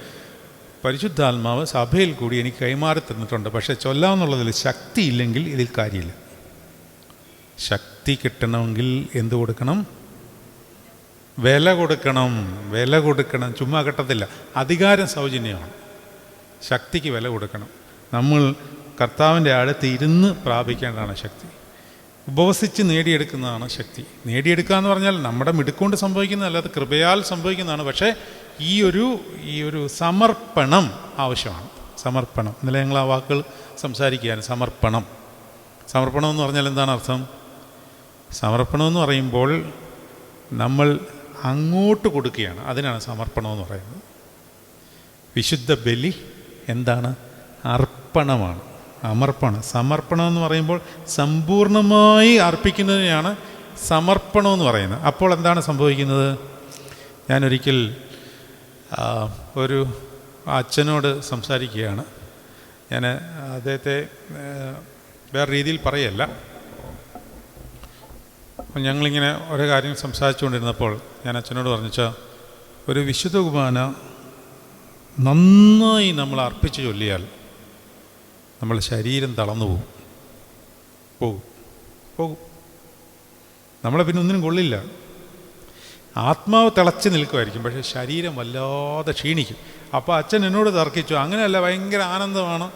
പരിശുദ്ധാത്മാവ് സഭയിൽ കൂടി എനിക്ക് കൈമാറി തന്നിട്ടുണ്ട്. പക്ഷേ ചൊല്ലാമെന്നുള്ളതിൽ ശക്തി ഇല്ലെങ്കിൽ ഇതിൽ കാര്യമില്ല. ശക്തി കിട്ടണമെങ്കിൽ എന്ത് കൊടുക്കണം? വില കൊടുക്കണം. വില കൊടുക്കണം, ചുമ്മാ കിട്ടത്തില്ല. അധികാരം സൗജന്യമാണ്, ശക്തിക്ക് വില കൊടുക്കണം. നമ്മൾ കർത്താവിൻ്റെ അടുത്ത് ഇരുന്ന് പ്രാപിക്കേണ്ടതാണ് ശക്തി. ഉപവസിച്ച് നേടിയെടുക്കുന്നതാണ് ശക്തി. നേടിയെടുക്കുക എന്ന് പറഞ്ഞാൽ നമ്മുടെ മിടുക്കൊണ്ട് സംഭവിക്കുന്നതല്ല, അത് കൃപയാൽ സംഭവിക്കുന്നതാണ്. പക്ഷേ ഈ ഒരു സമർപ്പണം ആവശ്യമാണ്. സമർപ്പണം. ഇന്നലെ ഞങ്ങൾ ആ വാക്കുകൾ സംസാരിക്കുകയാണ്. സമർപ്പണം. സമർപ്പണം എന്ന് പറഞ്ഞാൽ എന്താണ് അർത്ഥം? സമർപ്പണം എന്ന് പറയുമ്പോൾ നമ്മൾ അങ്ങോട്ട് കൊടുക്കുകയാണ്, അതിനാണ് സമർപ്പണം എന്ന് പറയുന്നത്. വിശുദ്ധ ബലി എന്താണ്? അർപ്പണമാണ്, അമർപ്പണം. സമർപ്പണം എന്ന് പറയുമ്പോൾ സമ്പൂർണമായി അർപ്പിക്കുന്നതിനെയാണ് സമർപ്പണം എന്ന് പറയുന്നത്. അപ്പോൾ എന്താണ് സംഭവിക്കുന്നത്? ഞാനൊരിക്കൽ ഒരു അച്ഛനോട് സംസാരിക്കുകയാണ്. ഞാൻ അദ്ദേഹത്തെ വേറെ രീതിയിൽ പറയല്ല. അപ്പം ഞങ്ങളിങ്ങനെ ഓരോ കാര്യം സംസാരിച്ചുകൊണ്ടിരുന്നപ്പോൾ ഞാൻ അച്ഛനോട് പറഞ്ഞാൽ, ഒരു വിശുദ്ധ കുർബാന നന്നായി നമ്മൾ അർപ്പിച്ച് ചൊല്ലിയാൽ നമ്മുടെ ശരീരം തളർന്നു പോകും. നമ്മളെ പിന്നെ ഒന്നിനും കൊള്ളില്ല. ആത്മാവ് തിളച്ച് നിൽക്കുമായിരിക്കും, പക്ഷേ ശരീരം വല്ലാതെ ക്ഷീണിക്കും. അപ്പോൾ അച്ഛൻ എന്നോട് തർക്കിച്ചു, അങ്ങനെയല്ല, ഭയങ്കര ആനന്ദമാണ്,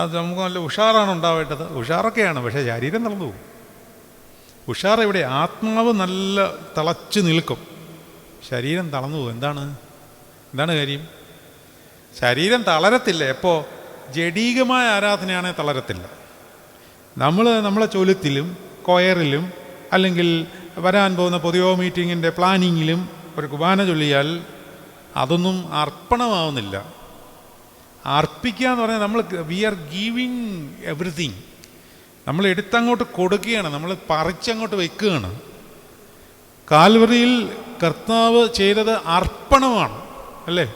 അത് നമുക്ക് നല്ല ഉഷാറാണ് ഉണ്ടാവേണ്ടത്. ഉഷാറൊക്കെയാണ്, പക്ഷേ ശരീരം തളർന്നു പോകും. ഉഷാർ എവിടെ? ആത്മാവ് നല്ല തിളച്ച് നിൽക്കും, ശരീരം തളർന്നു പോകും. എന്താണ് കാര്യം? ശരീരം തളരത്തില്ല. എപ്പോൾ? ജഡീകമായ ആരാധനയാണെങ്കിൽ തളരത്തില്ല. നമ്മളെ ചൊലുത്തിലും കൊയറിലും അല്ലെങ്കിൽ വരാൻ പോകുന്ന പൊതുവോ മീറ്റിങ്ങിൻ്റെ പ്ലാനിങ്ങിലും ഒരു കുർബാന ചൊല്ലിയാൽ അതൊന്നും അർപ്പണമാവുന്നില്ല. അർപ്പിക്കുക എന്ന് പറഞ്ഞാൽ നമ്മൾ വി ആർ ഗീവിങ് എവറിത്തിങ്. നമ്മൾ എടുത്തങ്ങോട്ട് കൊടുക്കുകയാണ്, നമ്മൾ പറിച്ചങ്ങോട്ട് വെക്കുകയാണ്. കാൽവറിയിൽ കർത്താവ് ചെയ്തത് അർപ്പണമാണ്, അല്ലേ?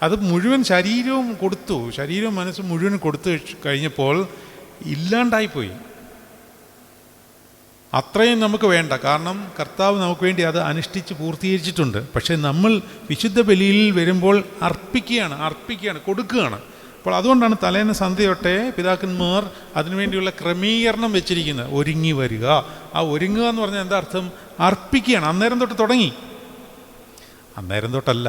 അത് മുഴുവൻ ശരീരവും കൊടുത്തു, ശരീരവും മനസ്സും മുഴുവൻ കൊടുത്തു കഴിഞ്ഞപ്പോൾ ഇല്ലാണ്ടായിപ്പോയി. അത്രയും നമുക്ക് വേണ്ട, കാരണം കർത്താവ് നമുക്ക് വേണ്ടി അത് അനുഷ്ഠിച്ച് പൂർത്തീകരിച്ചിട്ടുണ്ട്. പക്ഷേ നമ്മൾ വിശുദ്ധ ബലിയിൽ വരുമ്പോൾ അർപ്പിക്കുകയാണ്, കൊടുക്കുകയാണ്. അപ്പോൾ അതുകൊണ്ടാണ് തലേന്ന് സന്ധ്യ തൊട്ടേ പിതാക്കന്മാർ അതിനുവേണ്ടിയുള്ള ക്രമീകരണം വെച്ചിരിക്കുന്നത്. ഒരുങ്ങി വരിക. ആ ഒരുങ്ങുക എന്ന് പറഞ്ഞാൽ എന്താ അർത്ഥം? അർപ്പിക്കുകയാണ്. അന്നേരം തൊട്ട് തുടങ്ങി, അന്നേരം തൊട്ടല്ല.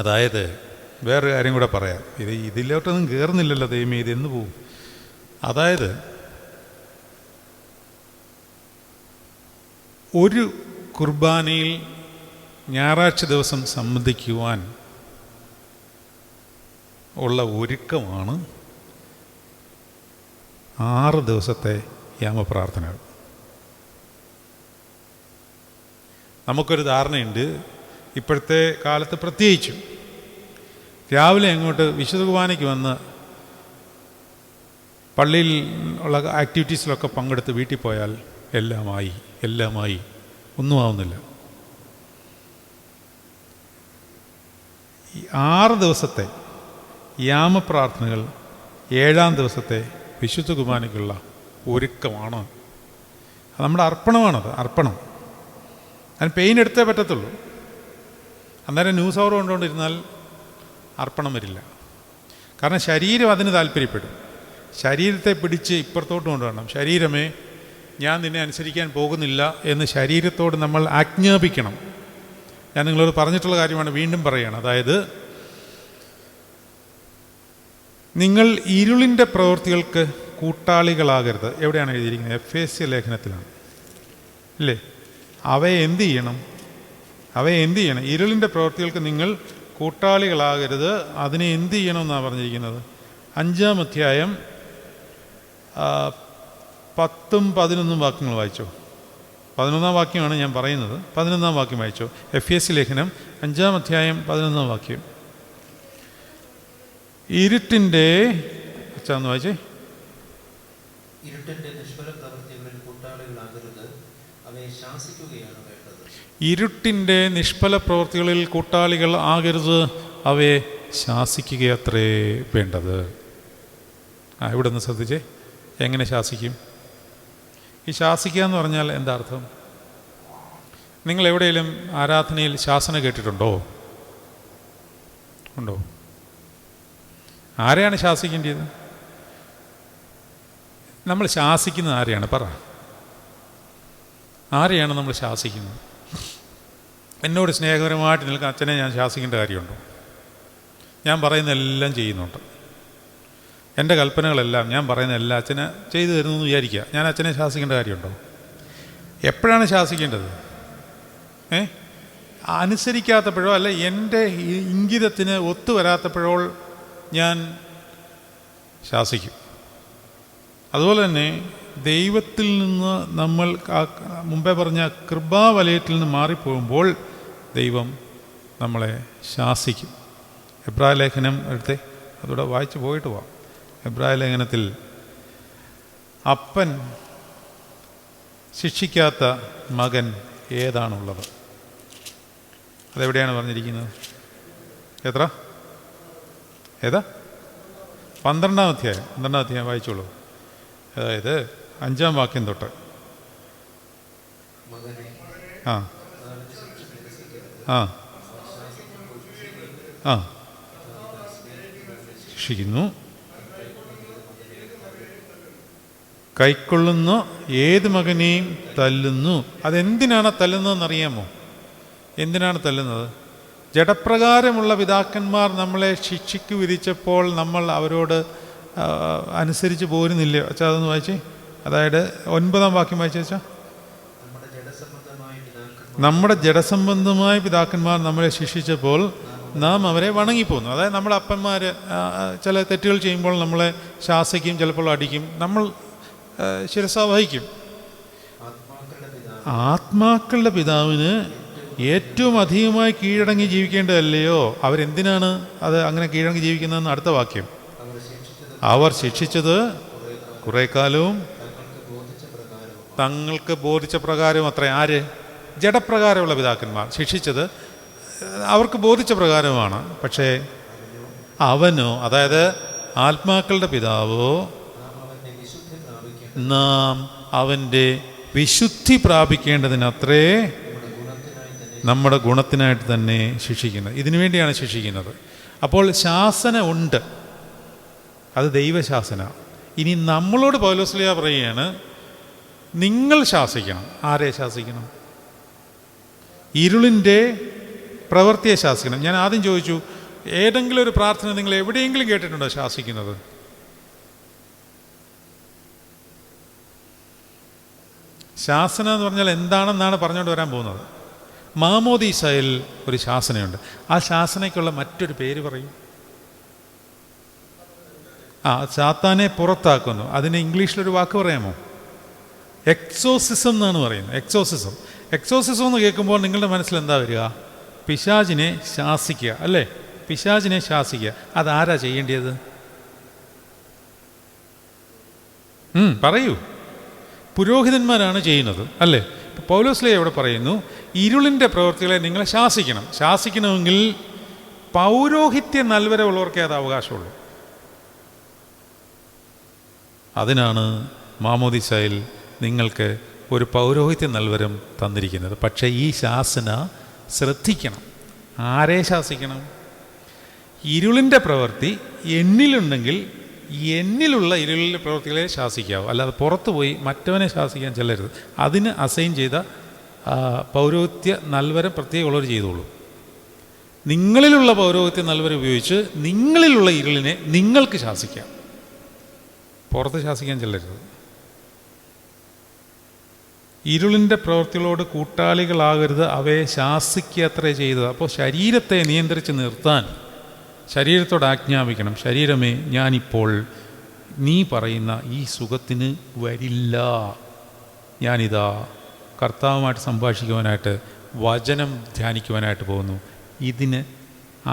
അതായത് വേറൊരു കാര്യം കൂടെ പറയാം, ഇതിലോട്ടൊന്നും കയറുന്നില്ലല്ലോ ദൈവമേ, ഇത് എന്ന് പോവും. അതായത് ഒരു കുർബാനയിൽ ഞായറാഴ്ച ദിവസം സംബന്ധിക്കുവാൻ ഉള്ള ഒരുക്കമാണ് 6 ദിവസത്തെ യാമപ്രാർത്ഥനകൾ. നമുക്കൊരു ധാരണയുണ്ട്, ഇപ്പോഴത്തെ കാലത്ത് പ്രത്യേകിച്ചും രാവിലെ അങ്ങോട്ട് വിശുദ്ധ കുർബാനയ്ക്ക് വന്ന് പള്ളിയിൽ ഉള്ള ആക്ടിവിറ്റീസിലൊക്കെ പങ്കെടുത്ത് വീട്ടിൽ പോയാൽ എല്ലാമായി ഒന്നും ആവുന്നില്ല. ഈ 6 ദിവസത്തെ യാമപ്രാർത്ഥനകൾ 7-ാം ദിവസത്തെ വിശുദ്ധ കുർബാനയ്ക്കുള്ള ഒരുക്കമാണ്. അത് നമ്മുടെ അർപ്പണമാണത്, അർപ്പണം. അതിന് പെയിൻ എടുത്തേ പറ്റത്തുള്ളൂ. അന്നേരം ന്യൂസ് അവർ കൊണ്ടുകൊണ്ടിരുന്നാൽ അർപ്പണം വരില്ല. കാരണം ശരീരം അതിന് താല്പര്യപ്പെടും. ശരീരത്തെ പിടിച്ച് ഇപ്പുറത്തോട്ട് കൊണ്ടുവരണം. ശരീരമേ, ഞാൻ നിന്നെ അനുസരിക്കാൻ പോകുന്നില്ല എന്ന് ശരീരത്തോട് നമ്മൾ ആജ്ഞാപിക്കണം. ഞാൻ നിങ്ങളോട് പറഞ്ഞിട്ടുള്ള കാര്യമാണ്, വീണ്ടും പറയുകയാണ്. അതായത്, നിങ്ങൾ ഇരുളിൻ്റെ പ്രവൃത്തികൾക്ക് കൂട്ടാളികളാകരുത്. എവിടെയാണ് എഴുതിയിരിക്കുന്നത്? എഫേസ്യ ലേഖനത്തിലാണ്, ഇല്ലേ? അവയെ എന്ത് ചെയ്യണം? ഇരുളിൻ്റെ പ്രവൃത്തികൾക്ക് നിങ്ങൾ കൂട്ടാളികളാകരുത്. അതിനെ എന്ത് ചെയ്യണമെന്നാണ് പറഞ്ഞിരിക്കുന്നത്? 5-ാം അധ്യായം 10-11 വാക്യങ്ങൾ വായിച്ചോ. 11-ാം വാക്യമാണ് ഞാൻ പറയുന്നത്. 11-ാം വാക്യം വായിച്ചോ. എഫേസ്യ ലേഖനം 5-ാം അധ്യായം 11-ാം വാക്യം. ഇരുട്ടിൻ്റെ അച്ഛാന്ന് വായിച്ചേ. ഇരുട്ടിന്റെ നിഷ്ഫല പ്രവൃത്തികളിൽ കൂട്ടാളികളാകരുത്, അവയെ ശാസിക്കുകയാണ് വേണ്ടത്. ഇരുട്ടിൻ്റെ നിഷ്ഫല പ്രവൃത്തികളിൽ കൂട്ടാളികൾ ആകരുത്, അവയെ ശാസിക്കുകയത്രേ വേണ്ടത്. ഇവിടെ നിന്ന് ശ്രദ്ധിച്ചേ, എങ്ങനെ ശാസിക്കും? ഈ ശാസിക്കുക എന്ന് പറഞ്ഞാൽ എന്താ അർത്ഥം? നിങ്ങൾ എവിടെയെങ്കിലും ആരാധനയിൽ ശാസന കേട്ടിട്ടുണ്ടോ? ഉണ്ടോ? ആരെയാണ് ശാസിക്കേണ്ടത്? നമ്മൾ ശാസിക്കുന്നത് ആരെയാണ്? പറ, ആരെയാണ് നമ്മൾ ശാസിക്കുന്നത്? എന്നോട് സ്നേഹപരമായിട്ട് നിൽക്കുന്ന അച്ഛനെ ഞാൻ ശാസിക്കേണ്ട കാര്യമുണ്ടോ? ഞാൻ പറയുന്നതെല്ലാം ചെയ്യുന്നുണ്ട്. എൻ്റെ കൽപ്പനകളെല്ലാം, ഞാൻ പറയുന്ന എല്ലാം അച്ഛനെ ചെയ്തു തരുന്നു എന്ന് വിചാരിക്കുക. ഞാൻ അച്ഛനെ ശാസിക്കേണ്ട കാര്യമുണ്ടോ? എപ്പോഴാണ് ശാസിക്കേണ്ടത്? അനുസരിക്കാത്തപ്പോഴോ അല്ല എൻ്റെ ഇംഗിതത്തിന് ഒത്തുവരാത്തപ്പോഴോ ഞാൻ ശാസിക്കും. അതുപോലെ തന്നെ ദൈവത്തിൽ നിന്ന് നമ്മൾ മുമ്പേ പറഞ്ഞ കൃപാവലയത്തിൽ നിന്ന് മാറിപ്പോകുമ്പോൾ ദൈവം നമ്മളെ ശാസിക്കും. എബ്രായ ലേഖനം എടുത്തേ, അതോടെ വായിച്ച് പോയിട്ട് പോവാം. എബ്രായ ലേഖനത്തിൽ അപ്പൻ ശിക്ഷിക്കാത്ത മകൻ ഏതാണുള്ളത്? അതെവിടെയാണ് പറഞ്ഞിരിക്കുന്നത്? ഏതാ? 12-ാം അധ്യായം വായിച്ചോളൂ. അതായത് 5-ാം വാക്യം തൊട്ട്. ശിക്ഷിക്കുന്നു, കൈക്കൊള്ളുന്ന ഏത് മകനെയും തല്ലുന്നു. അതെന്തിനാണ് തല്ലുന്നതെന്നറിയാമോ? എന്തിനാണ് തല്ലുന്നത്? ജഡപ്രകാരമുള്ള പിതാക്കന്മാർ നമ്മളെ ശിക്ഷയ്ക്ക് വിധിച്ചപ്പോൾ നമ്മൾ അവരോട് അനുസരിച്ച് പോരുന്നില്ല. അച്ഛാ അതൊന്ന് വായിച്ചേ. അതായത് 9-ാം വാക്യം വായിച്ചു വെച്ചാൽ, നമ്മുടെ ജഡസംബന്ധമായ പിതാക്കന്മാർ നമ്മളെ ശിക്ഷിച്ചപ്പോൾ നാം അവരെ വണങ്ങിപ്പോന്നു. അതായത് നമ്മുടെ അപ്പന്മാർ ചില തെറ്റുകൾ ചെയ്യുമ്പോൾ നമ്മളെ ശാസിക്കും, ചിലപ്പോൾ അടിക്കും, നമ്മൾ ശിരസ വഹിക്കും. ആത്മാക്കളുടെ പിതാവിന് ഏറ്റവും അധികമായി കീഴടങ്ങി ജീവിക്കേണ്ടതല്ലയോ? അവരെന്തിനാണ് അത് അങ്ങനെ കീഴടങ്ങി ജീവിക്കുന്നതെന്ന് അടുത്ത വാക്യം. അവർ ശിക്ഷിച്ചത് കുറേ കാലവും തങ്ങൾക്ക് ബോധിച്ച പ്രകാരവും അത്ര. ആര്? ജഡപ്രകാരമുള്ള പിതാക്കന്മാർ ശിക്ഷിച്ചത് അവർക്ക് ബോധിച്ച പ്രകാരമാണ്. പക്ഷേ അവനോ, അതായത് ആത്മാക്കളുടെ പിതാവോ, നാം അവൻ്റെ വിശുദ്ധി പ്രാപിക്കേണ്ടതിനത്രേ നമ്മുടെ ഗുണത്തിനായിട്ട് തന്നെ ശിക്ഷിക്കുന്നത്. ഇതിനു വേണ്ടിയാണ് ശിക്ഷിക്കുന്നത്. അപ്പോൾ ശാസന ഉണ്ട്, അത് ദൈവശാസന. ഇനി നമ്മളോട് പൗലോസ്ലീഹ പറയുകയാണ്, നിങ്ങൾ ശാസിക്കണം. ആരെ ശാസിക്കണം? ഇരുളിൻ്റെ പ്രവൃത്തിയെ ശാസിക്കണം. ഞാൻ ആദ്യം ചോദിച്ചു, ഏതെങ്കിലും ഒരു പ്രാർത്ഥന നിങ്ങൾ എവിടെയെങ്കിലും കേട്ടിട്ടുണ്ടോ ശാസിക്കുന്നത്? ശാസന എന്ന് പറഞ്ഞാൽ എന്താണെന്നാണ് പറഞ്ഞുകൊണ്ട് വരാൻ പോകുന്നത്. മാമോദീസയിൽ ഒരു ശാസനയുണ്ട്. ആ ശാസനയ്ക്കുള്ള മറ്റൊരു പേര് പറയും. സാത്താനെ പുറത്താക്കുന്നു. അതിന് ഇംഗ്ലീഷിലൊരു വാക്ക് പറയാമോ? എക്സോസിസം എന്നാണ് പറയുന്നത്. എക്സോസിസം എന്ന് കേൾക്കുമ്പോൾ നിങ്ങളുടെ മനസ്സിൽ എന്താ വരിക? പിശാചിനെ ശാസിക്കുക, അല്ലേ? പിശാചിനെ ശാസിക്കുക. അതാരാ ചെയ്യേണ്ടത്? പറയൂ. പുരോഹിതന്മാരാണ് ചെയ്യുന്നത്, അല്ലേ? പൗലോസ്ലീഹ ഇവിടെ പറയുന്നു, ഇരുളിൻ്റെ പ്രവൃത്തികളെ നിങ്ങൾ ശാസിക്കണം. ശാസിക്കണമെങ്കിൽ പൗരോഹിത്യ നൽവര ഉള്ളവർക്കേ അത് അവകാശമുള്ളൂ. അതിനാണ് മാമോദീസയിൽ നിങ്ങൾക്ക് ഒരു പൗരോഹിത്യ നൽവരം തന്നിരിക്കുന്നത്. പക്ഷേ ഈ ശാസന ശ്രദ്ധിക്കണം. ആരെ ശാസിക്കണം? ഇരുളിൻ്റെ പ്രവൃത്തി എന്നിലുണ്ടെങ്കിൽ എന്നിലുള്ള ഇരുളിൻ്റെ പ്രവൃത്തികളെ ശാസിക്കാവൂ, അല്ലാതെ പുറത്തു പോയി മറ്റവനെ ശാസിക്കാൻ ചെല്ലരുത്. അതിന് അസൈൻ ചെയ്ത പൗരോഹിത്യ നൽവരം പ്രത്യേകമുള്ളവർ ചെയ്തോളൂ. നിങ്ങളിലുള്ള പൗരോഹിത്യ നൽവരം ഉപയോഗിച്ച് നിങ്ങളിലുള്ള ഇരുളിനെ നിങ്ങൾക്ക് ശാസിക്കാം, പുറത്ത് ശാസിക്കാൻ ചെല്ലരുത്. ഇരുളിൻ്റെ പ്രവൃത്തികളോട് കൂട്ടാളികളാകരുത്, അവയെ ശാസിക്കത്രേ ചെയ്തത്. അപ്പോൾ ശരീരത്തെ നിയന്ത്രിച്ച് നിർത്താൻ ശരീരത്തോട് ആജ്ഞാപിക്കണം. ശരീരമേ, ഞാനിപ്പോൾ നീ പറയുന്ന ഈ സുഖത്തിന് വരില്ല. ഞാനിതാ കർത്താവുമായിട്ട് സംഭാഷിക്കുവാനായിട്ട്, വചനം ധ്യാനിക്കുവാനായിട്ട് പോകുന്നു. ഇതിന്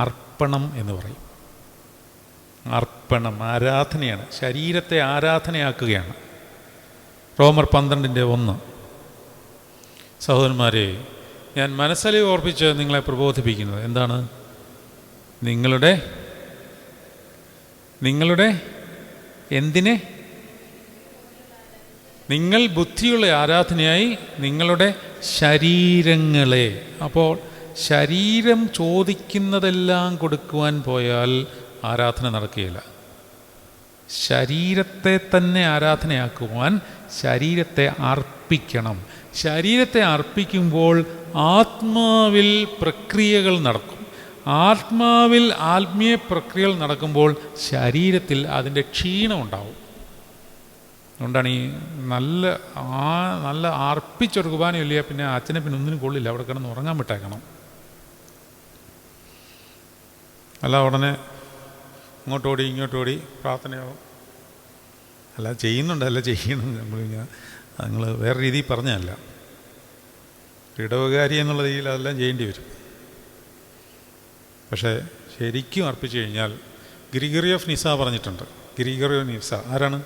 അർപ്പണം എന്ന് പറയും. അർപ്പണം ആരാധനയാണ്, ശരീരത്തെ ആരാധനയാക്കുകയാണ്. റോമർ 12:1. സഹോദരന്മാരെ, ഞാൻ മനസ്സലി ഓർപ്പിച്ച് നിങ്ങളെ പ്രബോധിപ്പിക്കുന്നത് എന്താണ്? നിങ്ങളുടെ എന്തിനെ? നിങ്ങൾ ബുദ്ധിയുള്ള ആരാധനയായി നിങ്ങളുടെ ശരീരങ്ങളെ. അപ്പോൾ ശരീരം ചോദിക്കുന്നതെല്ലാം കൊടുക്കുവാൻ പോയാൽ ആരാധന നടക്കുകയില്ല. ശരീരത്തെ തന്നെ ആരാധനയാക്കുവാൻ ശരീരത്തെ അർപ്പിക്കണം. ശരീരത്തെ അർപ്പിക്കുമ്പോൾ ആത്മാവിൽ പ്രക്രിയകൾ നടക്കും. ആത്മാവിൽ ആത്മീയ പ്രക്രിയകൾ നടക്കുമ്പോൾ ശരീരത്തിൽ അതിൻ്റെ ക്ഷീണം ഉണ്ടാവും. അതുകൊണ്ടാണ് ഈ നല്ല അർപ്പിച്ചൊരു കുർബാനയില്ല, പിന്നെ അച്ഛനെ പിന്നെ ഒന്നിനും കൊള്ളില്ല, അവിടെ കിടന്ന് ഉറങ്ങാൻ വിട്ടേക്കണം. അല്ല ഉടനെ ഇങ്ങോട്ടോടി ഇങ്ങോട്ടോടി പ്രാർത്ഥനയാവും. അല്ല ചെയ്യുന്നുണ്ട്, അല്ല ചെയ്യണം. നിങ്ങൾ വേറെ രീതിയിൽ പറഞ്ഞതല്ല, ഇടവകാരി എന്നുള്ള രീതിയിൽ അതെല്ലാം ചെയ്യേണ്ടി വരും. പക്ഷേ ശരിക്കും അർപ്പിച്ചു കഴിഞ്ഞാൽ ഗ്രിഗറി ഓഫ് നിസ പറഞ്ഞിട്ടുണ്ട്. ഗ്രിഗറി ഓഫ് നിസ ആരാണ്?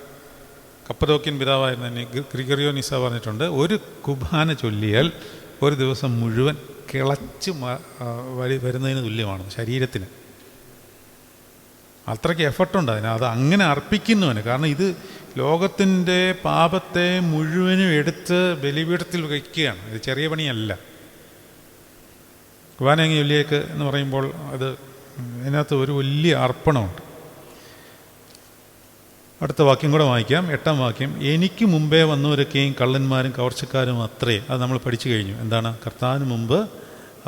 കപ്പദോക്യൻ പിതാവായിരുന്ന ഗ്രിഗറി ഓഫ് നിസ പറഞ്ഞിട്ടുണ്ട്, ഒരു കുർബാന ചൊല്ലിയാൽ ഒരു ദിവസം മുഴുവൻ കിളച്ച് വരുന്നതിന് തുല്യമാണ് ശരീരത്തിന്. അത്രയ്ക്ക് എഫർട്ടുണ്ട് അതിന്. അത് അങ്ങനെ അർപ്പിക്കുന്നവന്. കാരണം ഇത് ലോകത്തിൻ്റെ പാപത്തെ മുഴുവനും എടുത്ത് ബലിപീഠത്തിൽ വയ്ക്കുകയാണ്. ഇത് ചെറിയ പണിയല്ല. കുർബാന ചൊല്ലിയേക്ക് എന്ന് പറയുമ്പോൾ അത് അതിനകത്ത് ഒരു വലിയ അർപ്പണമുണ്ട്. അടുത്ത വാക്യം കൂടെ വായിക്കാം, 8-ാം വാക്യം. എനിക്ക് മുമ്പേ വന്നവരൊക്കെയും കള്ളന്മാരും കവർച്ചക്കാരും അത്രേ. അത് നമ്മൾ പഠിച്ചു കഴിഞ്ഞു. എന്താണ്? കർത്താവിന് മുമ്പ്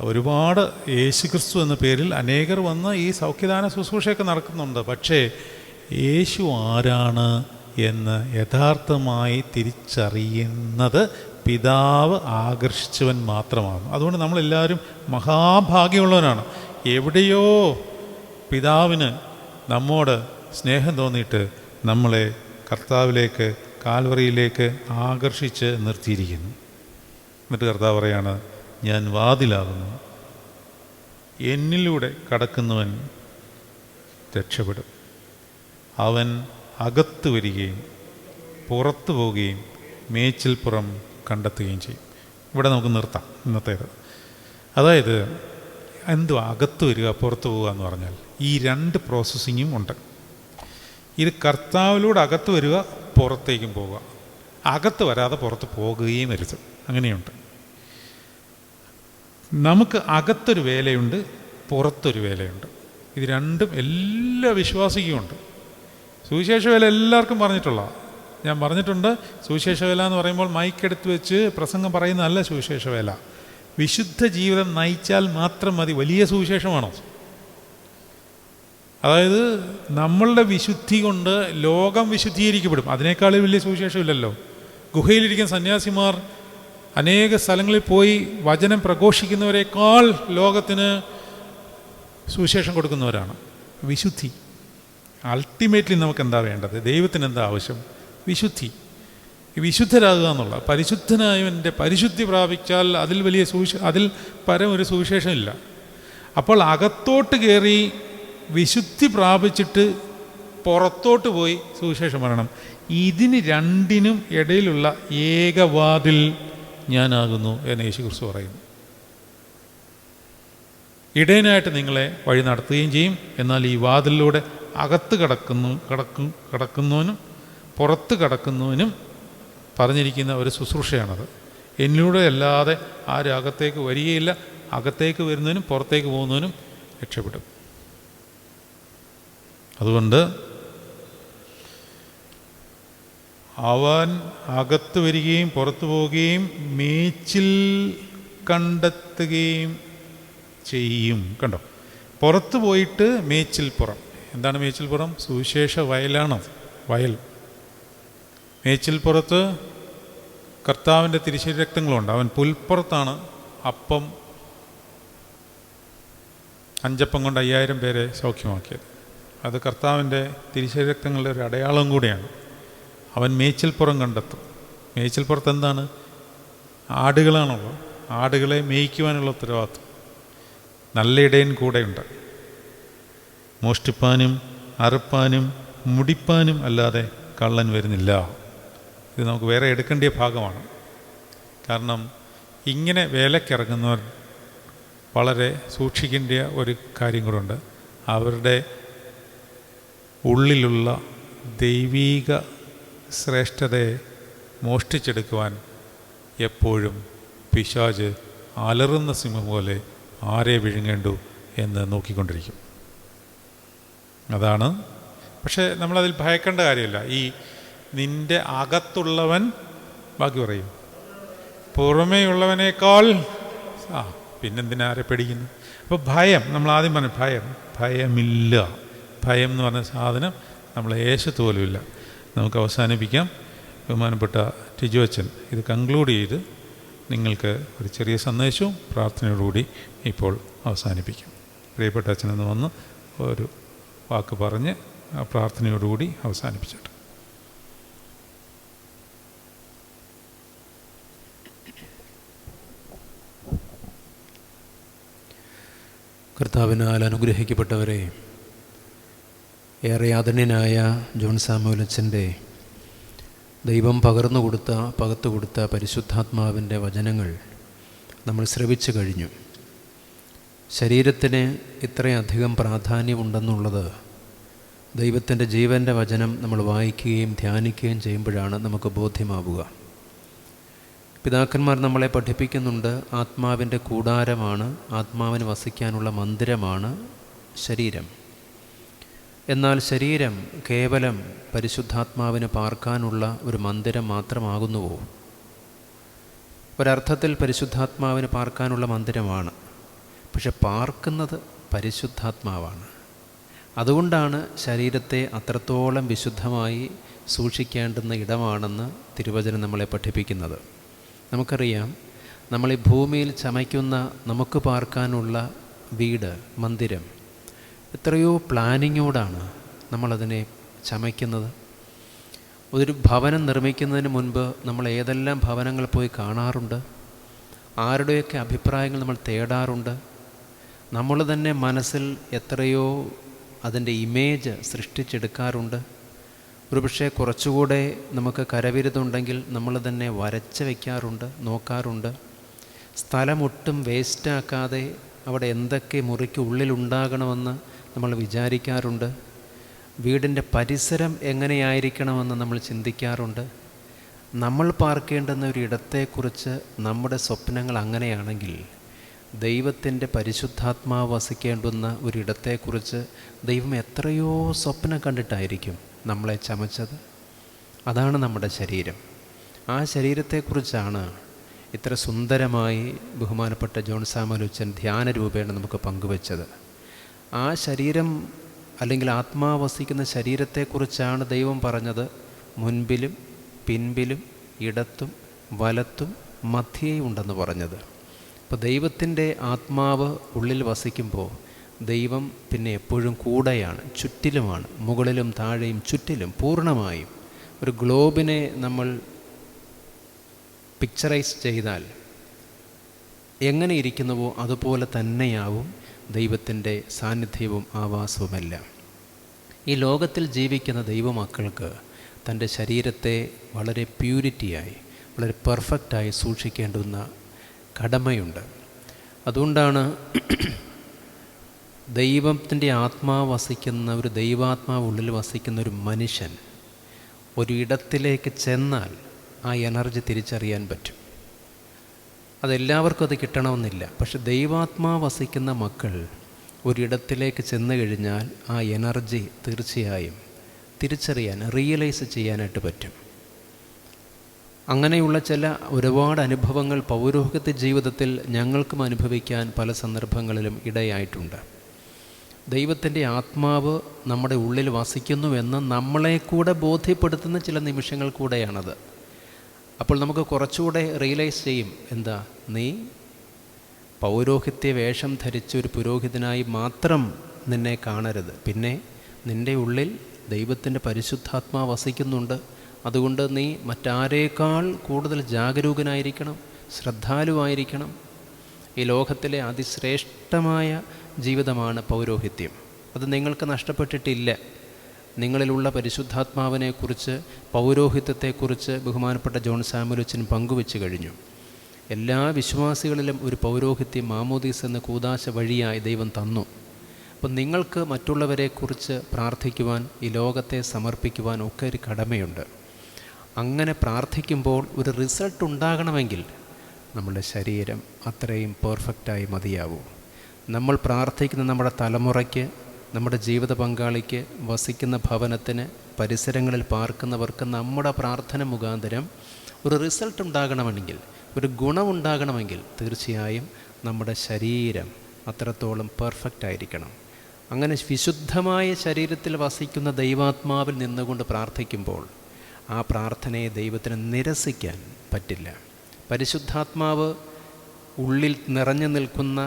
ഒരുപാട് യേശുക്രിസ്തു എന്ന പേരിൽ അനേകർ വന്ന് ഈ സൗഖ്യദാന ശുശ്രൂഷയൊക്കെ നടക്കുന്നുണ്ട്. പക്ഷേ യേശു ആരാണ് എന്ന് യഥാർത്ഥമായി തിരിച്ചറിയുന്നത് പിതാവ് ആകർഷിച്ചവൻ മാത്രമാണ്. അതുകൊണ്ട് നമ്മളെല്ലാവരും മഹാഭാഗ്യമുള്ളവരാണ്. എവിടെയോ പിതാവിന് നമ്മോട് സ്നേഹം തോന്നിയിട്ട് നമ്മളെ കർത്താവിലേക്ക്, കാൽവറിയിലേക്ക് ആകർഷിച്ച് നിർത്തിയിരിക്കുന്നു. എന്നിട്ട് കർത്താവ് പറയാണ്, ഞാൻ വാതിലാകുന്നു, എന്നിലൂടെ കടക്കുന്നവൻ രക്ഷപ്പെടും. അവൻ അകത്ത് വരികയും പുറത്തു പോവുകയും മേച്ചിൽപ്പുറം കണ്ടെത്തുകയും ചെയ്യും. ഇവിടെ നമുക്ക് നിർത്താം ഇന്നത്തേത്. അതായത് എന്തുവാ അകത്ത് വരിക പുറത്തു പോവുക എന്ന് പറഞ്ഞാൽ ഈ രണ്ട് പ്രോസസ്സിങ്ങും ഉണ്ട്. ഇത് കർത്താവിലൂടെ അകത്ത് വരിക, പുറത്തേക്കും പോവുക. അകത്ത് വരാതെ പുറത്ത് പോകുകയും വരുത്. അങ്ങനെയുണ്ട്. നമുക്ക് അകത്തൊരു വേലയുണ്ട്, പുറത്തൊരു വേലയുണ്ട്. ഇത് രണ്ടും എല്ലാ വിശ്വാസിക്കുമുണ്ട്. സുവിശേഷ വേല എല്ലാവർക്കും പറഞ്ഞിട്ടുള്ള ഞാൻ പറഞ്ഞിട്ടുണ്ട്. സുവിശേഷ വേല എന്ന് പറയുമ്പോൾ മൈക്കെടുത്ത് വെച്ച് പ്രസംഗം പറയുന്നതല്ല സുവിശേഷ വേല. വിശുദ്ധ ജീവിതം നയിച്ചാൽ മാത്രം മതി. വലിയ സുവിശേഷമാണോ? അതായത് നമ്മളുടെ വിശുദ്ധി കൊണ്ട് ലോകം വിശുദ്ധീകരിക്കപ്പെടും. അതിനേക്കാളും വലിയ സുവിശേഷമില്ലല്ലോ. ഗുഹയിലിരിക്കുന്ന സന്യാസിമാർ അനേക സ്ഥലങ്ങളിൽ പോയി വചനം പ്രഘോഷിക്കുന്നവരെക്കാൾ ലോകത്തിന് സുവിശേഷം കൊടുക്കുന്നവരാണ്. വിശുദ്ധി അൾട്ടിമേറ്റ്ലി നമുക്ക് എന്താ വേണ്ടത്? ദൈവത്തിന് എന്താ ആവശ്യം? വിശുദ്ധി. വിശുദ്ധരാകുക എന്നുള്ള, പരിശുദ്ധനായവൻ്റെ പരിശുദ്ധി പ്രാപിച്ചാൽ അതിൽ വലിയ അതിൽ പരം ഒരു സുവിശേഷമില്ല. അപ്പോൾ അകത്തോട്ട് കയറി വിശുദ്ധി പ്രാപിച്ചിട്ട് പുറത്തോട്ട് പോയി സുവിശേഷം പറയണം. ഇതിന് രണ്ടിനും ഇടയിലുള്ള ഏകവാതിൽ ഞാനാകുന്നു എന്ന് യേശുക്രിസ്തു പറയുന്നു. ഇടയനായിട്ട് നിങ്ങളെ വഴി നടത്തുകയും ചെയ്യും. എന്നാൽ ഈ വാതിലിലൂടെ അകത്ത് കടക്കുന്നവനും പുറത്ത് കടക്കുന്നവനും പറഞ്ഞിരിക്കുന്ന ഒരു ശുശ്രൂഷയാണത്. എന്നിലൂടെ അല്ലാതെ ആരും അകത്തേക്ക് വരികയില്ല, അകത്തേക്ക് വരുന്നതിനും പുറത്തേക്ക് പോകുന്നതിനും രക്ഷപ്പെടും. അതുകൊണ്ട് അവൻ അകത്ത് വരികയും പുറത്തു പോവുകയും മേച്ചിൽ കണ്ടെത്തുകയും ചെയ്യും. കണ്ടോ, പുറത്ത് പോയിട്ട് മേച്ചിൽ പുറം. എന്താണ് മേച്ചിൽ പുറം? സുവിശേഷ വയലാണത്, വയൽ. മേച്ചിൽ പുറത്ത് കർത്താവിൻ്റെ തിരുശരീര രക്തങ്ങളുണ്ട്. അവൻ പുൽപ്പുറത്താണ് അപ്പം 5 അപ്പം കൊണ്ട് 5000 പേരെ സൗഖ്യമാക്കിയത്. അത് കർത്താവിൻ്റെ തിരുശരീര രക്തങ്ങളുടെ ഒരു അടയാളം കൂടിയാണ്. അവൻ മേച്ചിൽപ്പുറം കണ്ടെത്തും. മേച്ചിൽപ്പുറത്ത് എന്താണ്? ആടുകളാണുള്ളത്. ആടുകളെ മേയ്ക്കുവാനുള്ള ഉത്തരവാദിത്വം നല്ല ഇടയൻ കൂടെയുണ്ട്. മോഷ്ടിപ്പാനും അറുപ്പാനും മുടിപ്പാനും അല്ലാതെ കള്ളൻ വരുന്നില്ല. ഇത് നമുക്ക് വേറെ എടുക്കേണ്ട ഭാഗമാണ്. കാരണം ഇങ്ങനെ വേലക്കിറങ്ങുന്നവർ വളരെ സൂക്ഷിക്കേണ്ട ഒരു കാര്യം കൂടെ. അവരുടെ ഉള്ളിലുള്ള ദൈവീക ശ്രേഷ്ഠതയെ മോഷ്ടിച്ചെടുക്കുവാൻ എപ്പോഴും പിശാച് അലറുന്ന സിംഹം പോലെ ആരെ വിഴുങ്ങേണ്ടു എന്ന് നോക്കിക്കൊണ്ടിരിക്കും. അതാണ്. പക്ഷേ നമ്മളതിൽ ഭയക്കേണ്ട കാര്യമില്ല. ഈ നിൻ്റെ അകത്തുള്ളവൻ, ബാക്കി പറയും, പുറമേയുള്ളവനേക്കാൾ പിന്നെന്തിനാ ആരെ പേടിക്കുന്നു? അപ്പോൾ ഭയം, നമ്മൾ ആദ്യം പറഞ്ഞു ഭയമില്ല. ഭയം എന്ന് പറഞ്ഞ സാധനം നമ്മളെ യേശുത്ത് പോലുമില്ല. നമുക്ക് അവസാനിപ്പിക്കാം. ബഹുമാനപ്പെട്ട ടിജു അച്ഛൻ ഇത് കൺക്ലൂഡ് ചെയ്ത് നിങ്ങൾക്ക് ഒരു ചെറിയ സന്ദേശവും പ്രാർത്ഥനയോടുകൂടി ഇപ്പോൾ അവസാനിപ്പിക്കും. പ്രിയപ്പെട്ട അച്ഛനെന്ന് വന്ന് ഒരു വാക്ക് പറഞ്ഞ് ആ പ്രാർത്ഥനയോടുകൂടി അവസാനിപ്പിച്ചിട്ട്. കർത്താവിനാൽ അനുഗ്രഹിക്കപ്പെട്ടവരെ, ഏറെ ആദരണീയനായ ജോൺ സാമുവൽ അച്ഛൻ്റെ ദൈവം പകർത്തു കൊടുത്ത പരിശുദ്ധാത്മാവിൻ്റെ വചനങ്ങൾ നമ്മൾ ശ്രവിച്ചു കഴിഞ്ഞു. ശരീരത്തിന് ഇത്രയധികം പ്രാധാന്യമുണ്ടെന്നുള്ളത് ദൈവത്തിൻ്റെ ജീവൻ്റെ വചനം നമ്മൾ വായിക്കുകയും ധ്യാനിക്കുകയും ചെയ്യുമ്പോഴാണ് നമുക്ക് ബോധ്യമാവുക. പിതാക്കന്മാർ നമ്മളെ പഠിപ്പിക്കുന്നുണ്ട്, ആത്മാവിൻ്റെ കൂടാരമാണ്, ആത്മാവിന് വസിക്കാനുള്ള മന്ദിരമാണ് ശരീരം. എന്നാൽ ശരീരം കേവലം പരിശുദ്ധാത്മാവിന് പാർക്കാനുള്ള ഒരു മന്ദിരം മാത്രമാകുന്നുവോ? ഒരർത്ഥത്തിൽ പരിശുദ്ധാത്മാവിന് പാർക്കാനുള്ള മന്ദിരമാണ്, പക്ഷെ പാർക്കുന്നത് പരിശുദ്ധാത്മാവാണ്. അതുകൊണ്ടാണ് ശരീരത്തെ അത്രത്തോളം വിശുദ്ധമായി സൂക്ഷിക്കേണ്ടുന്ന ഇടമാണെന്ന് തിരുവചനം നമ്മളെ പഠിപ്പിക്കുന്നത്. നമുക്കറിയാം, നമ്മൾ ഈ ഭൂമിയിൽ ചമയ്ക്കുന്ന നമുക്ക് പാർക്കാനുള്ള വീട്, മന്ദിരം, എത്രയോ പ്ലാനിങ്ങോടാണ് നമ്മളതിനെ ചമയ്ക്കുന്നത്. ഒരു ഭവനം നിർമ്മിക്കുന്നതിന് മുൻപ് നമ്മൾ ഏതെല്ലാം ഭവനങ്ങൾ പോയി കാണാറുണ്ട്, ആരുടെയൊക്കെ അഭിപ്രായങ്ങൾ നമ്മൾ തേടാറുണ്ട്. നമ്മൾ തന്നെ മനസ്സിൽ എത്രയോ അതിൻ്റെ ഇമേജ് സൃഷ്ടിച്ചെടുക്കാറുണ്ട്. ഒരുപക്ഷെ കുറച്ചുകൂടെ നമുക്ക് കരവിരുതുണ്ടെങ്കിൽ നമ്മൾ തന്നെ വരച്ച് വയ്ക്കാറുണ്ട്, നോക്കാറുണ്ട്. സ്ഥലമൊട്ടും വേസ്റ്റാക്കാതെ അവിടെ എന്തൊക്കെ മുറിക്ക് ഉള്ളിലുണ്ടാകണമെന്ന് നമ്മൾ വിചാരിക്കാറുണ്ട്. വീടിൻ്റെ പരിസരം എങ്ങനെയായിരിക്കണമെന്ന് നമ്മൾ ചിന്തിക്കാറുണ്ട്. നമ്മൾ പാർക്കേണ്ടുന്ന ഒരു ഇടത്തെക്കുറിച്ച് നമ്മുടെ സ്വപ്നങ്ങൾ അങ്ങനെയാണെങ്കിൽ, ദൈവത്തിൻ്റെ പരിശുദ്ധാത്മാവ് വസിക്കേണ്ടുന്ന ഒരിടത്തെക്കുറിച്ച് ദൈവം എത്രയോ സ്വപ്നം കണ്ടിട്ടായിരിക്കും നമ്മളെ ചമച്ചത്. അതാണ് നമ്മുടെ ശരീരം. ആ ശരീരത്തെക്കുറിച്ചാണ് ഇത്ര സുന്ദരമായി ബഹുമാനപ്പെട്ട ജോൺ സാമുവൽ അച്ഛൻ ധ്യാനരൂപേണ നമുക്ക് പങ്കുവച്ചത്. ആ ശരീരം അല്ലെങ്കിൽ ആത്മാവ് വസിക്കുന്ന ശരീരത്തെക്കുറിച്ചാണ് ദൈവം പറഞ്ഞത്, മുൻപിലും പിൻപിലും ഇടത്തും വലത്തും മധ്യേ ഉണ്ടെന്ന് പറഞ്ഞത്. അപ്പോൾ ദൈവത്തിൻ്റെ ആത്മാവ് ഉള്ളിൽ വസിക്കുമ്പോൾ ദൈവം പിന്നെ എപ്പോഴും കൂടെയാണ്, ചുറ്റിലുമാണ്, മുകളിലും താഴെയും ചുറ്റിലും പൂർണ്ണമായും. ഒരു ഗ്ലോബിനെ നമ്മൾ പിക്ചറൈസ് ചെയ്താൽ എങ്ങനെ ഇരിക്കുന്നുവോ അതുപോലെ തന്നെയാവും ദൈവത്തിൻ്റെ സാന്നിധ്യവും ആവാസവുമെല്ലാം. ഈ ലോകത്തിൽ ജീവിക്കുന്ന ദൈവമക്കൾക്ക് തൻ്റെ ശരീരത്തെ വളരെ പ്യൂരിറ്റിയായി, വളരെ പെർഫെക്റ്റായി സൂക്ഷിക്കേണ്ടുന്ന കടമയുണ്ട്. അതുകൊണ്ടാണ് ദൈവത്തിൻ്റെ ആത്മാവ് വസിക്കുന്ന ഒരു ദൈവാത്മാവ് ഉള്ളിൽ വസിക്കുന്ന ഒരു മനുഷ്യൻ ഒരു ഇടത്തിലേക്ക് ചെന്നാൽ ആ എനർജി തിരിച്ചറിയാൻ പറ്റും. അതെല്ലാവർക്കും അത് കിട്ടണമെന്നില്ല. പക്ഷെ ദൈവാത്മാവ് വസിക്കുന്ന മക്കൾ ഒരിടത്തിലേക്ക് ചെന്ന് കഴിഞ്ഞാൽ ആ എനർജി തീർച്ചയായും തിരിച്ചറിയാൻ, റിയലൈസ് ചെയ്യാനായിട്ട് പറ്റും. അങ്ങനെയുള്ള ചില ഒരുപാട് അനുഭവങ്ങൾ പൗരോഹിത്യ ജീവിതത്തിൽ ഞങ്ങൾക്കും അനുഭവിക്കാൻ പല സന്ദർഭങ്ങളിലും ഇടയായിട്ടുണ്ട്. ദൈവത്തിൻ്റെ ആത്മാവ് നമ്മുടെ ഉള്ളിൽ വസിക്കുന്നുവെന്ന് നമ്മളെ കൂടെ ബോധ്യപ്പെടുത്തുന്ന ചില നിമിഷങ്ങൾ കൂടെയാണത്. അപ്പോൾ നമുക്ക് കുറച്ചുകൂടെ റിയലൈസ് ചെയ്യും, എന്താ, നീ പൗരോഹിത്യ വേഷം ധരിച്ച ഒരു പുരോഹിതനായി മാത്രം നിന്നെ കാണരുത്. പിന്നെ നിൻ്റെ ഉള്ളിൽ ദൈവത്തിൻ്റെ പരിശുദ്ധാത്മാവ് വസിക്കുന്നുണ്ട്. അതുകൊണ്ട് നീ മറ്റാരേക്കാൾ കൂടുതൽ ജാഗരൂകനായിരിക്കണം, ശ്രദ്ധാലുവായിരിക്കണം. ഈ ലോകത്തിലെ അതിശ്രേഷ്ഠമായ ജീവിതമാണ് പൗരോഹിത്യം. അത് നിങ്ങൾക്ക് നഷ്ടപ്പെട്ടിട്ടില്ല. നിങ്ങളിലുള്ള പരിശുദ്ധാത്മാവിനെക്കുറിച്ച്, പൗരോഹിത്യത്തെക്കുറിച്ച് ബഹുമാനപ്പെട്ട ജോൺ സാമുവലച്ചൻ പങ്കുവെച്ച് കഴിഞ്ഞു. എല്ലാ വിശ്വാസികളിലും ഒരു പൗരോഹിത്യം മാമോദീസ് എന്ന കൂദാശ വഴിയായി ദൈവം തന്നു. അപ്പം നിങ്ങൾക്ക് മറ്റുള്ളവരെക്കുറിച്ച് പ്രാർത്ഥിക്കുവാൻ, ഈ ലോകത്തെ സമർപ്പിക്കുവാൻ ഒക്കെ ഒരു കടമയുണ്ട്. അങ്ങനെ പ്രാർത്ഥിക്കുമ്പോൾ ഒരു റിസൾട്ട് ഉണ്ടാകണമെങ്കിൽ നമ്മുടെ ശരീരം അത്രയും പെർഫെക്റ്റായി മതിയാവൂ. നമ്മൾ പ്രാർത്ഥിക്കുന്ന നമ്മുടെ തലമുറയ്ക്ക്, നമ്മുടെ ജീവിത പങ്കാളിക്ക്, വസിക്കുന്ന ഭവനത്തിന്, പരിസരങ്ങളിൽ പാർക്കുന്നവർക്ക് നമ്മുടെ പ്രാർത്ഥന മുഖാന്തരം ഒരു റിസൾട്ട് ഉണ്ടാകണമെങ്കിൽ, ഒരു ഗുണമുണ്ടാകണമെങ്കിൽ തീർച്ചയായും നമ്മുടെ ശരീരം അത്രത്തോളം പെർഫെക്റ്റ് ആയിരിക്കണം. അങ്ങനെ വിശുദ്ധമായ ശരീരത്തിൽ വസിക്കുന്ന ദൈവാത്മാവിൽ നിന്നുകൊണ്ട് പ്രാർത്ഥിക്കുമ്പോൾ ആ പ്രാർത്ഥനയെ ദൈവത്തിന് നിരസിക്കാൻ പറ്റില്ല. പരിശുദ്ധാത്മാവ് ഉള്ളിൽ നിറഞ്ഞു നിൽക്കുന്ന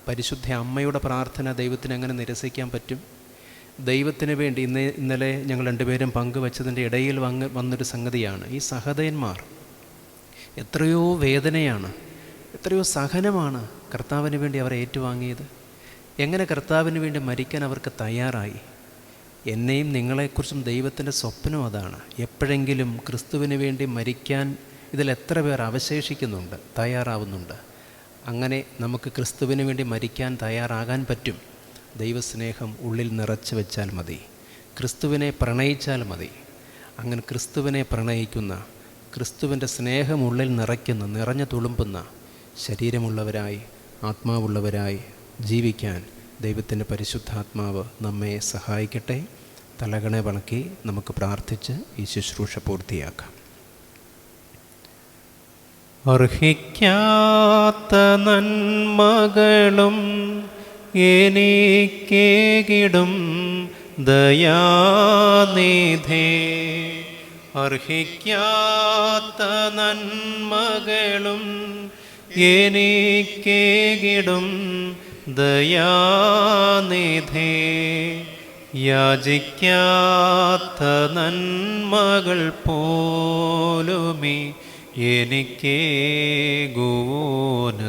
പരിശുദ്ധ അമ്മയുടെ പ്രാർത്ഥന ദൈവത്തിന് എങ്ങനെ നിരസിക്കാൻ പറ്റും? ദൈവത്തിന് വേണ്ടി ഇന്നലെ ഞങ്ങൾ രണ്ടുപേരും പങ്കുവച്ചതിൻ്റെ ഇടയിൽ വന്നൊരു സംഗതിയാണ്, ഈ സഹദയന്മാർ എത്രയോ വേദനയാണ്, എത്രയോ സഹനമാണ് കർത്താവിന് വേണ്ടി അവർ ഏറ്റുവാങ്ങിയത്. എങ്ങനെ കർത്താവിന് വേണ്ടി മരിക്കാൻ അവർക്ക് തയ്യാറായി? എന്നെയും നിങ്ങളെക്കുറിച്ചും ദൈവത്തിൻ്റെ സ്വപ്നം അതാണ്. എപ്പോഴെങ്കിലും ക്രിസ്തുവിന് വേണ്ടി മരിക്കാൻ ഇതിൽ എത്ര പേർ അവശേഷിക്കുന്നുണ്ട്, തയ്യാറാവുന്നുണ്ട്? അങ്ങനെ നമുക്ക് ക്രിസ്തുവിന് വേണ്ടി മരിക്കാൻ തയ്യാറാകാൻ പറ്റും. ദൈവസ്നേഹം ഉള്ളിൽ നിറച്ചു വെച്ചാൽ മതി, ക്രിസ്തുവിനെ പ്രണയിച്ചാൽ മതി. അങ്ങനെ ക്രിസ്തുവിനെ പ്രണയിക്കുന്ന, ക്രിസ്തുവിൻ്റെ സ്നേഹം ഉള്ളിൽ നിറയ്ക്കുന്ന, നിറഞ്ഞു തുളുമ്പുന്ന ശരീരമുള്ളവരായി, ആത്മാവുള്ളവരായി ജീവിക്കാൻ ദൈവത്തിൻ്റെ പരിശുദ്ധാത്മാവ് നമ്മെ സഹായിക്കട്ടെ. തലകണെ വളക്കി നമുക്ക് പ്രാർത്ഥിച്ച് ഈ ശുശ്രൂഷ പൂർത്തിയാക്കാം. അർഹിക്കാത്ത നന്മകളും എനിക്കേകിടും ദയാനിധേ, അർഹിക്കാത്ത നന്മകളും എനിക്കേകിടും ദയാനിധേ, യാചിക്കാത്ത നന്മകൾ പോലുമേ എനിക്കേകുവോന്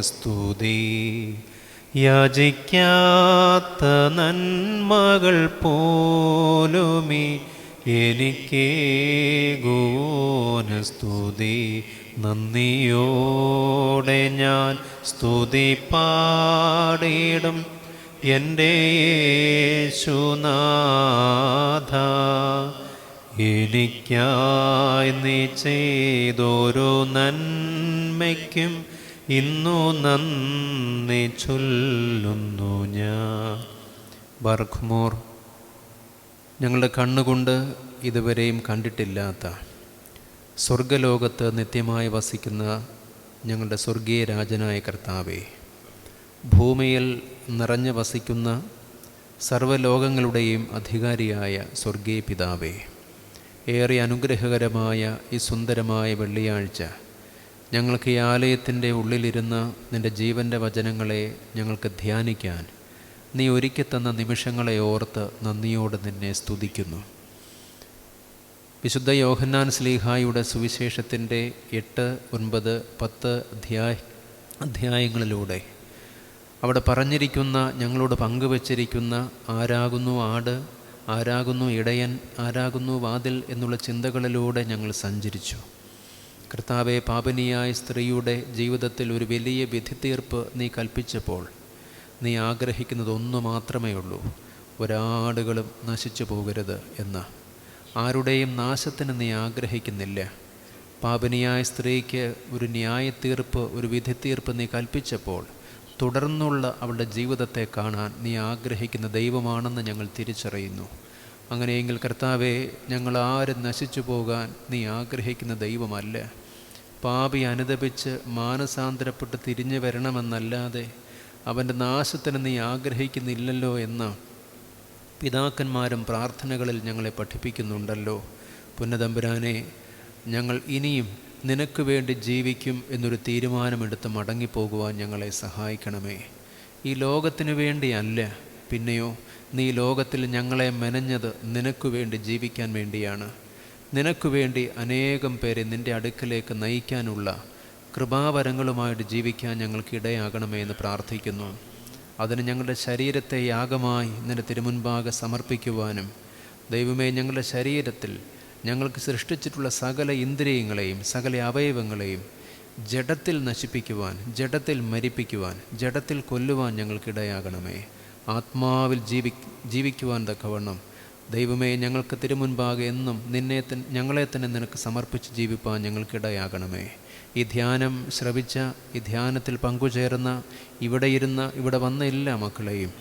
സ്തുതി, യാചിക്കാത്ത നന്മകൾ പോലുമേ എനിക്കേകുവോന് സ്തുതി. നന്ദിയോടെ ഞാൻ സ്തുതി പാടിടും എൻ്റെ യേശുനാഥ, എനിക്കായി നീ ചെയ്തൊരു നന്മയ്ക്കും ഇന്നു നന്ദി ചൊല്ലുന്നു ഞാൻ. ബർഖ്മോർ, ഞങ്ങളുടെ കണ്ണുകൊണ്ട് ഇതുവരെയും കണ്ടിട്ടില്ലാത്ത സ്വർഗലോകത്ത് നിത്യമായി വസിക്കുന്ന ഞങ്ങളുടെ സ്വർഗീയ രാജനായ കർത്താവേ, ഭൂമിയിൽ നിറഞ്ഞു വസിക്കുന്ന സർവ്വലോകങ്ങളുടെയും അധികാരിയായ സ്വർഗീയ പിതാവേ, ഏറെ അനുഗ്രഹകരമായ ഈ സുന്ദരമായ വെള്ളിയാഴ്ച ഞങ്ങൾക്ക് ഈ ആലയത്തിൻ്റെ ഉള്ളിലിരുന്ന് നിൻ്റെ ജീവൻ്റെ വചനങ്ങളെ ഞങ്ങൾക്ക് ധ്യാനിക്കാൻ നീ ഒരുക്കി തന്ന നിമിഷങ്ങളെ ഓർത്ത് നന്ദിയോടെ നിന്നെ സ്തുതിക്കുന്നു. വിശുദ്ധ യോഹന്നാൻ ശ്ലീഹായുടെ സുവിശേഷത്തിൻ്റെ 8, 9, 10 അധ്യായങ്ങളിലൂടെ അവിടെ പറഞ്ഞിരിക്കുന്ന, ഞങ്ങളോട് പങ്കുവച്ചിരിക്കുന്ന ആരാകുന്നു ആട്, ആരാകുന്നു ഇടയൻ, ആരാകുന്നു വാതിൽ എന്നുള്ള ചിന്തകളിലൂടെ ഞങ്ങൾ സഞ്ചരിച്ചു. കർത്താവെ, പാപനിയായ സ്ത്രീയുടെ ജീവിതത്തിൽ ഒരു വലിയ വിധിതീർപ്പ് നീ കൽപ്പിച്ചപ്പോൾ നീ ആഗ്രഹിക്കുന്നത് ഒന്നു മാത്രമേ ഉള്ളൂ, ഒരാടുകളും നശിച്ചു പോകരുത് എന്ന്. ആരുടെയും നാശത്തിന് നീ ആഗ്രഹിക്കുന്നില്ല. പാപിനിയായ സ്ത്രീക്ക് ഒരു ന്യായത്തീർപ്പ്, ഒരു വിധിത്തീർപ്പ് നീ കൽപ്പിച്ചപ്പോൾ തുടർന്നുള്ള അവളുടെ ജീവിതത്തെ കാണാൻ നീ ആഗ്രഹിക്കുന്ന ദൈവമാണെന്ന് ഞങ്ങൾ തിരിച്ചറിയുന്നു. അങ്ങനെയെങ്കിൽ കർത്താവെ, ഞങ്ങൾ ആരും നശിച്ചു പോകാൻ നീ ആഗ്രഹിക്കുന്ന ദൈവമല്ല. പാപി അനുതപിച്ച് മാനസാന്തരപ്പെട്ട് തിരിഞ്ഞു വരണമെന്നല്ലാതെ അവൻ്റെ നാശത്തിന് നീ ആഗ്രഹിക്കുന്നില്ലല്ലോ എന്ന് പിതാക്കന്മാരും പ്രാർത്ഥനകളിൽ ഞങ്ങളെ പഠിപ്പിക്കുന്നുണ്ടല്ലോ. പുന്നതമ്പുരാനെ, ഞങ്ങൾ ഇനിയും നിനക്ക് വേണ്ടി ജീവിക്കും എന്നൊരു തീരുമാനമെടുത്ത് മടങ്ങിപ്പോകുവാൻ ഞങ്ങളെ സഹായിക്കണമേ. ഈ ലോകത്തിനു വേണ്ടിയല്ല, പിന്നെയോ നീ ലോകത്തിൽ ഞങ്ങളെ മെനഞ്ഞത് നിനക്ക് വേണ്ടി ജീവിക്കാൻ വേണ്ടിയാണ്. നിനക്ക് വേണ്ടി അനേകം പേരെ നിൻ്റെ അടുക്കലേക്ക് നയിക്കാനുള്ള കൃപാവരങ്ങളുമായിട്ട് ജീവിക്കാൻ ഞങ്ങൾക്ക് ഇടയാകണമേ എന്ന് പ്രാർത്ഥിക്കുന്നു. അതിന് ഞങ്ങളുടെ ശരീരത്തെ യാഗമായി നിന്റെ തിരുമുൻപാകെ സമർപ്പിക്കുവാനും, ദൈവമേ, ഞങ്ങളുടെ ശരീരത്തിൽ ഞങ്ങൾക്ക് സൃഷ്ടിച്ചിട്ടുള്ള സകല ഇന്ദ്രിയങ്ങളെയും സകല അവയവങ്ങളെയും ജഡത്തിൽ നശിപ്പിക്കുവാൻ, ജഡത്തിൽ മരിപ്പിക്കുവാൻ, ജഡത്തിൽ കൊല്ലുവാൻ ഞങ്ങൾക്കിടയാകണമേ. ആത്മാവിൽ ജീവിക്കുവാൻ തക്കവണ്ണം ദൈവമേ, ഞങ്ങൾക്ക് തിരുമുൻപാകെ എന്നും ഞങ്ങളെ തന്നെ നിനക്ക് സമർപ്പിച്ച് ജീവിപ്പാൻ ഞങ്ങൾക്കിടയാകണമേ. ഈ ധ്യാനം ശ്രവിച്ച, ഈ ധ്യാനത്തിൽ പങ്കുചേർന്ന, ഇവിടെ വന്ന എല്ലാ മക്കളെയും,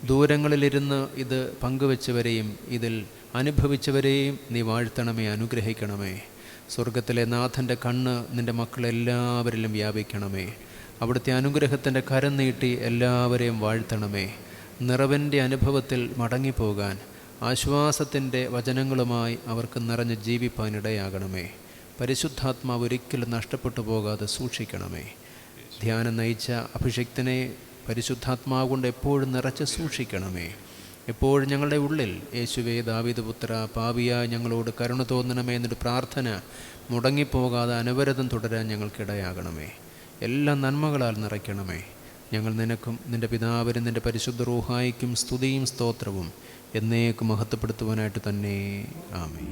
ദൂരങ്ങളിലിരുന്ന് ഇത് പങ്കുവെച്ചവരെയും ഇതിൽ അനുഭവിച്ചവരെയും നീ വാഴ്ത്തണമേ, അനുഗ്രഹിക്കണമേ. സ്വർഗത്തിലെ നാഥൻ്റെ കണ്ണ് നിൻ്റെ മക്കളെല്ലാവരിലും വ്യാപിക്കണമേ. അവിടുത്തെ അനുഗ്രഹത്തിൻ്റെ കരം നീട്ടി എല്ലാവരെയും വാഴ്ത്തണമേ. നിറവിൻ്റെ അനുഭവത്തിൽ മടങ്ങിപ്പോകാൻ ആശ്വാസത്തിൻ്റെ വചനങ്ങളുമായി അവർക്ക് നിറഞ്ഞ് ജീവിപ്പാനിടയാകണമേ. പരിശുദ്ധാത്മാവ് ഒരിക്കലും നഷ്ടപ്പെട്ടു പോകാതെ സൂക്ഷിക്കണമേ. ധ്യാനം നയിച്ച അഭിഷിക്തനെ പരിശുദ്ധാത്മാവ് കൊണ്ട് എപ്പോഴും നിറച്ച് സൂക്ഷിക്കണമേ. എപ്പോഴും ഞങ്ങളുടെ ഉള്ളിൽ യേശുവേ, ദാവീദ് പുത്ര, പാപിയായി ഞങ്ങളോട് കരുണ തോന്നണമേ എന്നൊരു പ്രാർത്ഥന മുടങ്ങിപ്പോകാതെ അനവരതം തുടരാൻ ഞങ്ങൾക്കിടയാകണമേ. എല്ലാ നന്മകളാൽ നിറയ്ക്കണമേ. ഞങ്ങൾ നിനക്കും നിൻ്റെ പിതാവിനും നിൻ്റെ പരിശുദ്ധ റൂഹായിക്കും സ്തുതിയും സ്തോത്രവും എന്നേക്കും മഹത്വപ്പെടുത്തുവാനായിട്ട് തന്നെ. ആമേൻ.